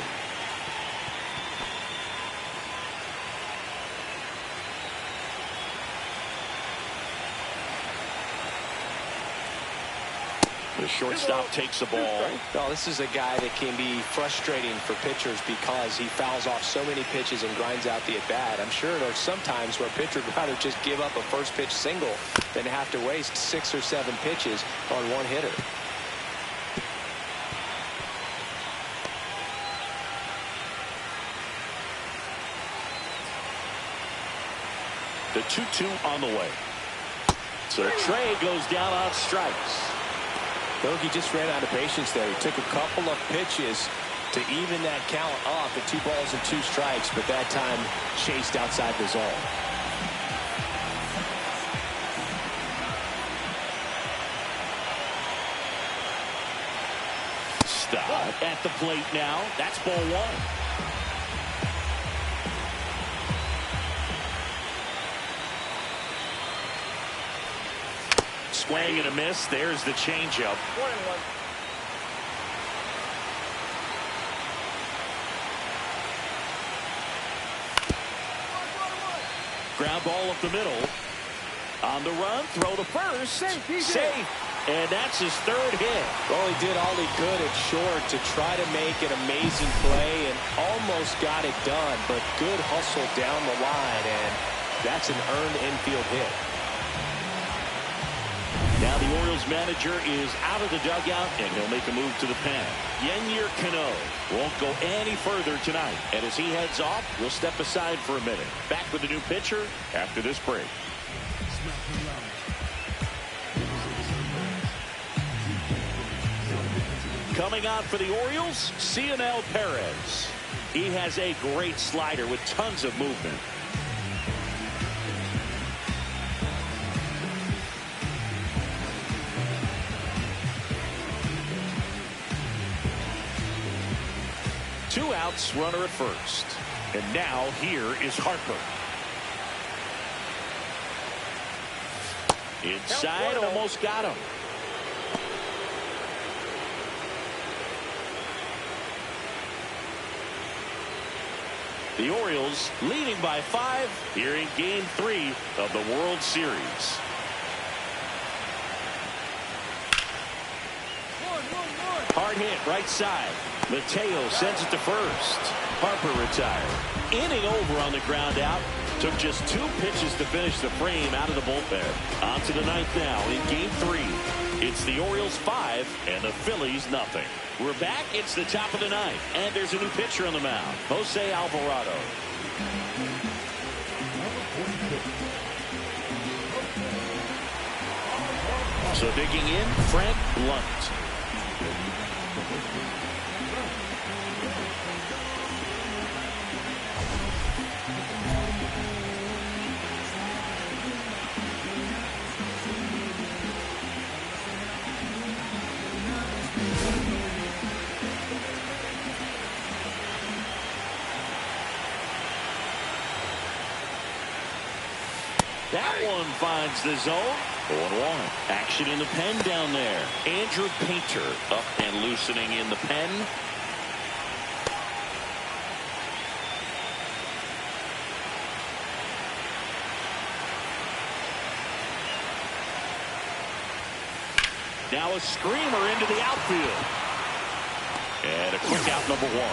The shortstop takes the ball. Well, this is a guy that can be frustrating for pitchers because he fouls off so many pitches and grinds out the at-bat. I'm sure there's some times where a pitcher would rather just give up a first pitch single than have to waste 6 or 7 pitches on one hitter. The 2-2 on the way. So Trey goes down on strikes. Bogey just ran out of patience there. He took a couple of pitches to even that count off at 2 balls and 2 strikes, but that time chased outside the zone. Stop at the plate now. That's ball 1. Swing and a miss. There's the changeup. 1-1. Ground ball up the middle. On the run, throw to first. Safe. And that's his 3rd hit. Well, he did all he could at short to try to make an amazing play and almost got it done, but good hustle down the line, and that's an earned infield hit. Now the Orioles manager is out of the dugout, and he'll make a move to the pen. Yennier Cano won't go any further tonight. And as he heads off, we'll step aside for a minute. Back with a new pitcher after this break. Coming on for the Orioles, Cionel Perez. He has a great slider with tons of movement. Two outs, runner at first. And now here is Harper. Inside, almost got him. The Orioles leading by 5 here in Game 3 of the World Series. Hard hit right side. Mateo sends it to first. Harper retired. Inning over on the ground out. Took just 2 pitches to finish the frame out of the bullpen. On to the 9th now in Game 3. It's the Orioles 5 and the Phillies nothing. We're back. It's the top of the 9th. And there's a new pitcher on the mound. Jose Alvarado. So digging in, Frank Lunt. That one finds the zone. 0-1. Action in the pen down there. Andrew Painter up and loosening in the pen. Now a screamer into the outfield. And a quick out, number 1.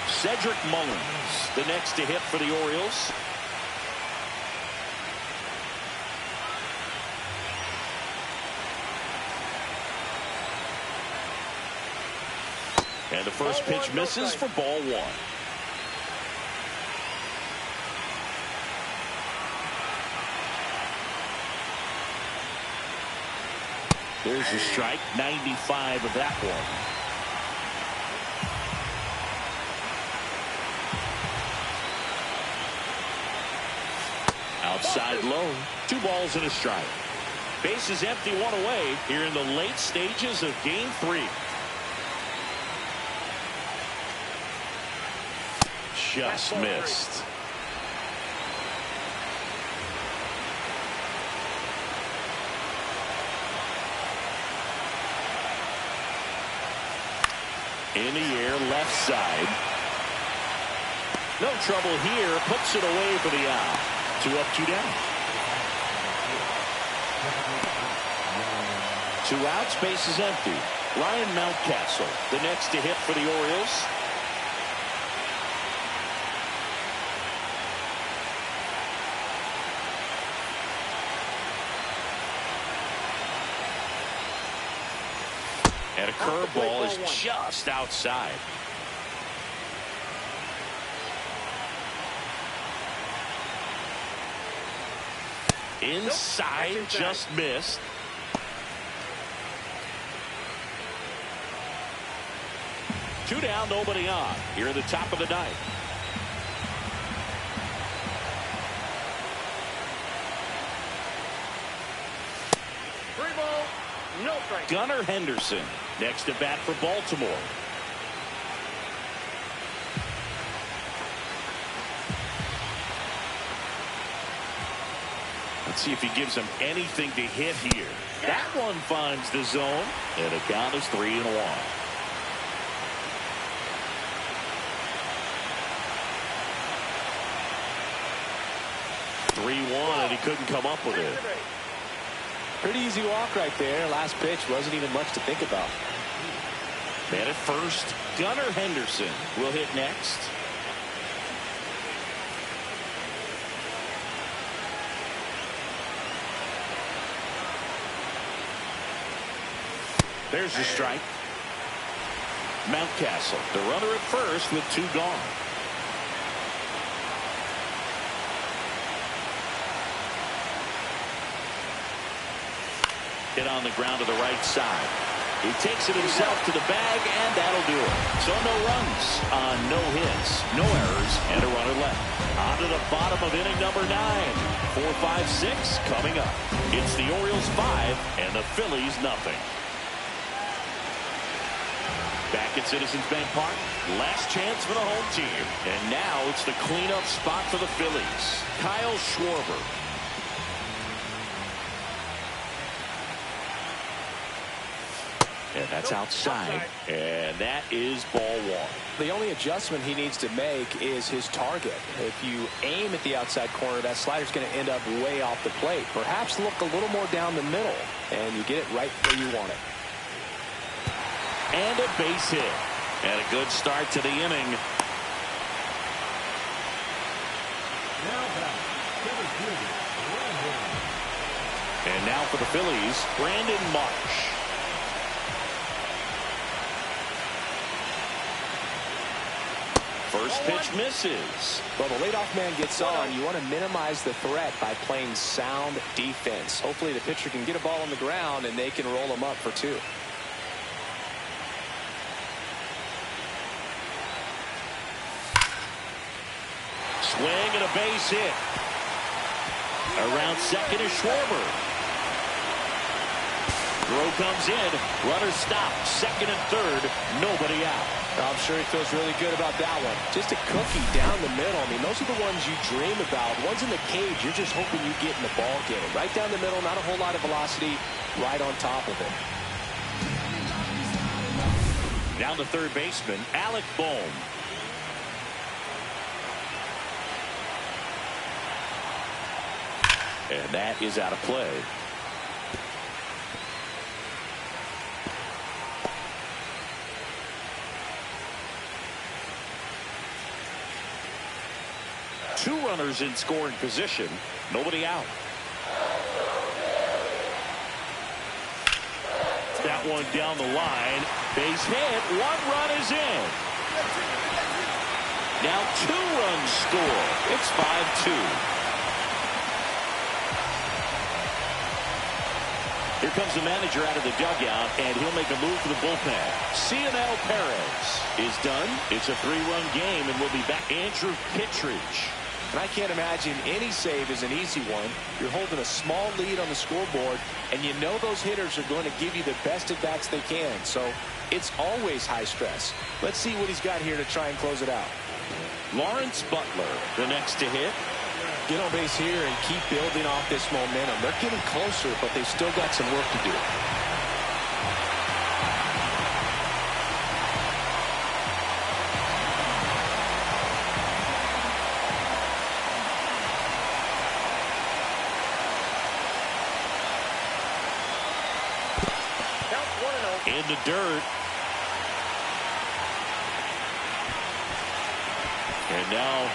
Cedric Mullins, the next to hit for the Orioles. And the first pitch misses for ball 1. There's a strike, 95 of that one. Outside low, 2 balls and a strike. Bases empty, 1 away here in the late stages of Game 3. Just missed. In the air, left side. No trouble here, puts it away for the out. 2 up, 2 down. 2 outs, base is empty. Ryan Mountcastle, the next to hit for the Orioles. And a curveball is just outside. Inside, just missed. Two down, nobody on. Here at the top of the 9th. No strike. Gunnar Henderson next to bat for Baltimore. Let's see if he gives him anything to hit here. That one finds the zone, and the count is 3-1. 3-1, and he couldn't come up with it. Pretty easy walk right there. Last pitch wasn't even much to think about. Man at first, Gunnar Henderson will hit next. There's the strike. Mountcastle, the runner at first with 2 gone. Hit on the ground to the right side. He takes it himself to the bag, and that'll do it. So no runs on no hits, no errors, and a runner left. On to the bottom of inning number 9. 4, 5, 6 coming up. It's the Orioles 5 and the Phillies nothing. Back at Citizens Bank Park, last chance for the home team. And now it's the cleanup spot for the Phillies. Kyle Schwarber. And that's outside. And that is ball 1. The only adjustment he needs to make is his target. If you aim at the outside corner, that slider's going to end up way off the plate. Perhaps look a little more down the middle, and you get it right where you want it. And a base hit. And a good start to the inning. And now for the Phillies, Brandon Marsh. First pitch misses. Well, the leadoff man gets on. You want to minimize the threat by playing sound defense. Hopefully the pitcher can get a ball on the ground and they can roll him up for 2. Swing and a base hit. Around second is Schwarber. Throw comes in. Runner stopped. Second and third. Nobody out. I'm sure he feels really good about that one. Just a cookie down the middle. I mean, those are the ones you dream about. Ones in the cage, you're just hoping you get in the ball game. Right down the middle, not a whole lot of velocity, right on top of it. Down to third baseman, Alec Bohm. And that is out of play. Two runners in scoring position. Nobody out. That one down the line. Base hit. 1 run is in. Now 2 runs score. It's 5-2. Here comes the manager out of the dugout, and he'll make a move for the bullpen. Cionel Perez is done. It's a 3-run game, and we'll be back. Andrew Kittredge. And I can't imagine any save is an easy one. You're holding a small lead on the scoreboard, and you know those hitters are going to give you the best at-bats they can. So it's always high stress. Let's see what he's got here to try and close it out. Lawrence Butler, the next to hit. Get on base here and keep building off this momentum. They're getting closer, but they've still got some work to do. In the dirt. And now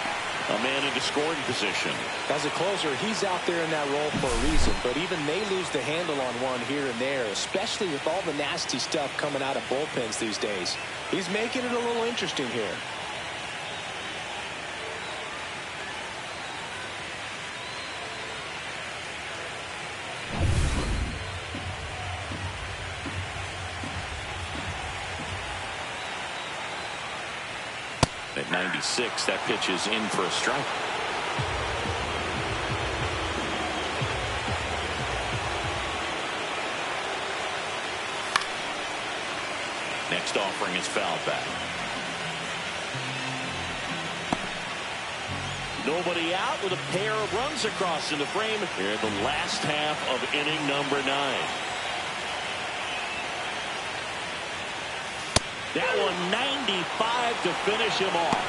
a man into scoring position. As a closer, he's out there in that role for a reason, but even they lose the handle on one here and there, especially with all the nasty stuff coming out of bullpens these days. He's making it a little interesting here. At 96, that pitch is in for a strike. Next offering is fouled back. Nobody out with a pair of runs across in the frame here in the last half of inning number 9. That one 95 to finish him off.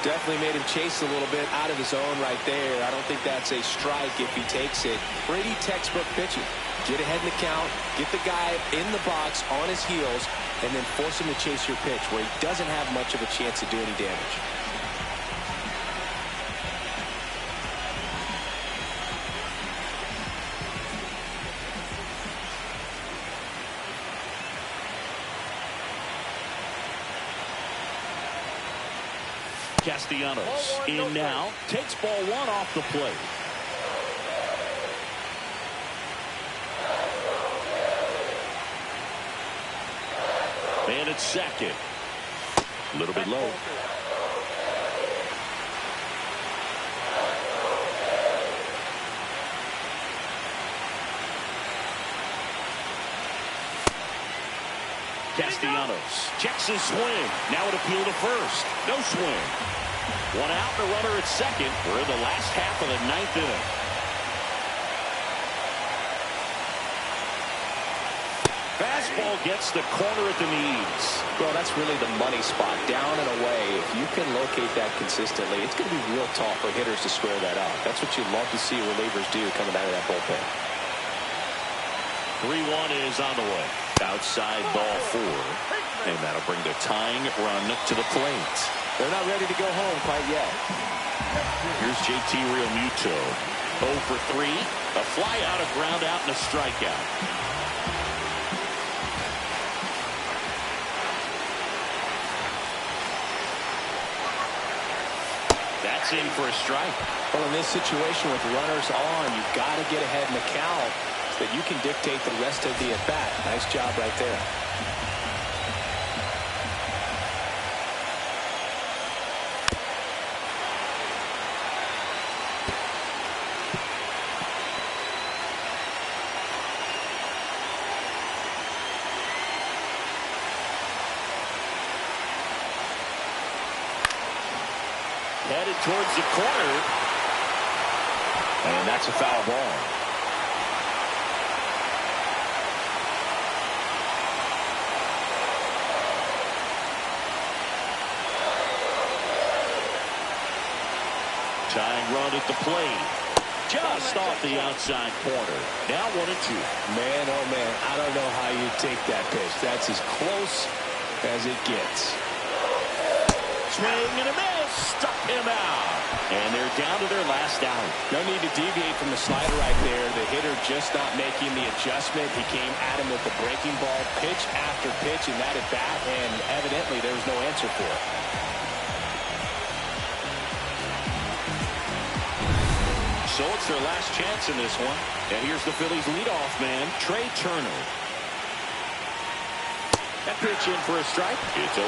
Definitely made him chase a little bit out of his own right there. I don't think that's a strike if he takes it. Pretty textbook pitching. Get ahead in the count, get the guy in the box on his heels, and then force him to chase your pitch where he doesn't have much of a chance to do any damage. Castellanos in now, takes ball 1 off the plate. in at second. A little bit low. Castellanos checks his swing. Now an appeal to first. No swing. One out and a runner at second. We're in the last half of the ninth inning. Fastball gets the corner at the knees. Well, that's really the money spot. Down and away. If you can locate that consistently, it's going to be real tough for hitters to square that up. That's what you'd love to see relievers do coming out of that bullpen. 3-1 is on the way. Outside ball 4. And that'll bring the tying run to the plate. They're not ready to go home quite yet. Here's JT Realmuto. 0 for 3. A fly out, a ground out, and a strikeout. That's in for a strike. Well, in this situation with runners on, you've got to get ahead in the count so that you can dictate the rest of the at-bat. Nice job right there. Headed towards the corner. And that's a foul ball. Tying run at the plate. Just off the outside corner. Now 1-2. Man, oh man, I don't know how you take that pitch. That's as close as it gets. Swing and a miss. Struck him out. And they're down to their last out. No need to deviate from the slider right there. The hitter just not making the adjustment. He came at him with the breaking ball, pitch after pitch in that at bat, and evidently there was no answer for it. So it's their last chance in this one. And here's the Phillies leadoff man, Trey Turner. That pitch in for a strike. It's 0-1.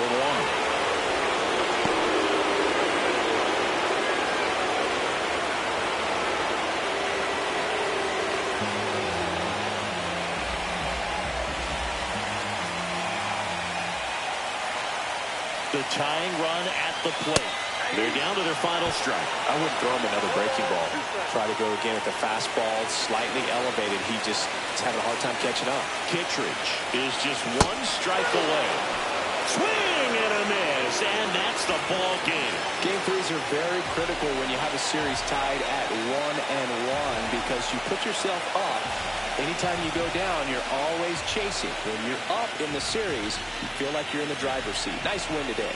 The tying run at the plate. They're down to their final strike. I wouldn't throw him another breaking ball. Try to go again at the fastball, slightly elevated. He just is having a hard time catching up. Kittredge is just 1 strike away. Swing and a miss, and that's the ball game. Game 3s are very critical when you have a series tied at 1-1 because you put yourself up. Anytime you go down, you're always chasing. When you're up in the series, you feel like you're in the driver's seat. Nice win today.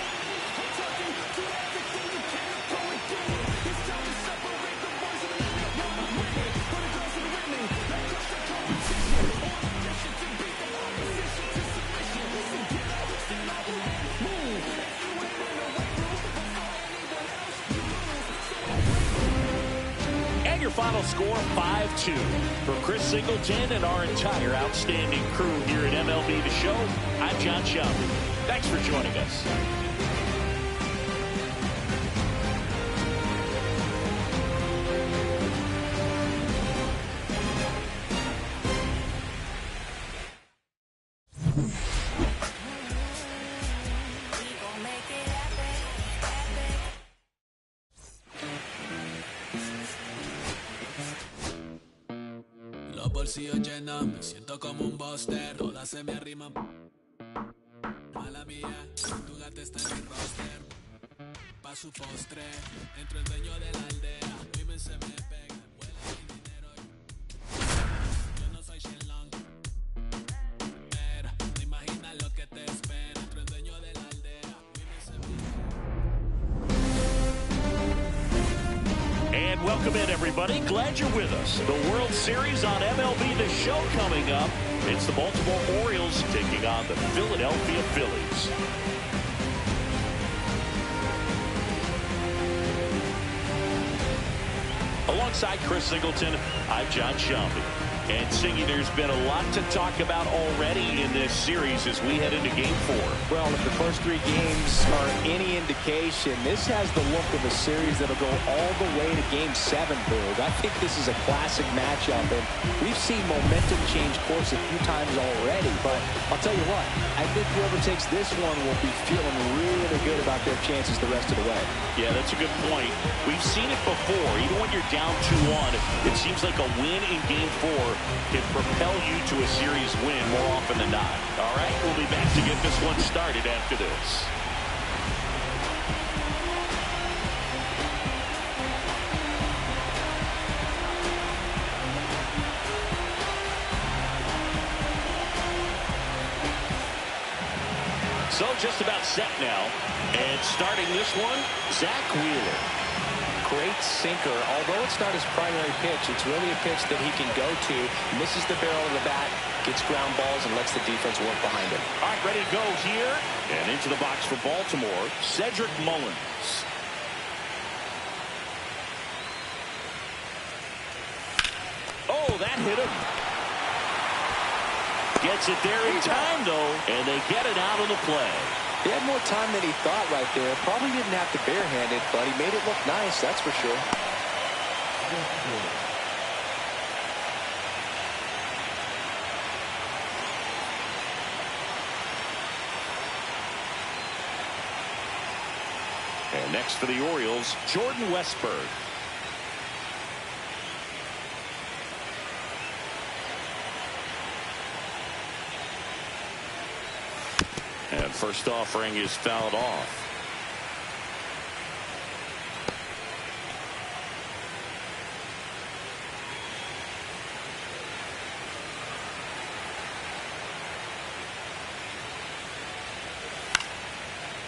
Your final score, 5-2. For Chris Singleton and our entire outstanding crew here at MLB The Show, I'm John Shelby. Thanks for joining us. Bolsillos llenos, me siento como un buster. Todas se me arriman. Mala mía, tu gata está en mi roster. Pa' su postre, entro el dueño de la aldea. Women se me pegan, vuela mi dinero. Yo no soy Shenlong, pero no imaginas lo que te espera. Entro el dueño de la aldea. Women se me... And welcome in, everybody. Glad you're with us. The World Series on MLB The Show coming up. It's the Baltimore Orioles taking on the Philadelphia Phillies. Alongside Chris Singleton, I'm John Shelby. And Siggy, there's been a lot to talk about already in this series as we head into Game 4. Well, if the first 3 games are any indication, this has the look of a series that'll go all the way to Game 7, Boog. I think this is a classic matchup, and we've seen momentum change course a few times already. But I'll tell you what, I think whoever takes this one will be feeling really good about their chances the rest of the way. Yeah, that's a good point. We've seen it before. Even when you're down 2-1, it seems like a win in Game 4 can propel you to a series win more often than not. All right, we'll be back to get this one started after this. So just about set now. And starting this one, Zach Wheeler. Great sinker. Although it's not his primary pitch, it's really a pitch that he can go to, misses the barrel of the bat, gets ground balls, and lets the defense work behind him. All right, ready to go here. And into the box for Baltimore, Cedric Mullins. Oh, that hit him. Gets it there in time, though, and they get it out of the play. He had more time than he thought right there. Probably didn't have to barehand it, but he made it look nice, that's for sure. And next for the Orioles, Jordan Westburg. And first offering is fouled off.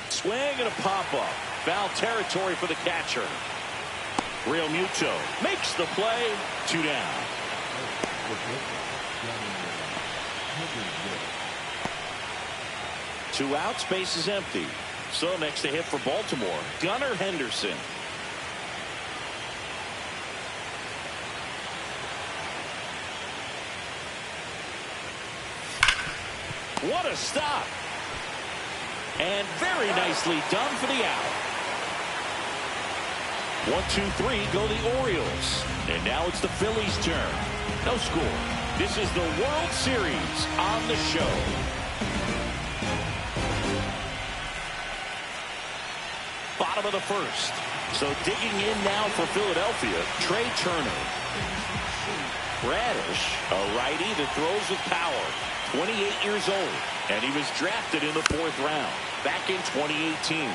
Swing and a pop-up. Foul territory for the catcher. Real Muto makes the play. 2 down. 2 outs, base is empty. So next to hit for Baltimore, Gunnar Henderson. What a stop. And very nicely done for the out. 1, 2, 3 go the Orioles. And now it's the Phillies' turn. No score. This is the World Series on the show. Bottom of the first. So digging in now for Philadelphia, Trey Turner. Radish, a righty that throws with power. 28 years old. And he was drafted in the 4th round back in 2018.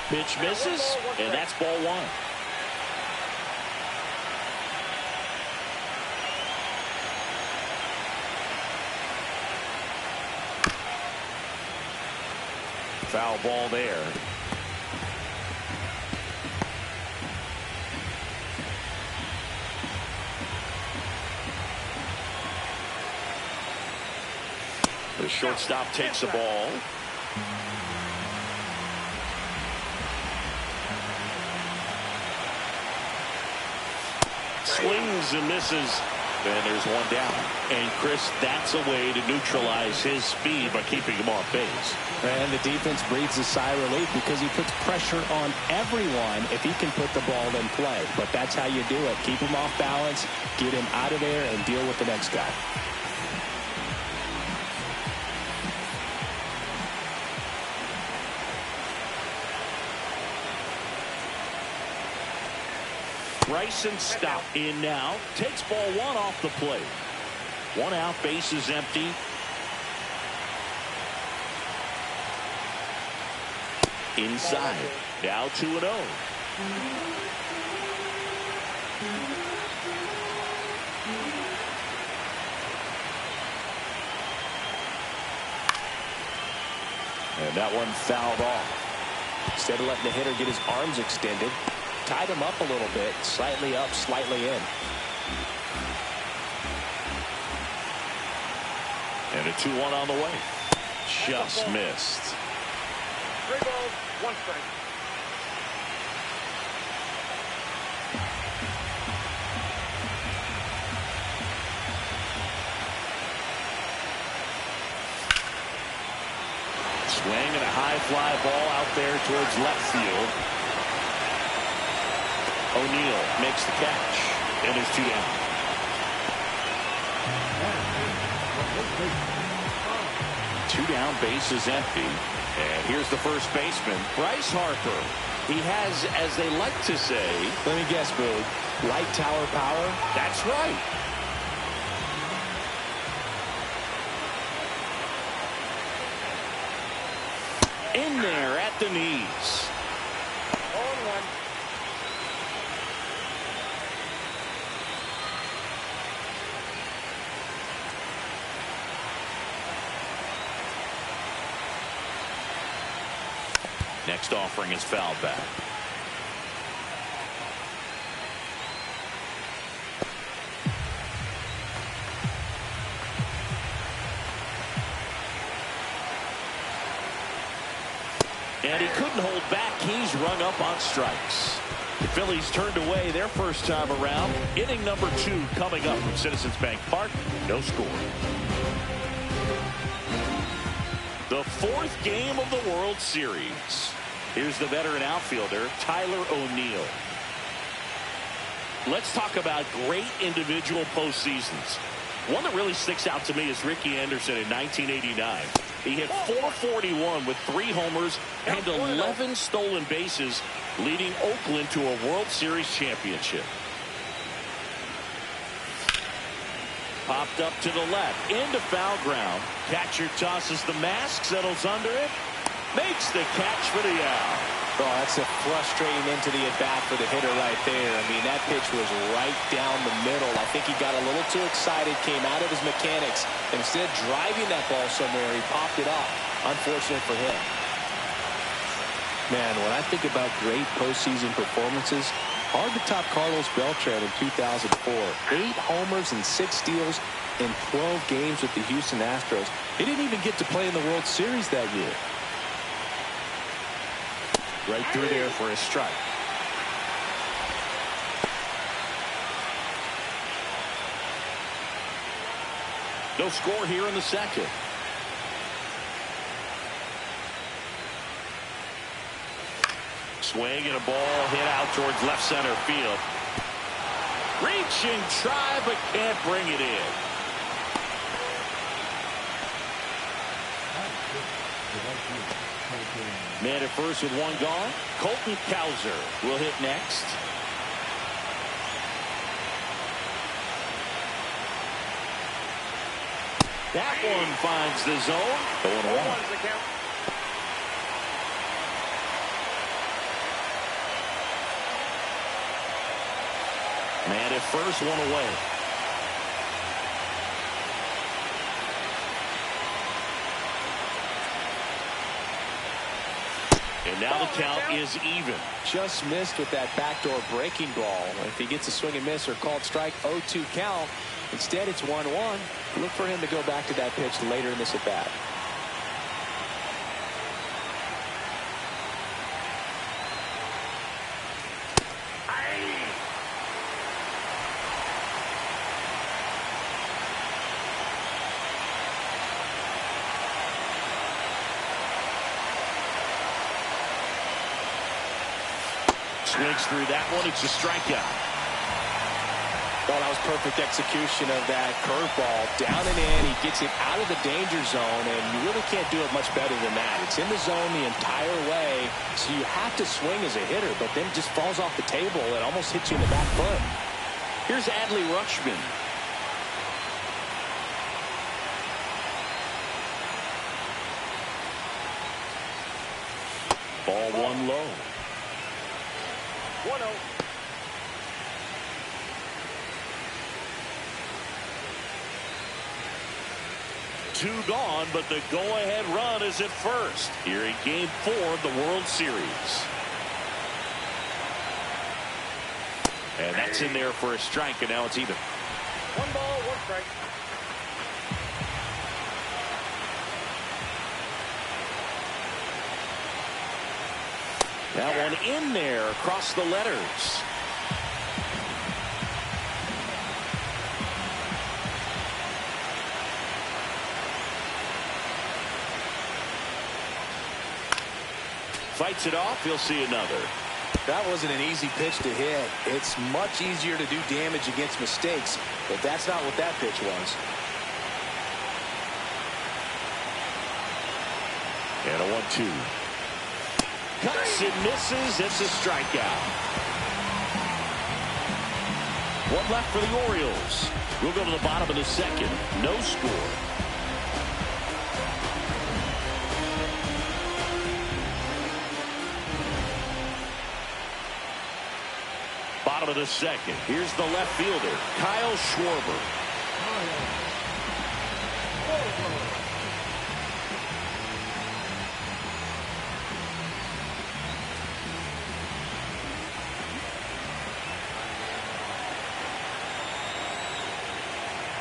Pitch misses, and that's ball 1. Foul ball there. The shortstop takes the ball. Swings and misses. And there's 1 down. And, Chris, that's a way to neutralize his speed by keeping him off base. And the defense breathes a sigh of relief because he puts pressure on everyone if he can put the ball in play. But that's how you do it. Keep him off balance, get him out of there, and deal with the next guy. Bryson Stott in now. Takes ball 1 off the plate. 1 out, base is empty. Inside. Now 2-0. And that one fouled off. Instead of letting the hitter get his arms extended, tied him up a little bit, slightly up, slightly in. And a 2-1 on the way. Just missed. 3 balls, 1 strike. Swing and a high fly ball out there towards left field. O'Neill makes the catch, and there's 2 down. Two down, base is empty. And here's the first baseman, Bryce Harper. He has, as they like to say, let me guess, Boog, light tower power? That's right. In there at the knees. 0-1. Next offering is fouled back. And he couldn't hold back. He's rung up on strikes. The Phillies turned away their first time around. Inning number 2 coming up from Citizens Bank Park. No score. The 4th game of the World Series. Here's the veteran outfielder, Tyler O'Neill. Let's talk about great individual postseasons. One that really sticks out to me is Ricky Anderson in 1989. He hit .441 with 3 homers and 11 stolen bases, leading Oakland to a World Series championship. Popped up to the left, into foul ground. Catcher tosses the mask, settles under it, makes the catch for the out. Oh, that's a frustrating into the at-bat for the hitter right there. I mean, that pitch was right down the middle. I think he got a little too excited, came out of his mechanics, and instead of driving that ball somewhere, he popped it off. Unfortunate for him. Man, when I think about great postseason performances, hard to top Carlos Beltran in 2004. 8 homers and 6 steals in 12 games with the Houston Astros. He didn't even get to play in the World Series that year. Right through there for a strike. No score here in the second. Swing and a ball hit out towards left center field. Reach and try, but can't bring it in. Man at first with 1 gone. Colton Cowser will hit next. That one finds the zone. 0-1. Man at first, 1 away. And now the count is even. Just missed with that backdoor breaking ball. If he gets a swing and miss or called strike, 0-2 count. Instead, it's 1-1. Look for him to go back to that pitch later in this at bat. Swings through that one. It's a strikeout. Well, that was perfect execution of that curveball. Down and in. He gets it out of the danger zone, and you really can't do it much better than that. It's in the zone the entire way, so you have to swing as a hitter, but then it just falls off the table and almost hits you in the back foot. Here's Adley Rutschman. Ball 1 low. 1-0. Two gone, but the go-ahead run is at first. Here in Game 4 of the World Series. And that's in there for a strike, and now it's even. 1 ball, 1 strike. That one in there across the letters. Fights it off. He'll see another. That wasn't an easy pitch to hit. It's much easier to do damage against mistakes, but that's not what that pitch was. And a 1-2. Cuts and misses. It's a strikeout. One left for the Orioles. We'll go to the bottom of the second. No score. Bottom of the second. Here's the left fielder, Kyle Schwarber.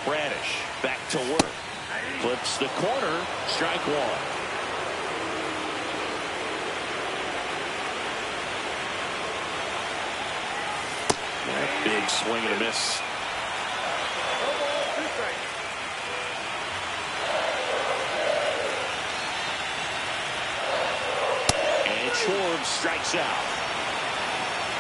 Bradish back to work. Flips the corner. Strike one. Big swing and a miss. And Schwarber strikes out.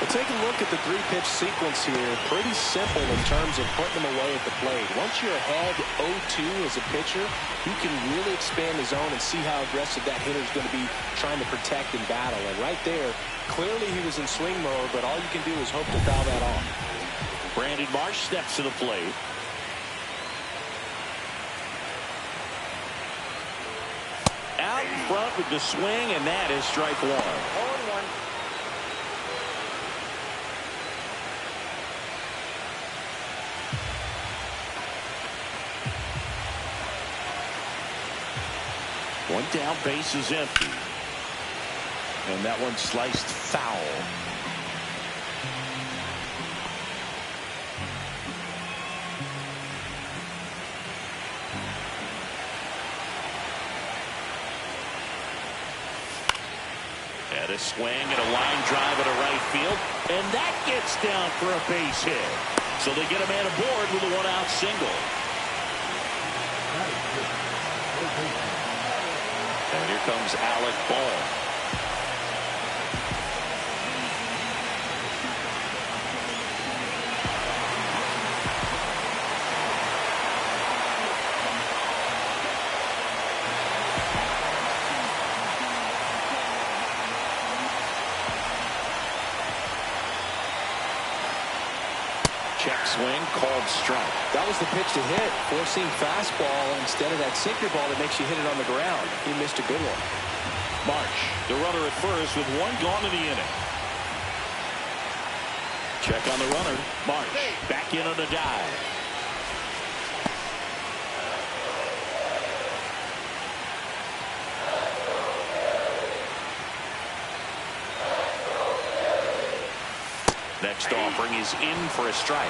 Well, take a look at the three-pitch sequence here. Pretty simple in terms of putting them away at the plate. Once you're ahead 0-2 as a pitcher, you can really expand the zone and see how aggressive that hitter is going to be trying to protect and battle. And right there, clearly he was in swing mode, but all you can do is hope to foul that off. Brandon Marsh steps to the plate. Out in front with the swing, and that is strike one. 0-1. One down, base is empty. And that one sliced foul. And a swing and a line drive at a right field. And that gets down for a base hit. So they get a man aboard with a one-out single. And here comes Alec Bohm. Check swing, called strike. That was the pitch to hit. Four-seam fastball instead of that sinker ball that makes you hit it on the ground. He missed a good one. March, the runner at first with one gone in the inning. Check on the runner. March back in on the dive. Next offering is in for a strike.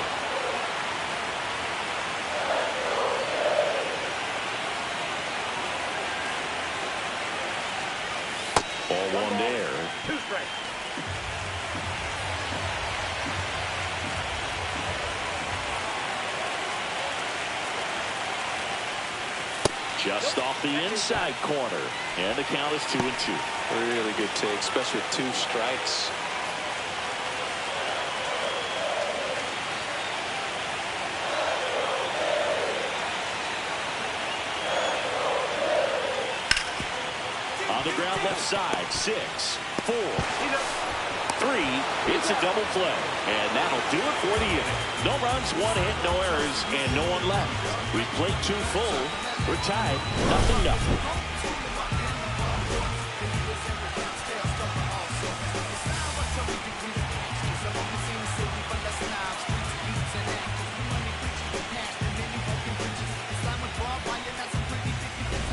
Ball one there. 2 strikes. Just off the inside corner. And the count is 2-2. Really good take, especially with 2 strikes. The ground left side, 6, 4, 3. It's a double play. And that'll do it for the inning. No runs, 1 hit, no errors, and no one left. We've played 2 full. We're tied, 0-0.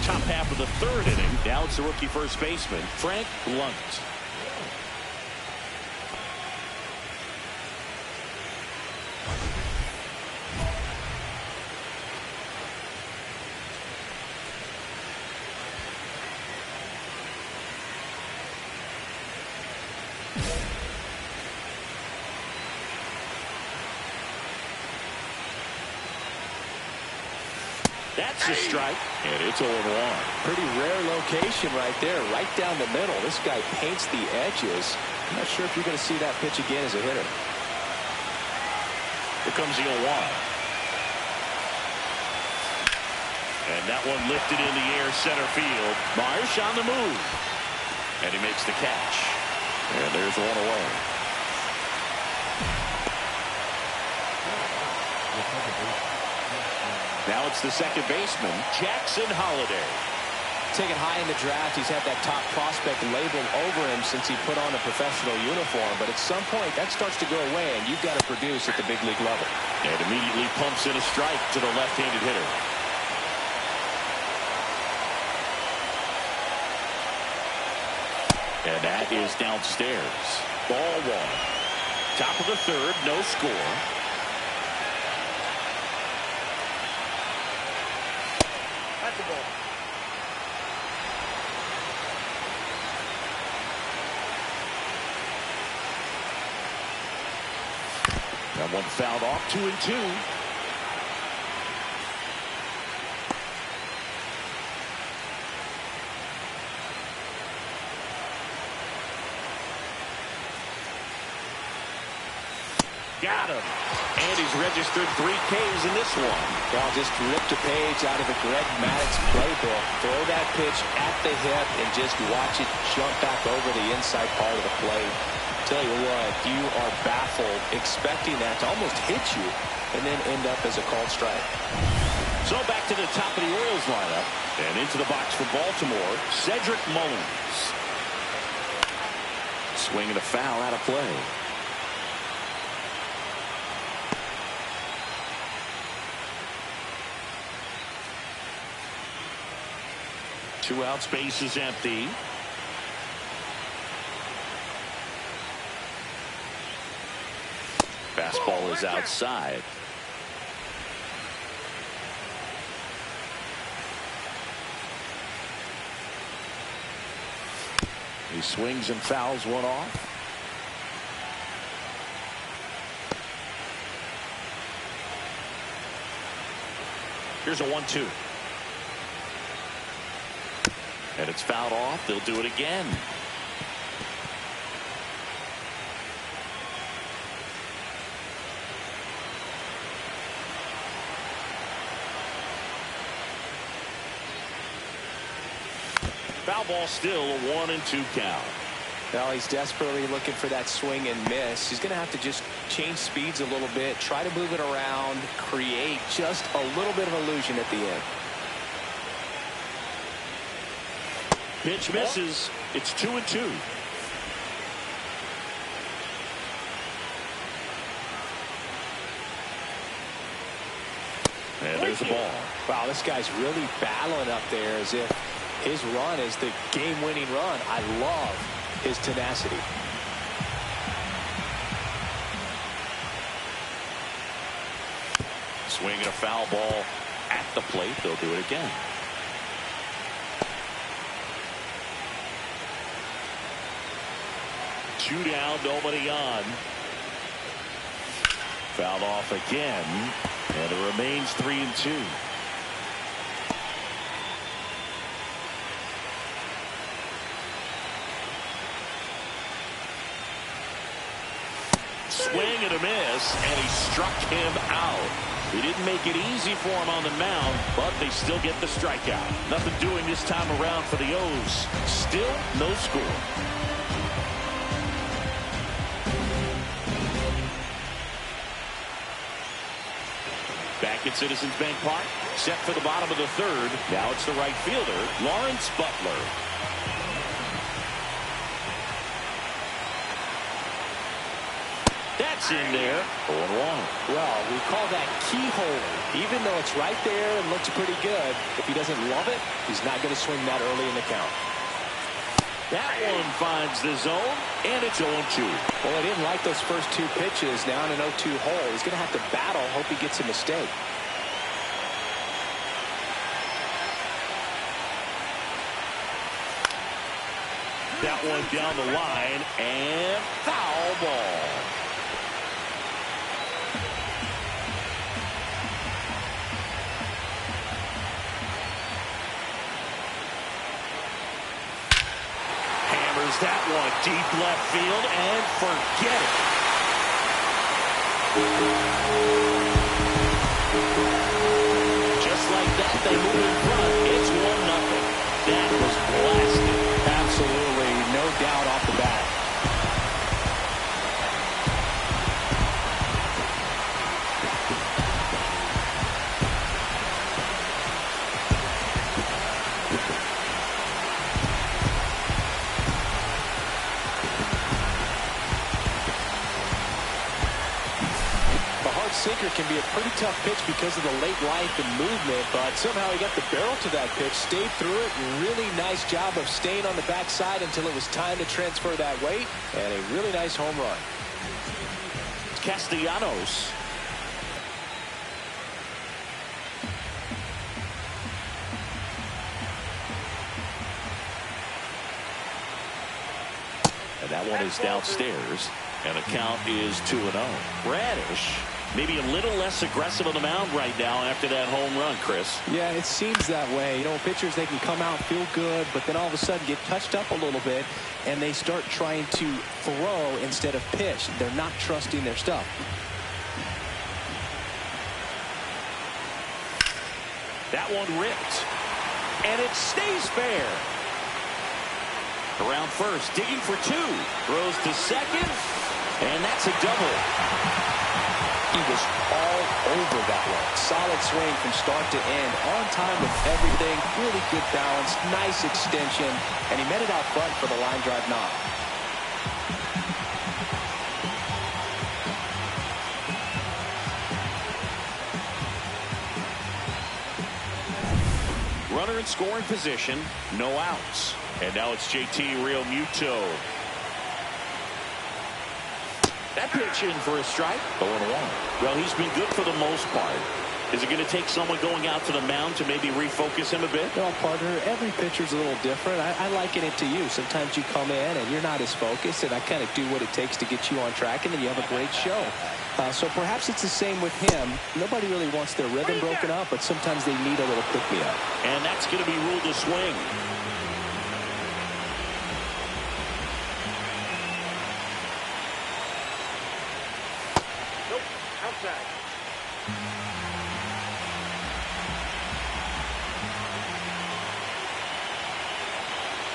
Top half of the 3rd inning. Now it's the rookie first baseman, Frank Lunt. That's a strike, and it's 0-1. Pretty rare location right there, right down the middle. This guy paints the edges. I'm not sure if you're going to see that pitch again as a hitter. Here comes the 0-1. And that one lifted in the air, center field. Marsh on the move. And he makes the catch. And there's one away. Now it's the second baseman, Jackson Holliday. Taken high in the draft, he's had that top prospect labeled over him since he put on a professional uniform. But at some point, that starts to go away, and you've got to produce at the big league level. And immediately pumps in a strike to the left-handed hitter. And that is downstairs. Ball one. Top of the third, no score. That's a ball. That one fouled off, 2-2. Got him. And he's registered 3 Ks in this one. Well, just ripped a page out of the Greg Maddux playbook. Throw that pitch at the hip and just watch it jump back over the inside part of the plate. Tell you what, you are baffled expecting that to almost hit you and then end up as a called strike. So back to the top of the Orioles lineup. And into the box for Baltimore, Cedric Mullins. Swinging a foul out of play. Two outs, base is empty. Fastball is outside. He swings and fouls one off. Here's a 1-2. And it's fouled off. They'll do it again. Foul ball, still a 1-2 count. Well, he's desperately looking for that swing and miss. He's going to have to just change speeds a little bit, try to move it around, create just a little bit of illusion at the end. Pitch misses. It's 2-2. And there's the ball. Wow, this guy's really battling up there as if his run is the game-winning run. I love his tenacity. Swinging a foul ball at the plate. They'll do it again. Two down, nobody on. Fouled off again, and it remains 3-2. Swing and a miss, and he struck him out. He didn't make it easy for him on the mound, but they still get the strikeout. Nothing doing this time around for the O's. Still no score. Back at Citizens Bank Park, set for the bottom of the third. Now it's the right fielder, Lawrence Butler. That's in there. 0-1. Well, we call that keyhole. Even though it's right there and looks pretty good, if he doesn't love it, he's not going to swing that early in the count. That one finds the zone, and it's 0-2. Well, I didn't like those first two pitches. Now in an 0-2 hole, he's going to have to battle, hope he gets a mistake. that one down the line, and foul ball. Hammers that one deep left field, and forget it. Just like that, they move in front. It's 1-0. That was blasted. Absolutely, no doubt off the bat. Sinker can be a pretty tough pitch because of the late life and movement, but somehow he got the barrel to that pitch, stayed through it. Really nice job of staying on the backside until it was time to transfer that weight, and a really nice home run. Castellanos. And that one is downstairs, and the count is 2-0. Radish. Maybe a little less aggressive on the mound right now after that home run, Chris. Yeah, it seems that way. You know, pitchers, they can come out, feel good, but then all of a sudden get touched up a little bit, and they start trying to throw instead of pitch. They're not trusting their stuff. That one ripped, and it stays fair. Around first, digging for two. Throws to second, and that's a double. He was all over that one. Solid swing from start to end. On time with everything. Really good balance. Nice extension. And he met it out front for the line drive knock. Runner in scoring position. No outs. And now it's JT Realmuto. That pitch in for a strike. 0-1. Well, he's been good for the most part. Is it going to take someone going out to the mound to maybe refocus him a bit? Well, partner, every pitcher's a little different. I liken it to you. Sometimes you come in and you're not as focused, and I kind of do what it takes to get you on track, and then you have a great show. So perhaps it's the same with him. Nobody really wants their rhythm broken up, but sometimes they need a little pick-me-up. And that's going to be ruled a swing.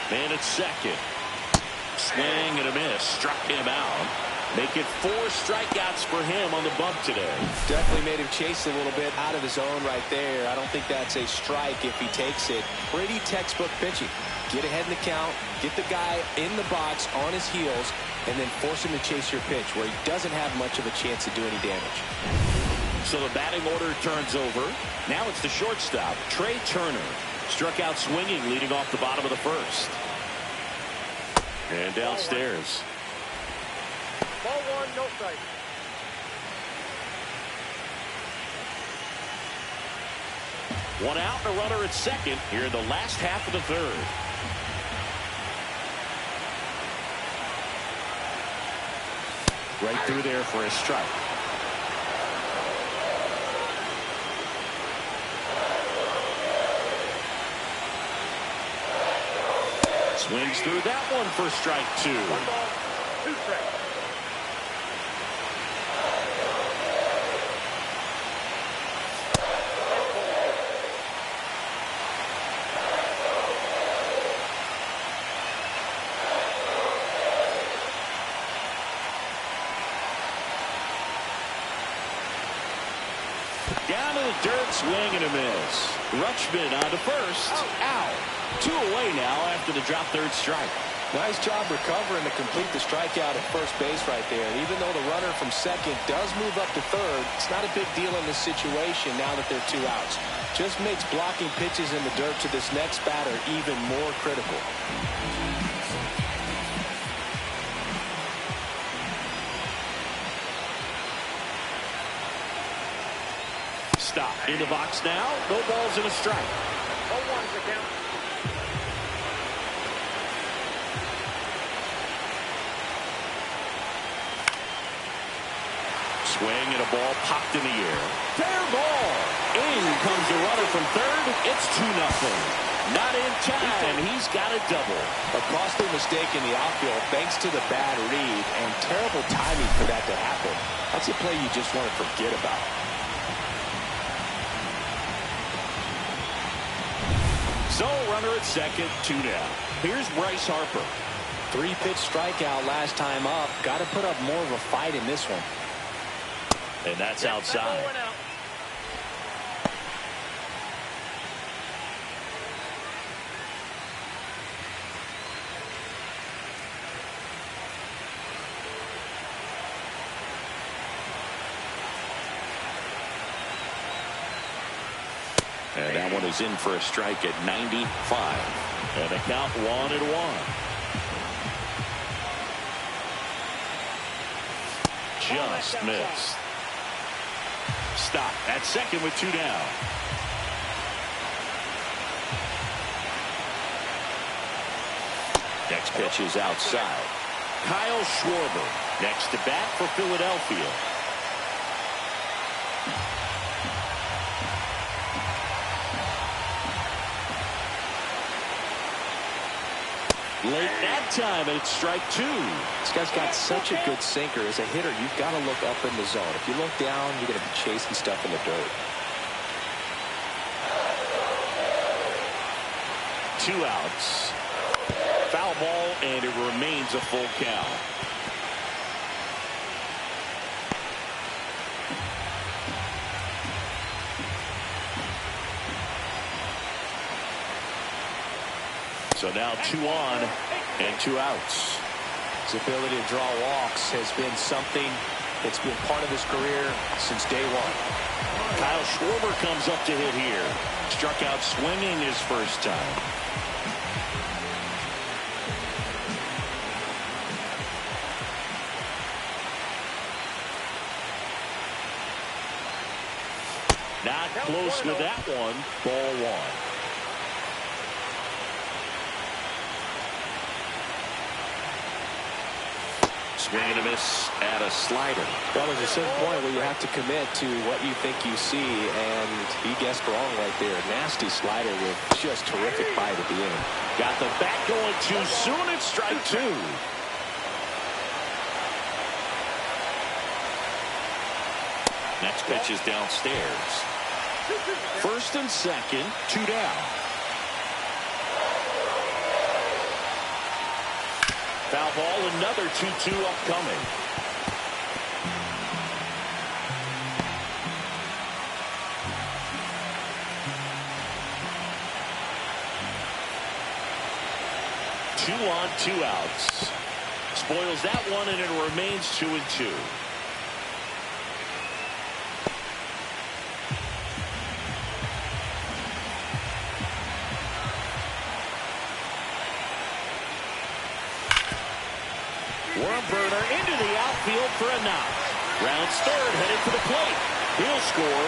Man at second. Swing and a miss. Struck him out. Make it 4 strikeouts for him on the bump today. Definitely made him chase a little bit out of his zone right there. I don't think that's a strike if he takes it. Pretty textbook pitching. Get ahead in the count, get the guy in the box on his heels, and then force him to chase your pitch where he doesn't have much of a chance to do any damage. So the batting order turns over. Now it's the shortstop, Trey Turner. Struck out swinging, leading off the bottom of the first. And downstairs. Ball 1, no strike. One out and a runner at second here in the last half of the third. Right through there for a strike. Swings through that one for strike 2. 1 ball, 2 strikes. Down to the dirt, swing and a miss. Rutschman on to first. Out. 2 away now after the drop third strike. Nice job recovering to complete the strikeout at first base right there. And even though the runner from second does move up to third, it's not a big deal in this situation now that they're 2 outs. Just makes blocking pitches in the dirt to this next batter even more critical. Stop. In the box now. No balls and a strike. 0-1's the count. Swing and a ball popped in the air. Fair ball. In comes the runner from third. It's 2-0. Not in time. He's got a double. A costly mistake in the outfield thanks to the bad read and terrible timing for that to happen. That's a play you just want to forget about. So runner at second, 2 down. Here's Bryce Harper. 3-pitch strikeout last time up. Got to put up more of a fight in this one. And that's outside. And that one is in for a strike at 95. And the count 1-1. Just missed. Stop at second with 2 down. Next pitch is outside. Kyle Schwarber next to bat for Philadelphia. Late that time, and it's strike 2. This guy's got such a good sinker. As a hitter, you've got to look up in the zone. If you look down, you're going to be chasing stuff in the dirt. 2 outs. Foul ball, and it remains a full count. So now 2 on and 2 outs. His ability to draw walks has been something that's been part of his career since day one. Kyle Schwarber comes up to hit here. Struck out swinging his first time. Not close with that one. Ball 1. Swing and a miss at a slider. Well, there's a certain point where you have to commit to what you think you see, and he guessed wrong right there. Nasty slider with just terrific bite at the end. Got the bat going too soon. It's strike 2. Next pitch is downstairs. First and second, 2 down. Foul ball, another 2-2 upcoming. Two on, 2 outs. Spoils that one, and it remains 2-2. Worm burner into the outfield for a knock. Rounds third, headed for the plate. He'll score.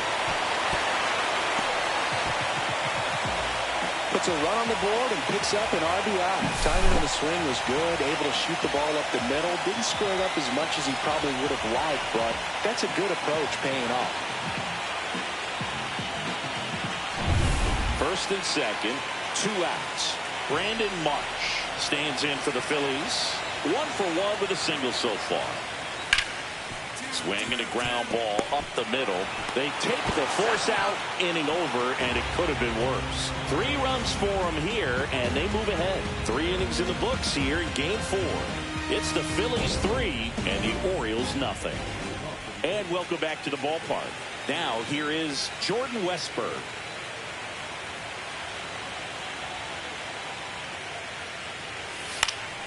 Puts a run on the board and picks up an RBI. Timing on the swing was good, able to shoot the ball up the middle. Didn't square it up as much as he probably would have liked, but that's a good approach paying off. First and second, 2 outs. Brandon Marsh stands in for the Phillies. 1 for 1 with a single so far. Swing and a ground ball up the middle. They take the force out, inning over, and it could have been worse. 3 runs for them here, and they move ahead. 3 innings in the books here in Game 4. It's the Phillies 3 and the Orioles nothing. And welcome back to the ballpark. Now here is Jordan Westberg.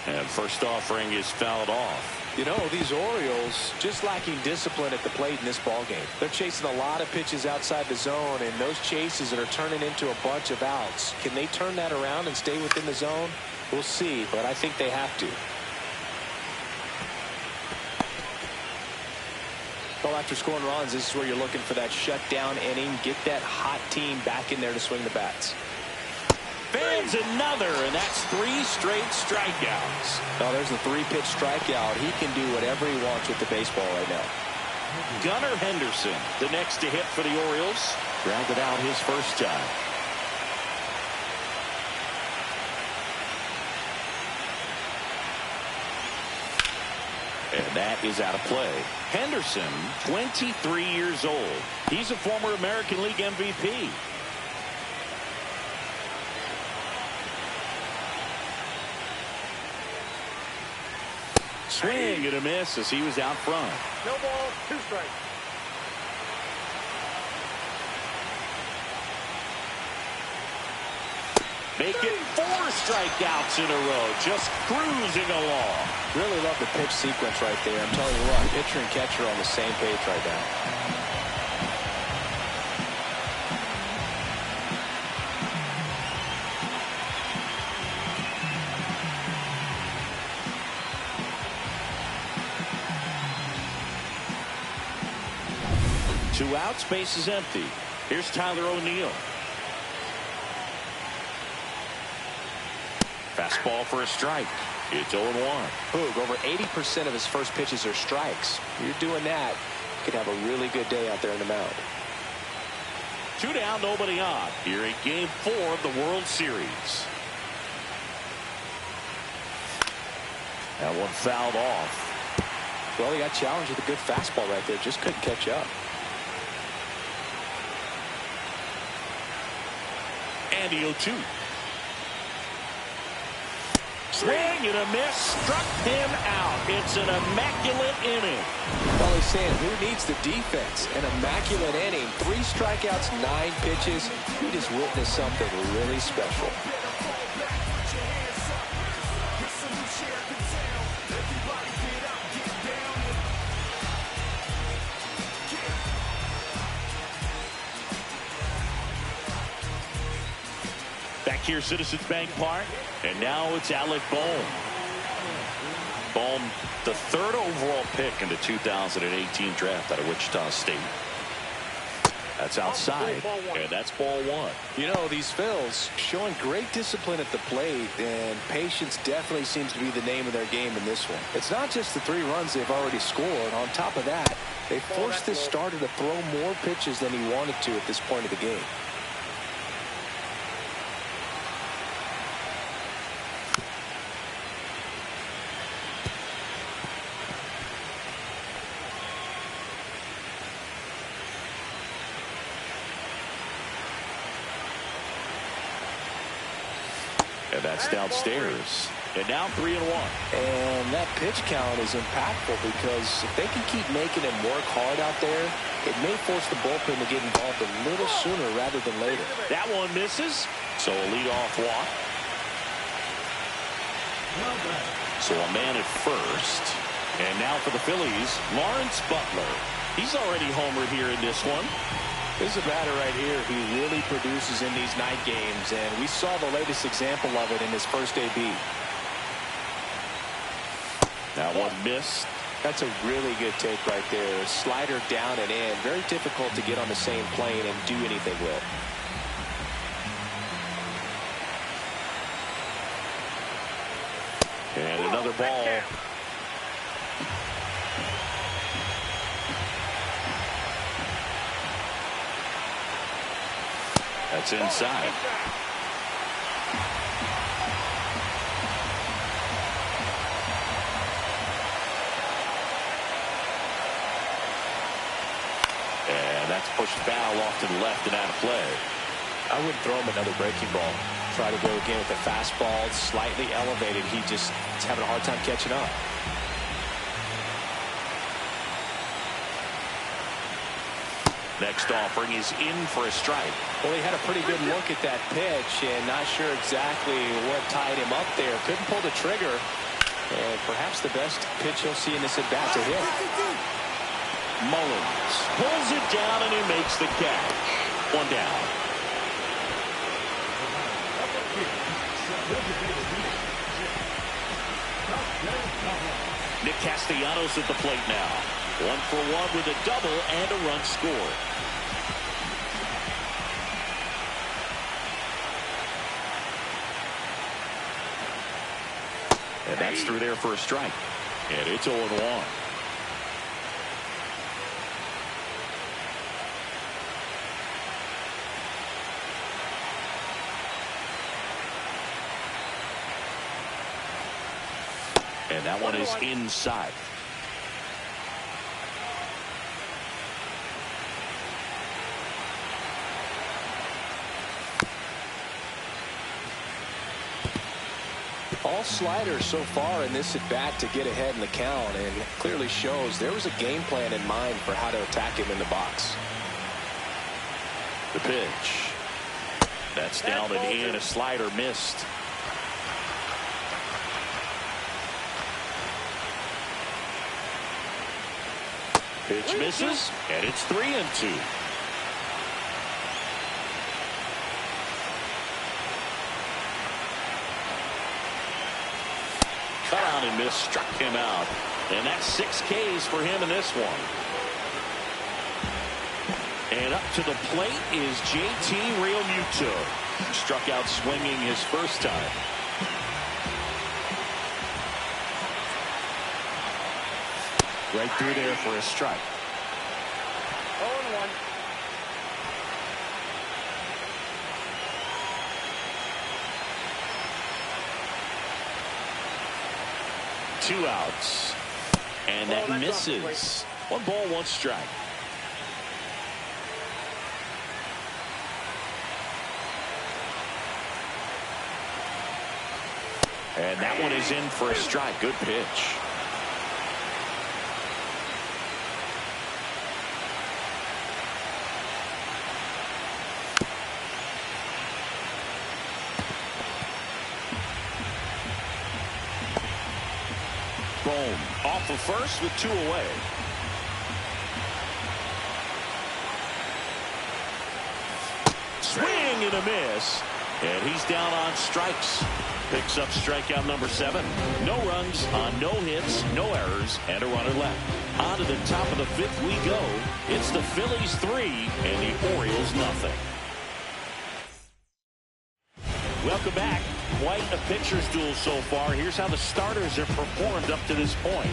And first offering is fouled off. You know, these Orioles just lacking discipline at the plate in this ballgame. They're chasing a lot of pitches outside the zone, and those chases that are turning into a bunch of outs. Can they turn that around and stay within the zone? We'll see, but I think they have to. Well, after scoring runs, this is where you're looking for that shutdown inning. Get that hot team back in there to swing the bats. Fans another, and that's 3 straight strikeouts. Oh, there's a 3-pitch strikeout. He can do whatever he wants with the baseball right now. Gunnar Henderson, the next to hit for the Orioles. Grounded out his first time. And that is out of play. Henderson, 23 years old. He's a former American League MVP. Swing and a miss as he was out front. No ball, 2 strikes. Making 4 strikeouts in a row, just cruising along. Really love the pitch sequence right there. I'm telling you what, pitcher and catcher are on the same page right now. Two outs, base is empty. Here's Tyler O'Neill. Fastball for a strike. It's 0-1. Boog, over 80% of his first pitches are strikes. You're doing that, you could have a really good day out there in the mound. 2 down, nobody on. Here in Game 4 of the World Series. That one fouled off. Well, he got challenged with a good fastball right there. Just couldn't catch up. And the 0-2. Swing and a miss. Struck him out. It's an immaculate inning. Well, he's saying, who needs the defense? An immaculate inning. 3 strikeouts, 9 pitches. He just witnessed something really special. Back here, Citizens Bank Park, and now it's Alec Bohm. Bohm, the 3rd overall pick in the 2018 draft out of Wichita State. That's outside, and that's ball 1. You know, these Phils showing great discipline at the plate, and patience definitely seems to be the name of their game in this one. It's not just the 3 runs they've already scored. On top of that, they forced this starter to throw more pitches than he wanted to at this point of the game. And that's downstairs. And now 3-1. And that pitch count is impactful because if they can keep making him work hard out there, it may force the bullpen to get involved a little sooner rather than later. That one misses. So a leadoff walk. So a man at first. And now for the Phillies, Lawrence Butler. He's already homered here in this one. This is a batter right here who really produces in these night games, and we saw the latest example of it in his first AB. That one missed. That's a really good take right there. Slider down and in. Very difficult to get on the same plane and do anything with. And another ball. That's inside. And that's pushed foul off to the left and out of play. I wouldn't throw him another breaking ball. Try to go again with the fastball, slightly elevated. He just is having a hard time catching up. Next offering is in for a strike. Well, he had a pretty good look at that pitch and not sure exactly what tied him up there. Couldn't pull the trigger. And perhaps the best pitch he'll see in this at-bat to hit. Mullins pulls it down and he makes the catch. 1 down. Nick Castellanos at the plate now. 1 for 1 with a double and a run scored. And that's through there for a strike. And it's 0-1. And that one is inside. All sliders so far in this at-bat to get ahead in the count, and it clearly shows there was a game plan in mind for how to attack him in the box. The pitch. That's down and in. A slider missed. Pitch misses, and it's 3-2. Cut out and missed, struck him out. And that's 6 Ks for him in this one. And up to the plate is JT Realmuto. Struck out swinging his first time. Right through there for a strike. 0-1. 2 outs. And that misses. 1 ball, 1 strike. And that one is in for a strike. Good pitch. Boom. Off of first with 2 away. Swing and a miss. And he's down on strikes. Picks up strikeout number 7. No runs on no hits, no errors, and a runner left. On to the top of the 5th we go. It's the Phillies 3 and the Orioles nothing. Welcome back. Quite a pitcher's duel so far. Here's how the starters have performed up to this point.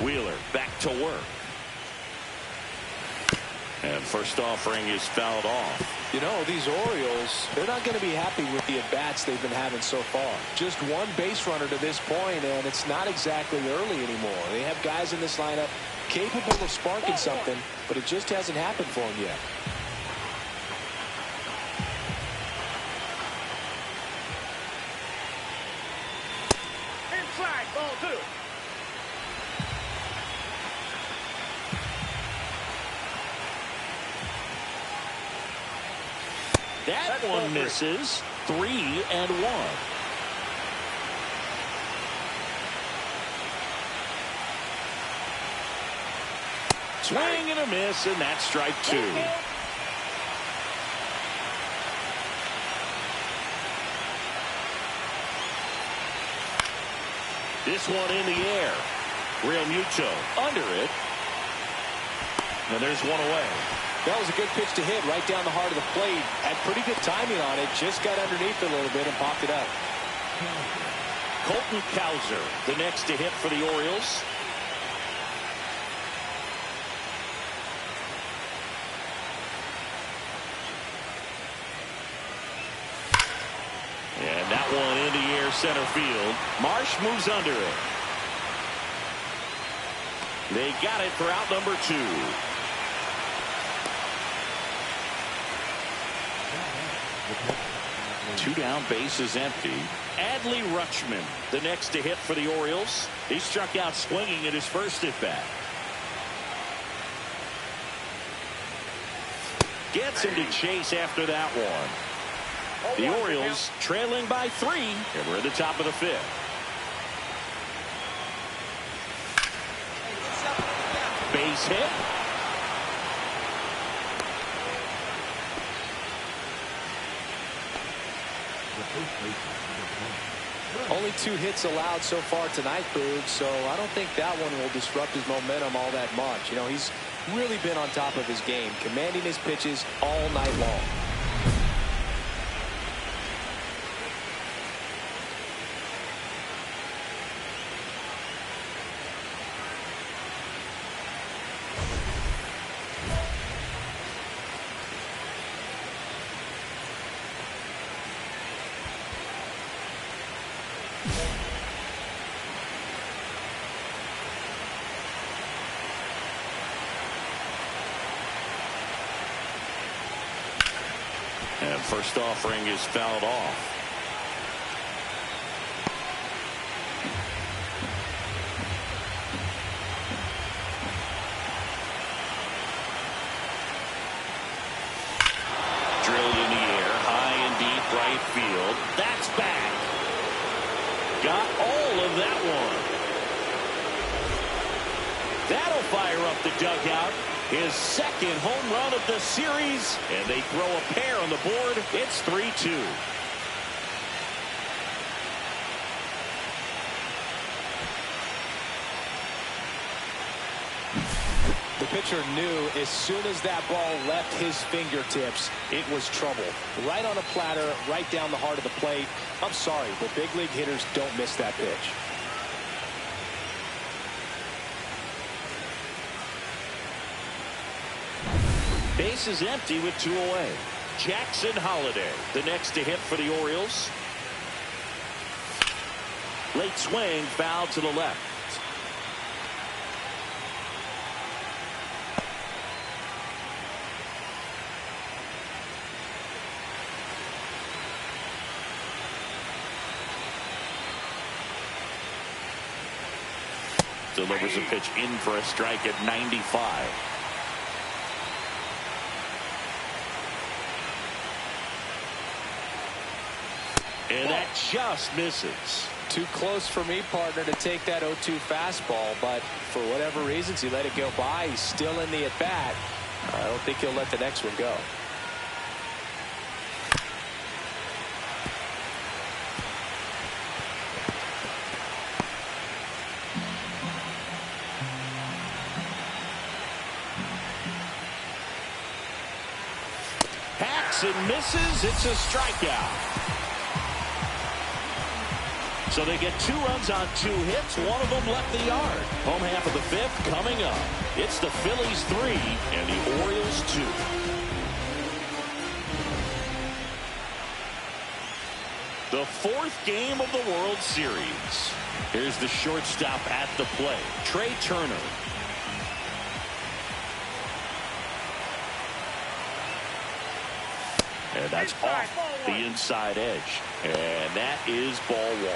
Wheeler back to work. And first offering is fouled off. You know, these Orioles, they're not going to be happy with the at-bats they've been having so far. Just 1 base runner to this point, and it's not exactly early anymore. They have guys in this lineup capable of sparking something, but it just hasn't happened for them yet. Inside, ball 2. That one misses. 3-1. Swing and a miss, and that's strike 2. This one in the air. Realmuto under it. And there's 1 away. That was a good pitch to hit right down the heart of the plate. Had pretty good timing on it. Just got underneath it a little bit and popped it up. Colton Cowser, the next to hit for the Orioles. And that one in the air center field. Marsh moves under it. They got it for out number 2. 2 down, base is empty. Adley Rutschman, the next to hit for the Orioles. He struck out swinging at his first at bat. Gets him to chase after that one. The Orioles trailing by 3, and we're at the top of the 5th. Base hit. Only 2 hits allowed so far tonight, Boog, so I don't think that one will disrupt his momentum all that much. You know, he's really been on top of his game, commanding his pitches all night long. And first offering is fouled off. Drilled in the air, high and deep right field. That's back. Got all of that one. That'll fire up the dugout. His second home run of the series, and they throw a pair on the board. It's 3-2. The pitcher knew as soon as that ball left his fingertips, it was trouble. Right on a platter, right down the heart of the plate. I'm sorry, but big league hitters don't miss that pitch. Base is empty with 2 away. Jackson Holiday, the next to hit for the Orioles. Late swing, foul to the left. Delivers a pitch in for a strike at 95. And that just misses. Too close for me, partner, to take that 0-2 fastball, but for whatever reasons, he let it go by. He's still in the at-bat. I don't think he'll let the next one go. Hacks and misses. It's a strikeout. So they get 2 runs on 2 hits. One of them left the yard. Home half of the 5th coming up. It's the Phillies 3 and the Orioles 2. The 4th game of the World Series. Here's the shortstop at the plate, Trey Turner. And that's off the inside edge. And that is ball 1.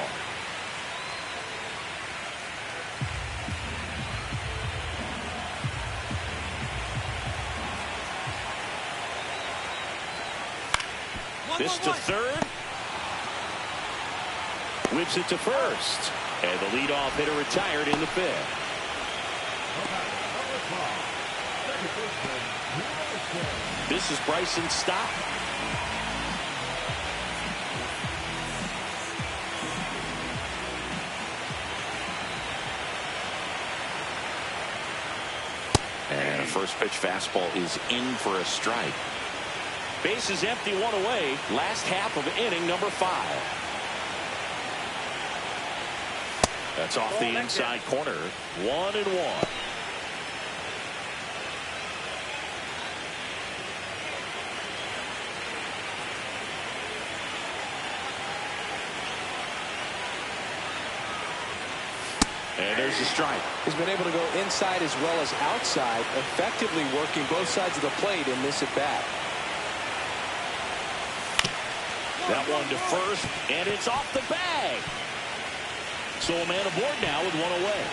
This to third. Whips it to first. And the leadoff hitter retired in the 5th. This is Bryson Stott. And a first pitch fastball is in for a strike. Base is empty, 1 away. Last half of inning number 5. That's off the inside corner. 1-1. And there's a strike. He's been able to go inside as well as outside, effectively working both sides of the plate in this at-bat. That one to first, and it's off the bag. So a man aboard now with 1 away.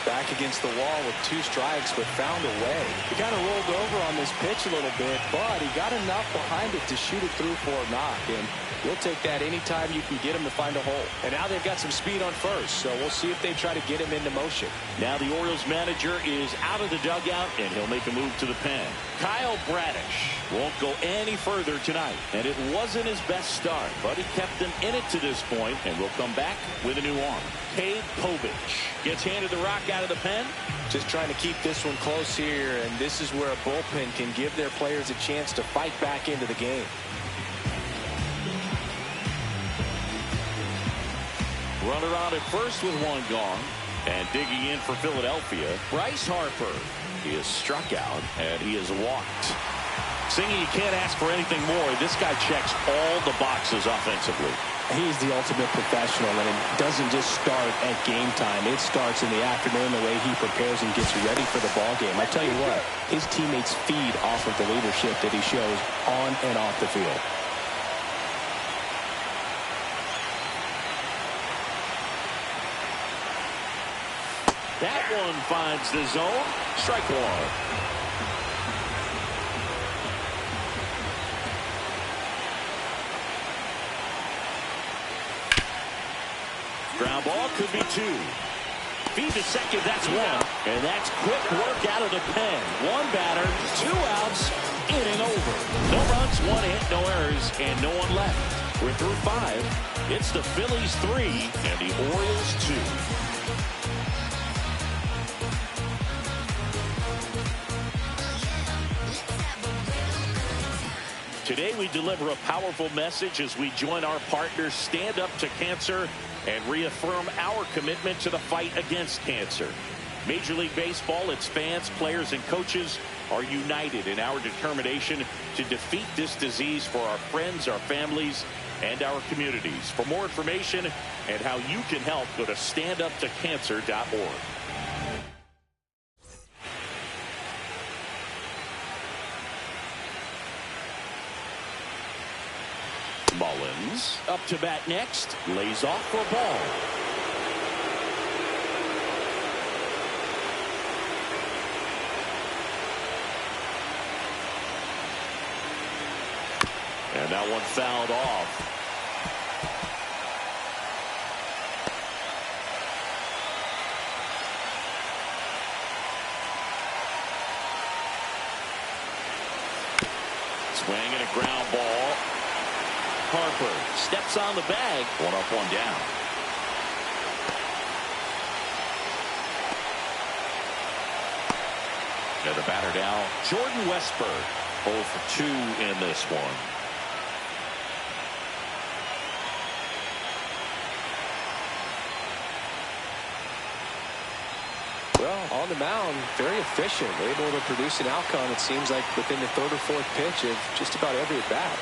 Back against the wall with 2 strikes, but found a way. He kind of rolled over on this pitch a little bit, but he got enough behind it to shoot it through for a knock. And you'll take that anytime you can get him to find a hole. And now they've got some speed on first, so we'll see if they try to get him into motion. Now the Orioles manager is out of the dugout, and he'll make a move to the pen. Kyle Bradish won't go any further tonight, and it wasn't his best start, but he kept them in it to this point, and will come back with a new arm. Cade Povich gets handed the rock out of the pen. Just trying to keep this one close here, and this is where a bullpen can give their players a chance to fight back into the game. Runner on at first with 1 gone. And digging in for Philadelphia, Bryce Harper. He is struck out, and he is walked. Singy, you can't ask for anything more. This guy checks all the boxes offensively. He's the ultimate professional, and it doesn't just start at game time. It starts in the afternoon, the way he prepares and gets ready for the ball game. I tell you what, his teammates feed off of the leadership that he shows on and off the field. That one finds the zone. Strike one. Ground ball could be two. Feed to second, that's one. And that's quick work out of the pen. One batter, 2 outs, inning over. No runs, 1 hit, no errors, and no one left. We're through 5. It's the Phillies 3 and the Orioles 2. Today we deliver a powerful message as we join our partners Stand Up to Cancer and reaffirm our commitment to the fight against cancer. Major League Baseball, its fans, players, and coaches are united in our determination to defeat this disease for our friends, our families, and our communities. For more information and how you can help, go to standuptocancer.org. Mullins up to bat next, lays off for a ball. And that one fouled off. Swing and a ground ball. Harper steps on the bag. 1 up, 1 down. And the batter now, Jordan Westburg. 0 for 2 in this one. Well, on the mound, very efficient, able to produce an outcome, it seems like, within the 3rd or 4th pitch of just about every at bat.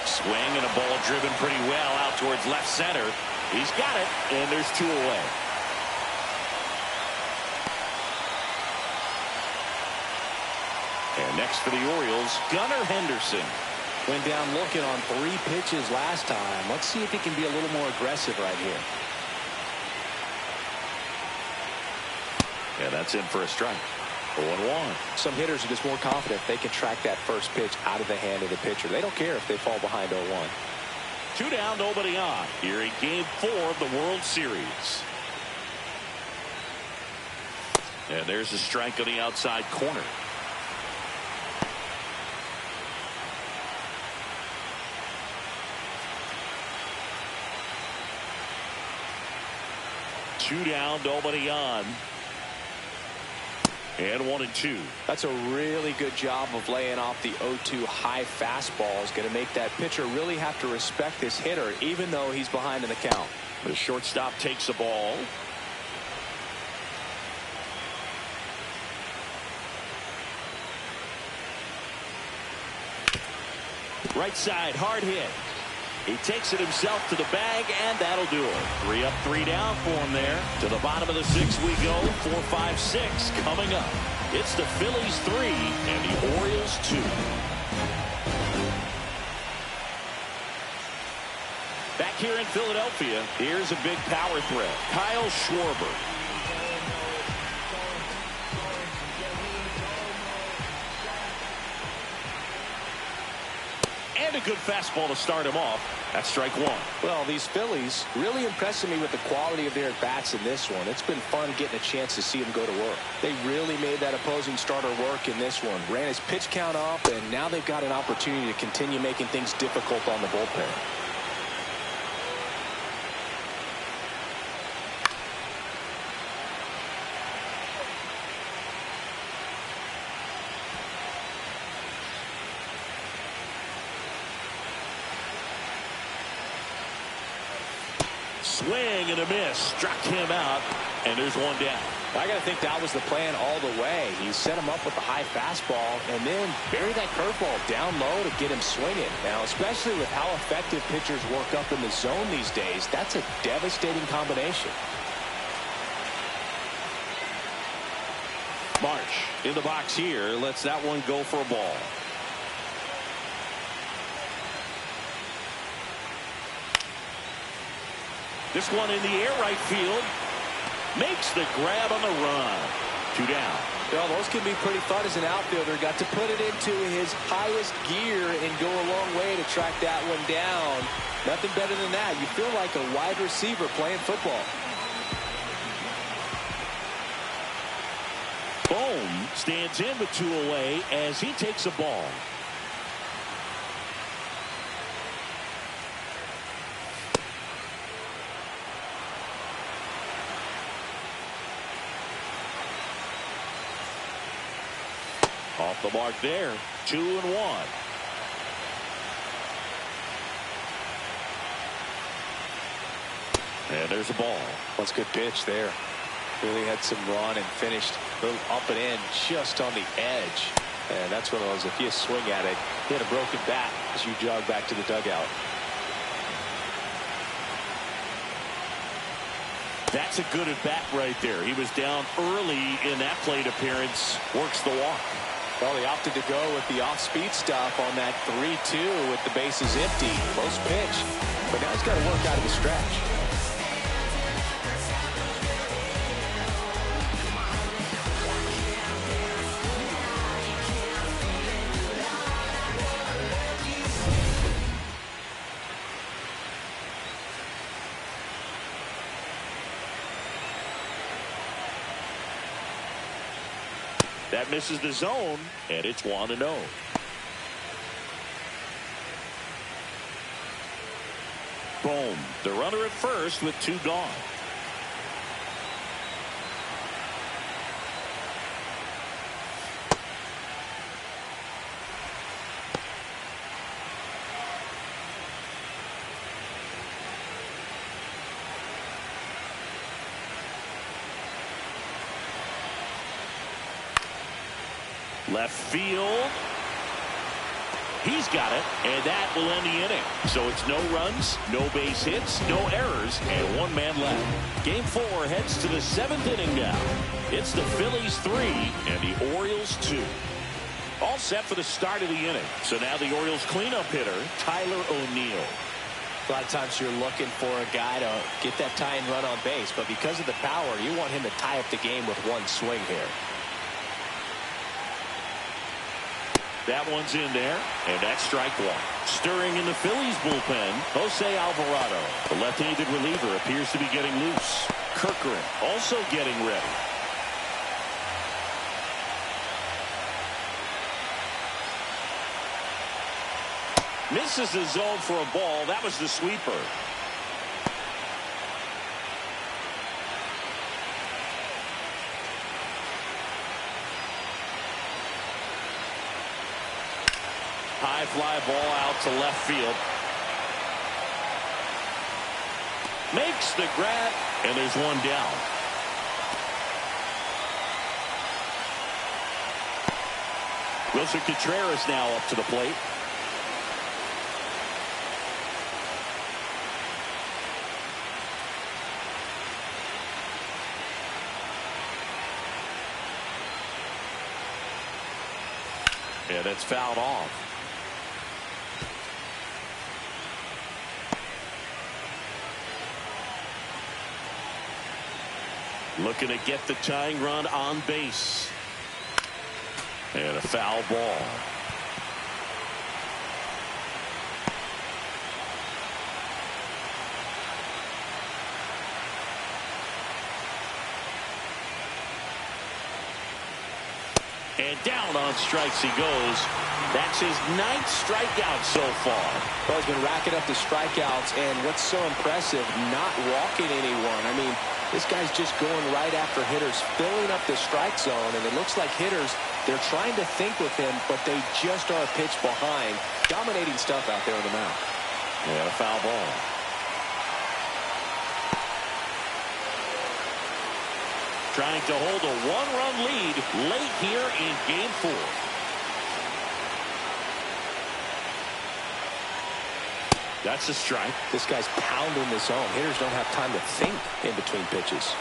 Swing and a ball driven pretty well out towards left center. He's got it, and there's 2 away. And next for the Orioles, Gunnar Henderson. Went down looking on 3 pitches last time. Let's see if he can be a little more aggressive right here. Yeah, that's in for a strike. 0-1. Some hitters are just more confident they can track that first pitch out of the hand of the pitcher. They don't care if they fall behind 0-1. 2 down, nobody on. Here in Game 4 of the World Series. And there's a strike on the outside corner. Two down, nobody on. And 1-2. That's a really good job of laying off the 0-2 high fastball. Is going to make that pitcher really have to respect this hitter, even though he's behind in the count. The shortstop takes the ball. Right side, hard hit. He takes it himself to the bag, and that'll do it. 3 up, 3 down for him there. To the bottom of the 6th we go. 4, 5, 6 coming up. It's the Phillies 3 and the Orioles 2. Back here in Philadelphia, here's a big power threat. Kyle Schwarber. And a good fastball to start him off. That's strike 1. Well, these Phillies really impressing me with the quality of their at-bats in this one. It's been fun getting a chance to see them go to work. They really made that opposing starter work in this one. Ran his pitch count up, and now they've got an opportunity to continue making things difficult on the bullpen. Swing and a miss. Struck him out, and there's 1 down. I got to think that was the plan all the way. He set him up with the high fastball and then buried that curveball down low to get him swinging. Now, especially with how effective pitchers work up in the zone these days, that's a devastating combination. Marsh in the box here, lets that one go for a ball. This one in the air, right field. Makes the grab on the run. 2 down. Well, those can be pretty fun as an outfielder. Got to put it into his highest gear and go a long way to track that one down. Nothing better than that. You feel like a wide receiver playing football. Bohm stands in with 2 away as he takes a ball. Off the mark there. 2-1. And there's a ball. That's a good pitch there. Really had some run and finished a little up and in just on the edge. And that's one of those, if you swing at it, hit a broken bat as you jog back to the dugout. That's a good at bat right there. He was down early in that plate appearance. Works the walk. Well, he opted to go with the off-speed stuff on that 3-2 with the bases empty. Close pitch, but now he's got to work out of the stretch. That misses the zone, and it's 1-0. Boom. The runner at first with 2 gone. Left field. He's got it, and that will end the inning. So it's no runs, no base hits, no errors, and 1 man left. Game 4 heads to the 7th inning now. It's the Phillies 3 and the Orioles 2. All set for the start of the inning. So now the Orioles cleanup hitter, Tyler O'Neill. A lot of times you're looking for a guy to get that tying run on base, but because of the power, you want him to tie up the game with 1 swing here. That one's in there, and that's strike 1. Stirring in the Phillies bullpen, Jose Alvarado. The left-handed reliever appears to be getting loose. Kirkeren also getting ready. Misses the zone for a ball. That was the sweeper. High fly ball out to left field. Makes the grab, and there's 1 down. Wilson Contreras now up to the plate. And it's fouled off. Looking to get the tying run on base. And a foul ball. And down on strikes he goes. That's his 9th strikeout so far. Well, he's been racking up the strikeouts, and what's so impressive, not walking anyone. I mean, this guy's just going right after hitters, filling up the strike zone, and it looks like hitters, they're trying to think with him, but they just are a pitch behind. Dominating stuff out there on the mound. Yeah, a foul ball. trying to hold a one-run lead late here in Game 4. That's a strike. This guy's pounding the zone. Hitters don't have time to think in between pitches.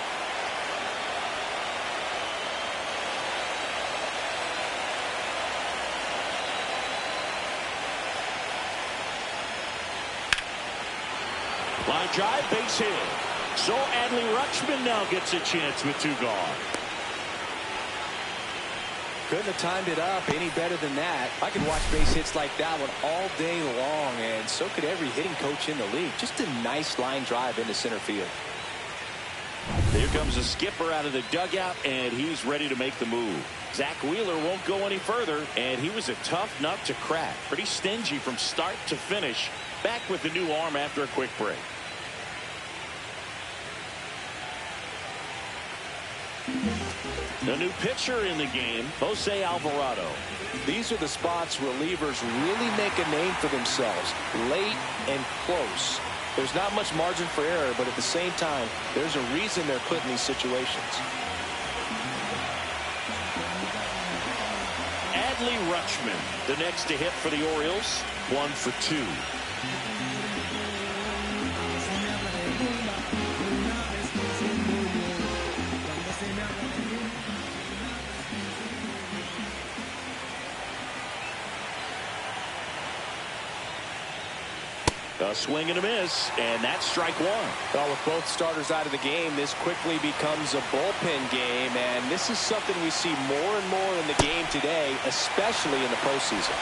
Line drive, base hit. So An-Epileptic-Kid now gets a chance with 2 gone. Couldn't have timed it up any better than that. I could watch base hits like that one all day long, and so could every hitting coach in the league. Just a nice line drive into center field. Here comes the skipper out of the dugout, and he's ready to make the move. Zach Wheeler won't go any further, and he was a tough nut to crack. Pretty stingy from start to finish. Back with the new arm after a quick break. The new pitcher in the game, Jose Alvarado. These are the spots relievers really make a name for themselves. Late and close. There's not much margin for error, but at the same time, there's a reason they're put in these situations. An-Epileptic-Kid, the next to hit for the Orioles, 1 for 2. A swing and a miss, and that's strike 1. Well, with both starters out of the game, this quickly becomes a bullpen game, and this is something we see more and more in the game today, especially in the postseason.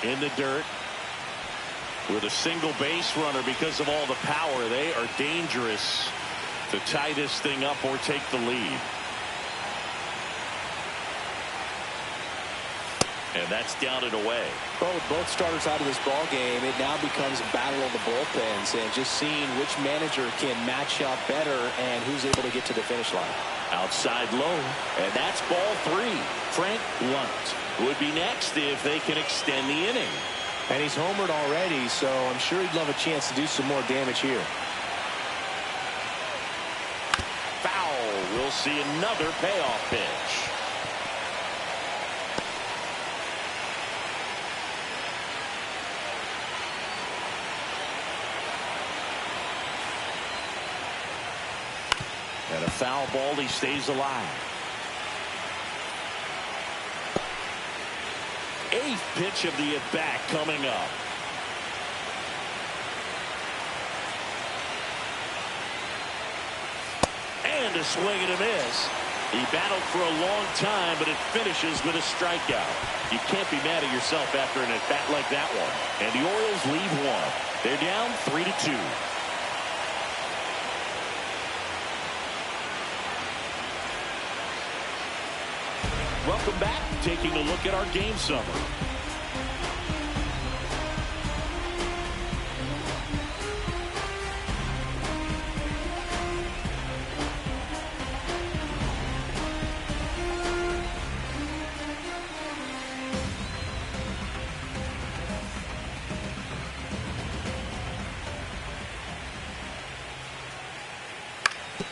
In the dirt with a single base runner because of all the power. They are dangerous to tie this thing up or take the lead. And that's down and away. Well, with both starters out of this ball game, it now becomes a battle of the bullpens and just seeing which manager can match up better and who's able to get to the finish line. Outside low, and that's ball 3. Frank Lunt would be next if they can extend the inning. And he's homered already, so I'm sure he'd love a chance to do some more damage here. We'll see another payoff pitch. And a foul ball, he stays alive. 8th pitch of the at-bat coming up. And a swing and a miss. He battled for a long time, but it finishes with a strikeout. You can't be mad at yourself after an at-bat like that one. And the Orioles lead 1. They're down 3-2. Welcome back. Taking a look at our game summary.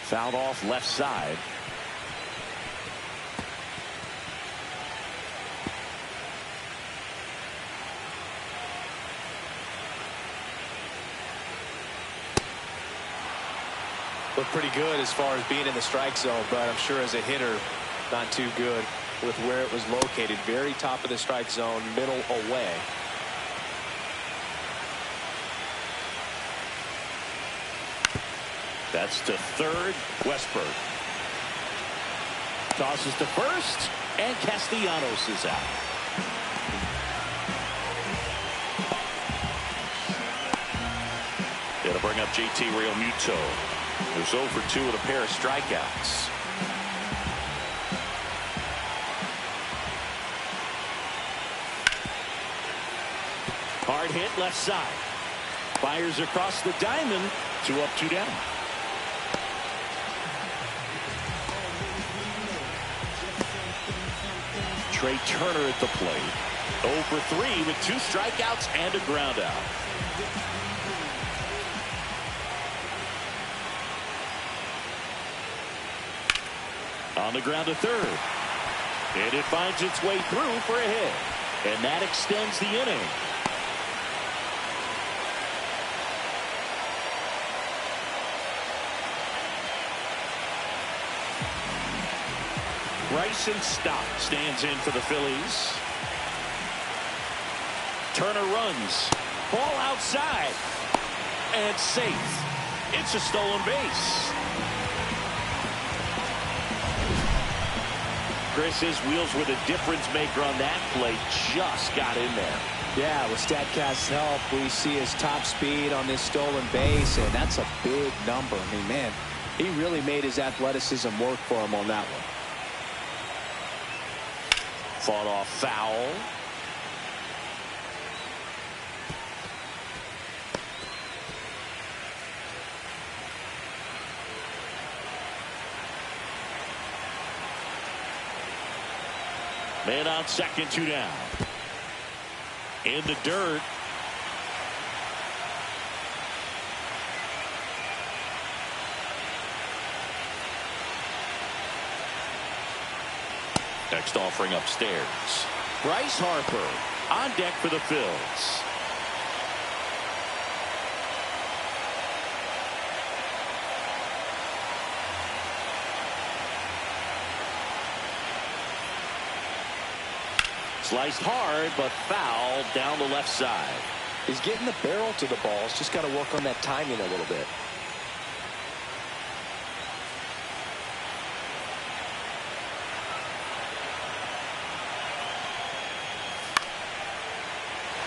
Fouled off left side. Looked pretty good as far as being in the strike zone, but I'm sure as a hitter, not too good with where it was located. Very top of the strike zone, middle away. That's to third. Westberg tosses to first, and Castellanos is out. It'll bring up JT Realmuto, who's 0 for 2 with a pair of strikeouts. Hard hit left side. Fires across the diamond. 2 up, 2 down. Trey Turner at the plate. 0 for 3 with 2 strikeouts and a ground out. On the ground to third. And it finds its way through for a hit. And that extends the inning. Bryson Stott stands in for the Phillies. Turner runs. Ball outside. And safe. It's a stolen base. Chris, his wheels were the difference maker on that play. Just got in there. Yeah, with StatCast's help, we see his top speed on this stolen base, and that's a big number. I mean, man, he really made his athleticism work for him on that one. Fought off foul. Man on second, 2 down. In the dirt. Next offering upstairs. Bryce Harper on deck for the Phils. Sliced hard, but foul down the left side. He's getting the barrel to the balls. Just got to work on that timing a little bit.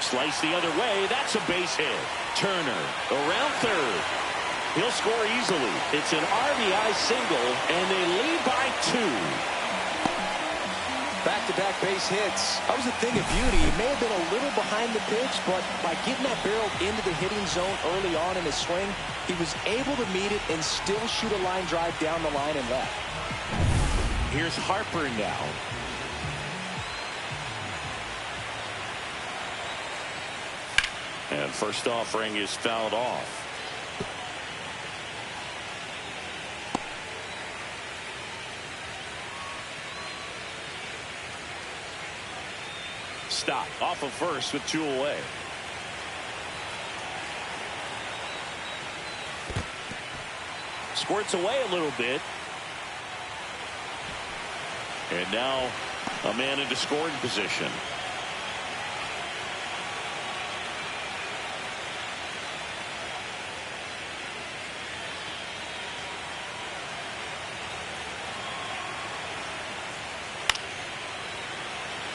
Slice the other way. That's a base hit. Turner around third. He'll score easily. It's an RBI single, and they lead by 2. Back-to-back base hits. That was a thing of beauty. He may have been a little behind the pitch, but by getting that barrel into the hitting zone early on in his swing, he was able to meet it and still shoot a line drive down the line and left. Here's Harper now. And first offering is fouled off. Stop off of first with 2 away. Squirts away a little bit. And now a man into scoring position.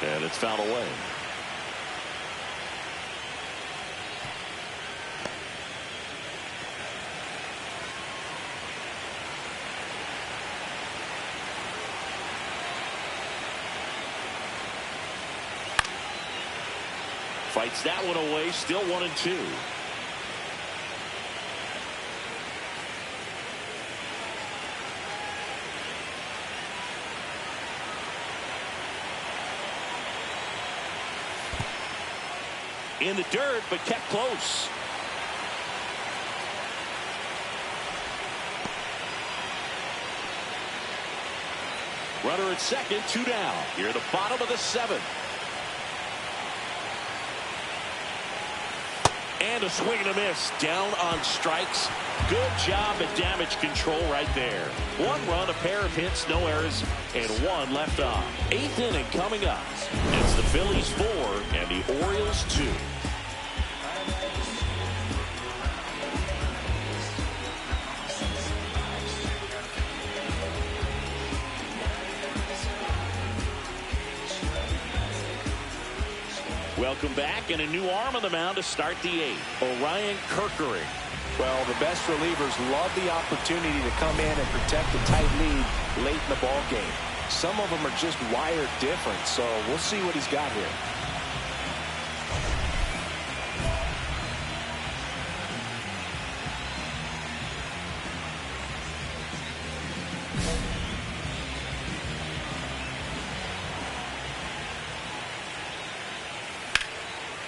And it's fouled away. Fights that one away, still 1-2. In the dirt, but kept close. Runner at second, 2 down. Here at the bottom of the 7th. And a swing and a miss. Down on strikes. Good job at damage control right there. 1 run, a pair of hits, no errors, and 1 left on. 8th inning coming up. It's the Phillies 4 and the Orioles 2. Welcome back, and a new arm on the mound to start the 8th. Orion Kerkering. Well, the best relievers love the opportunity to come in and protect a tight lead late in the ball game. Some of them are just wired different, so we'll see what he's got here.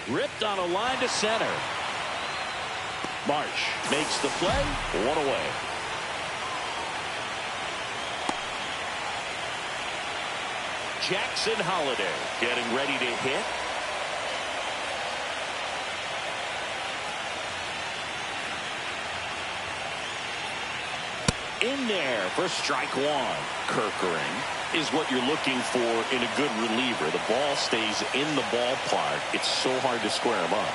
Ripped on a line to center. Marsh makes the play. One away. Jackson Holiday getting ready to hit. In there for strike one. Kerkering is what you're looking for in a good reliever. The ball stays in the ballpark. It's so hard to square him up.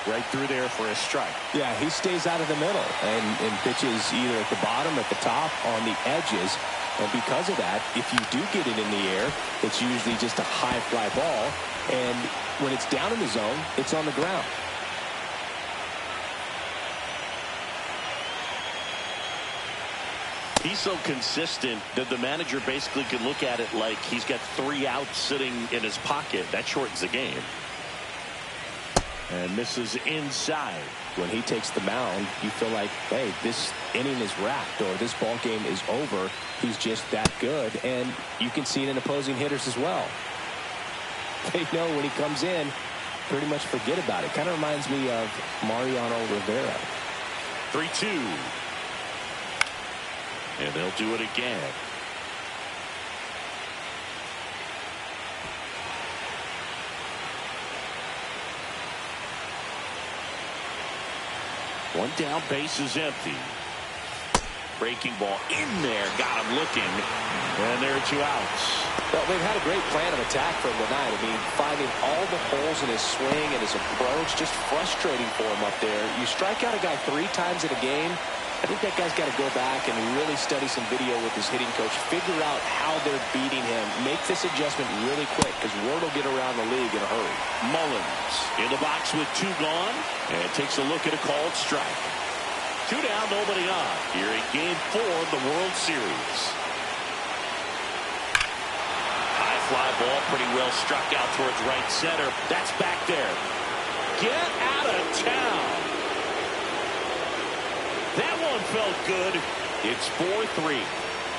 Right through there for a strike. Yeah, he stays out of the middle and pitches either at the bottom, at the top, on the edges. And because of that, if you do get it in the air, it's usually just a high fly ball. And when it's down in the zone, it's on the ground. He's so consistent that the manager basically can look at it like he's got 3 outs sitting in his pocket. That shortens the game. And misses inside. When he takes the mound, you feel like, hey, this inning is wrapped or this ball game is over. He's just that good. And you can see it in opposing hitters as well. They know when he comes in, pretty much forget about it. Kind of reminds me of Mariano Rivera. 3-2. And they'll do it again. One down, base is empty. Breaking ball in there, got him looking. And there are 2 outs. Well, they've had a great plan of attack from tonight. I mean, finding all the holes in his swing and his approach, just frustrating for him up there. You strike out a guy 3 times in a game, I think that guy's got to go back and really study some video with his hitting coach, figure out how they're beating him, make this adjustment really quick because word will get around the league in a hurry. Mullins in the box with 2 gone and takes a look at a called strike. 2 down, nobody on here in Game 4 of the World Series. High fly ball, pretty well struck out towards right center. That's back there. Get out of town. That one felt good. It's 4-3.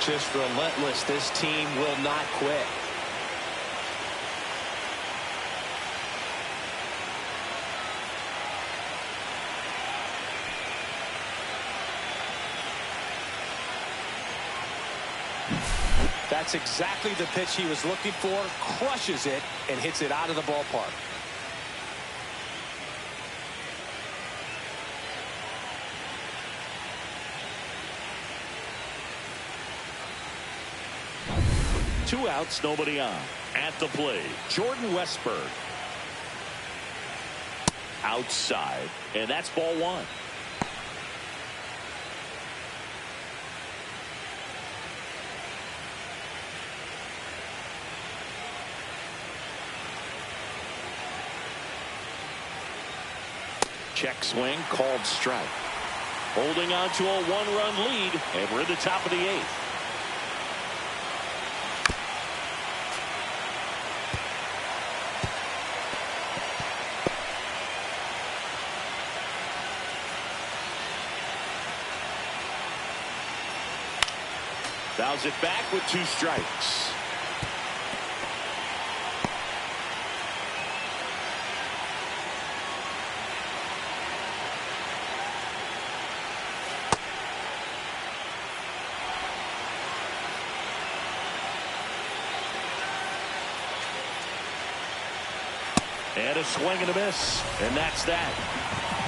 Just relentless. This team will not quit. That's exactly the pitch he was looking for. Crushes it and hits it out of the ballpark. Two outs, nobody on. At the plate, Jordan Westburg. Outside, and that's ball 1. Check swing, called strike. Holding on to a 1-run lead, and we're at the top of the 8th. Fouls it back with 2 strikes. And a swing and a miss. And that's that.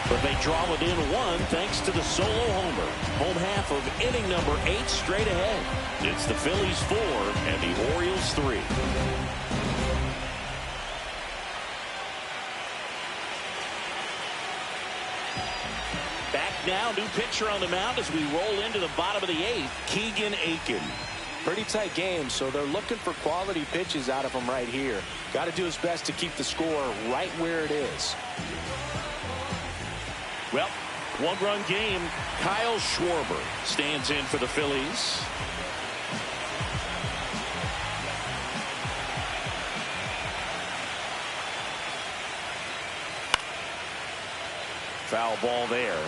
But they draw within 1 thanks to the solo homer. Home half of inning number 8 straight ahead. It's the Phillies 4 and the Orioles 3. Back now, new pitcher on the mound as we roll into the bottom of the 8th, Keegan Aiken. Pretty tight game, so they're looking for quality pitches out of him right here. Got to do his best to keep the score right where it is. Well, 1-run game. Kyle Schwarber stands in for the Phillies. Foul ball there.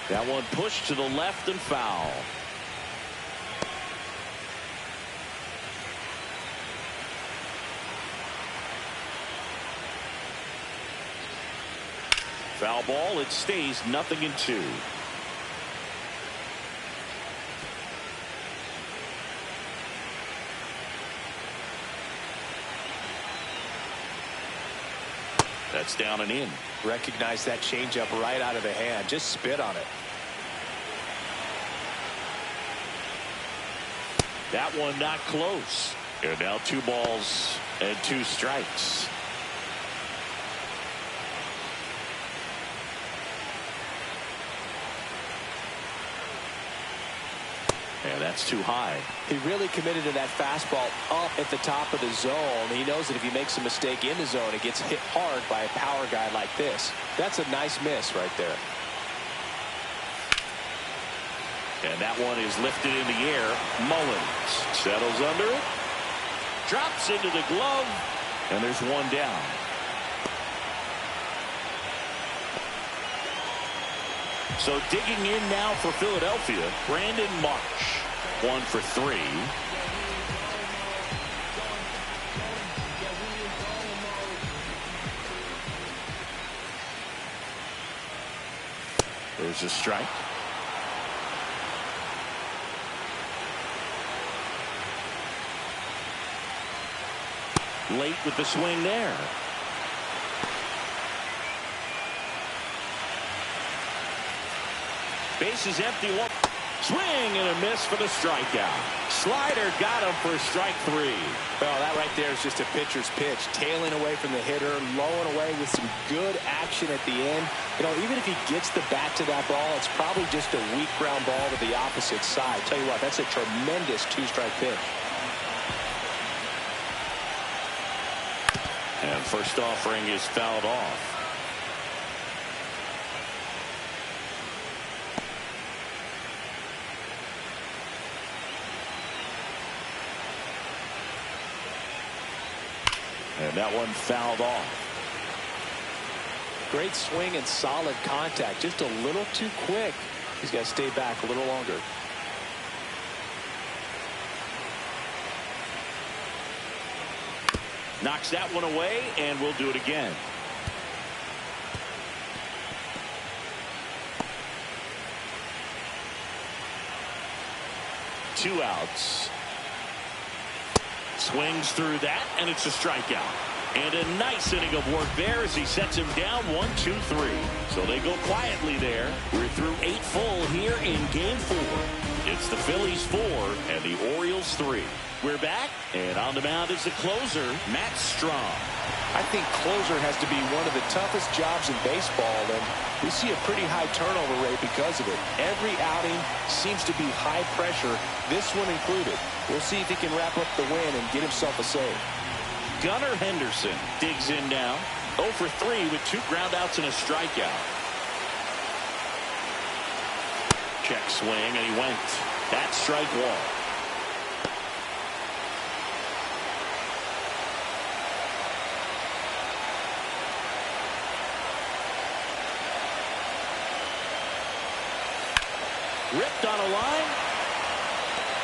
That one pushed to the left and foul. Foul ball. It stays 0-2. That's down and in. Recognize that changeup right out of the hand. Just spit on it. That one not close. And now 2 balls and 2 strikes. And that's too high. He really committed to that fastball up at the top of the zone. He knows that if he makes a mistake in the zone, it gets hit hard by a power guy like this. That's a nice miss right there. And that one is lifted in the air. Mullins settles under it. Drops into the glove. And there's 1 down. So digging in now for Philadelphia, Brandon Marsh. 1 for 3. There's a strike. Late with the swing there. Base is empty. Swing and a miss for the strikeout. Slider got him for strike 3. Well, that right there is just a pitcher's pitch. Tailing away from the hitter, lowing away with some good action at the end. You know, even if he gets the bat to that ball, it's probably just a weak ground ball to the opposite side. Tell you what, that's a tremendous 2-strike pitch. And first offering is fouled off. And that one fouled off. Great swing and solid contact. Just a little too quick. He's got to stay back a little longer. Knocks that one away, and we'll do it again. Two outs. Swings through that, and it's a strikeout. And a nice inning of work there as he sets him down 1-2-3. So they go quietly there. We're through 8 full here in Game 4. It's the Phillies 4 and the Orioles 3. We're back, and on the mound is the closer, Matt Strahm. I think closer has to be one of the toughest jobs in baseball, and we see a pretty high turnover rate because of it. Every outing seems to be high pressure, this one included. We'll see if he can wrap up the win and get himself a save. Gunnar Henderson digs in now. 0 for 3 with 2 groundouts and a strikeout. Check swing, and he went. That's strike 1. Ripped on a line.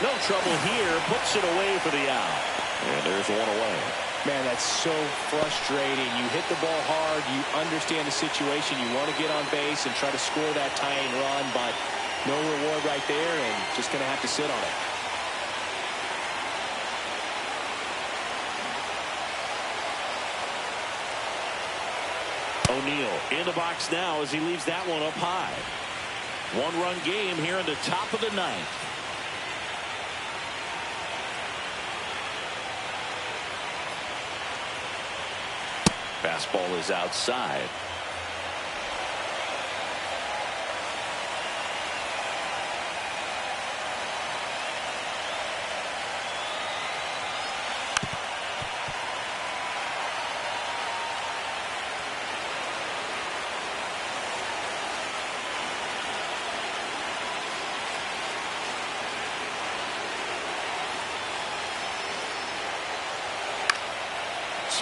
No trouble here. Puts it away for the out. And there's 1 away. Man, that's so frustrating. You hit the ball hard. You understand the situation. You want to get on base and try to score that tying run, but no reward right there, and just going to have to sit on it. O'Neill in the box now as he leaves that one up high. 1-run game here in the top of the 9th. Fastball is outside.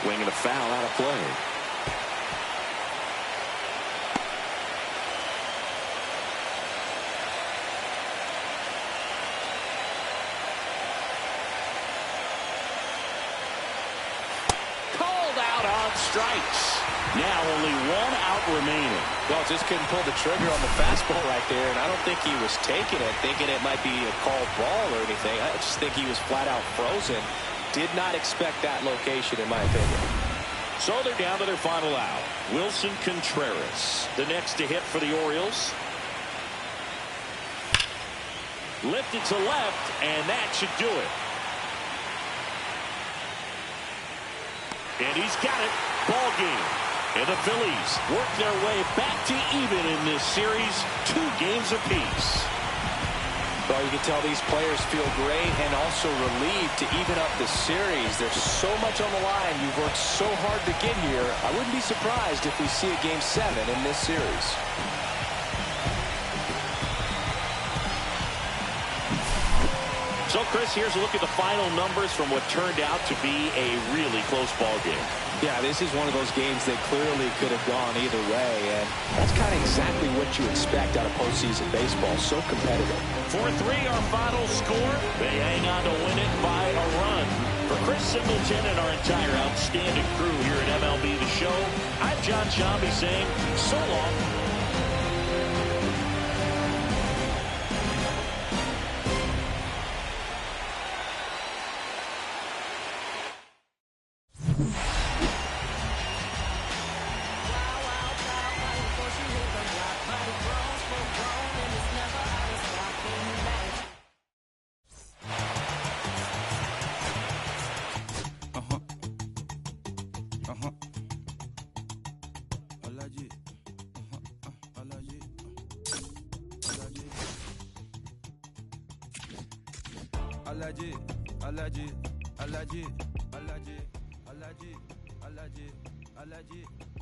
Swing and a foul out of play. out strikes. Now only 1 out remaining. Well, just couldn't pull the trigger on the fastball right there, and I don't think he was taking it, thinking it might be a called ball or anything. I just think he was flat out frozen. Did not expect that location, in my opinion. So they're down to their final out. Wilson Contreras, the next to hit for the Orioles. Lifted to left, and that should do it. And he's got it. Ball game. And the Phillies work their way back to even in this series. 2 games apiece. Well, you can tell these players feel great and also relieved to even up the series. There's so much on the line. You've worked so hard to get here. I wouldn't be surprised if we see a Game 7 in this series. So, Chris, here's a look at the final numbers from what turned out to be a really close ball game. Yeah, this is one of those games that clearly could have gone either way, and that's kind of exactly what you expect out of postseason baseball. So competitive. 4-3 our final score. They hang on to win it by a run. For Chris Singleton and our entire outstanding crew here at MLB The Show, I'm John Shambi saying so long. Allergy.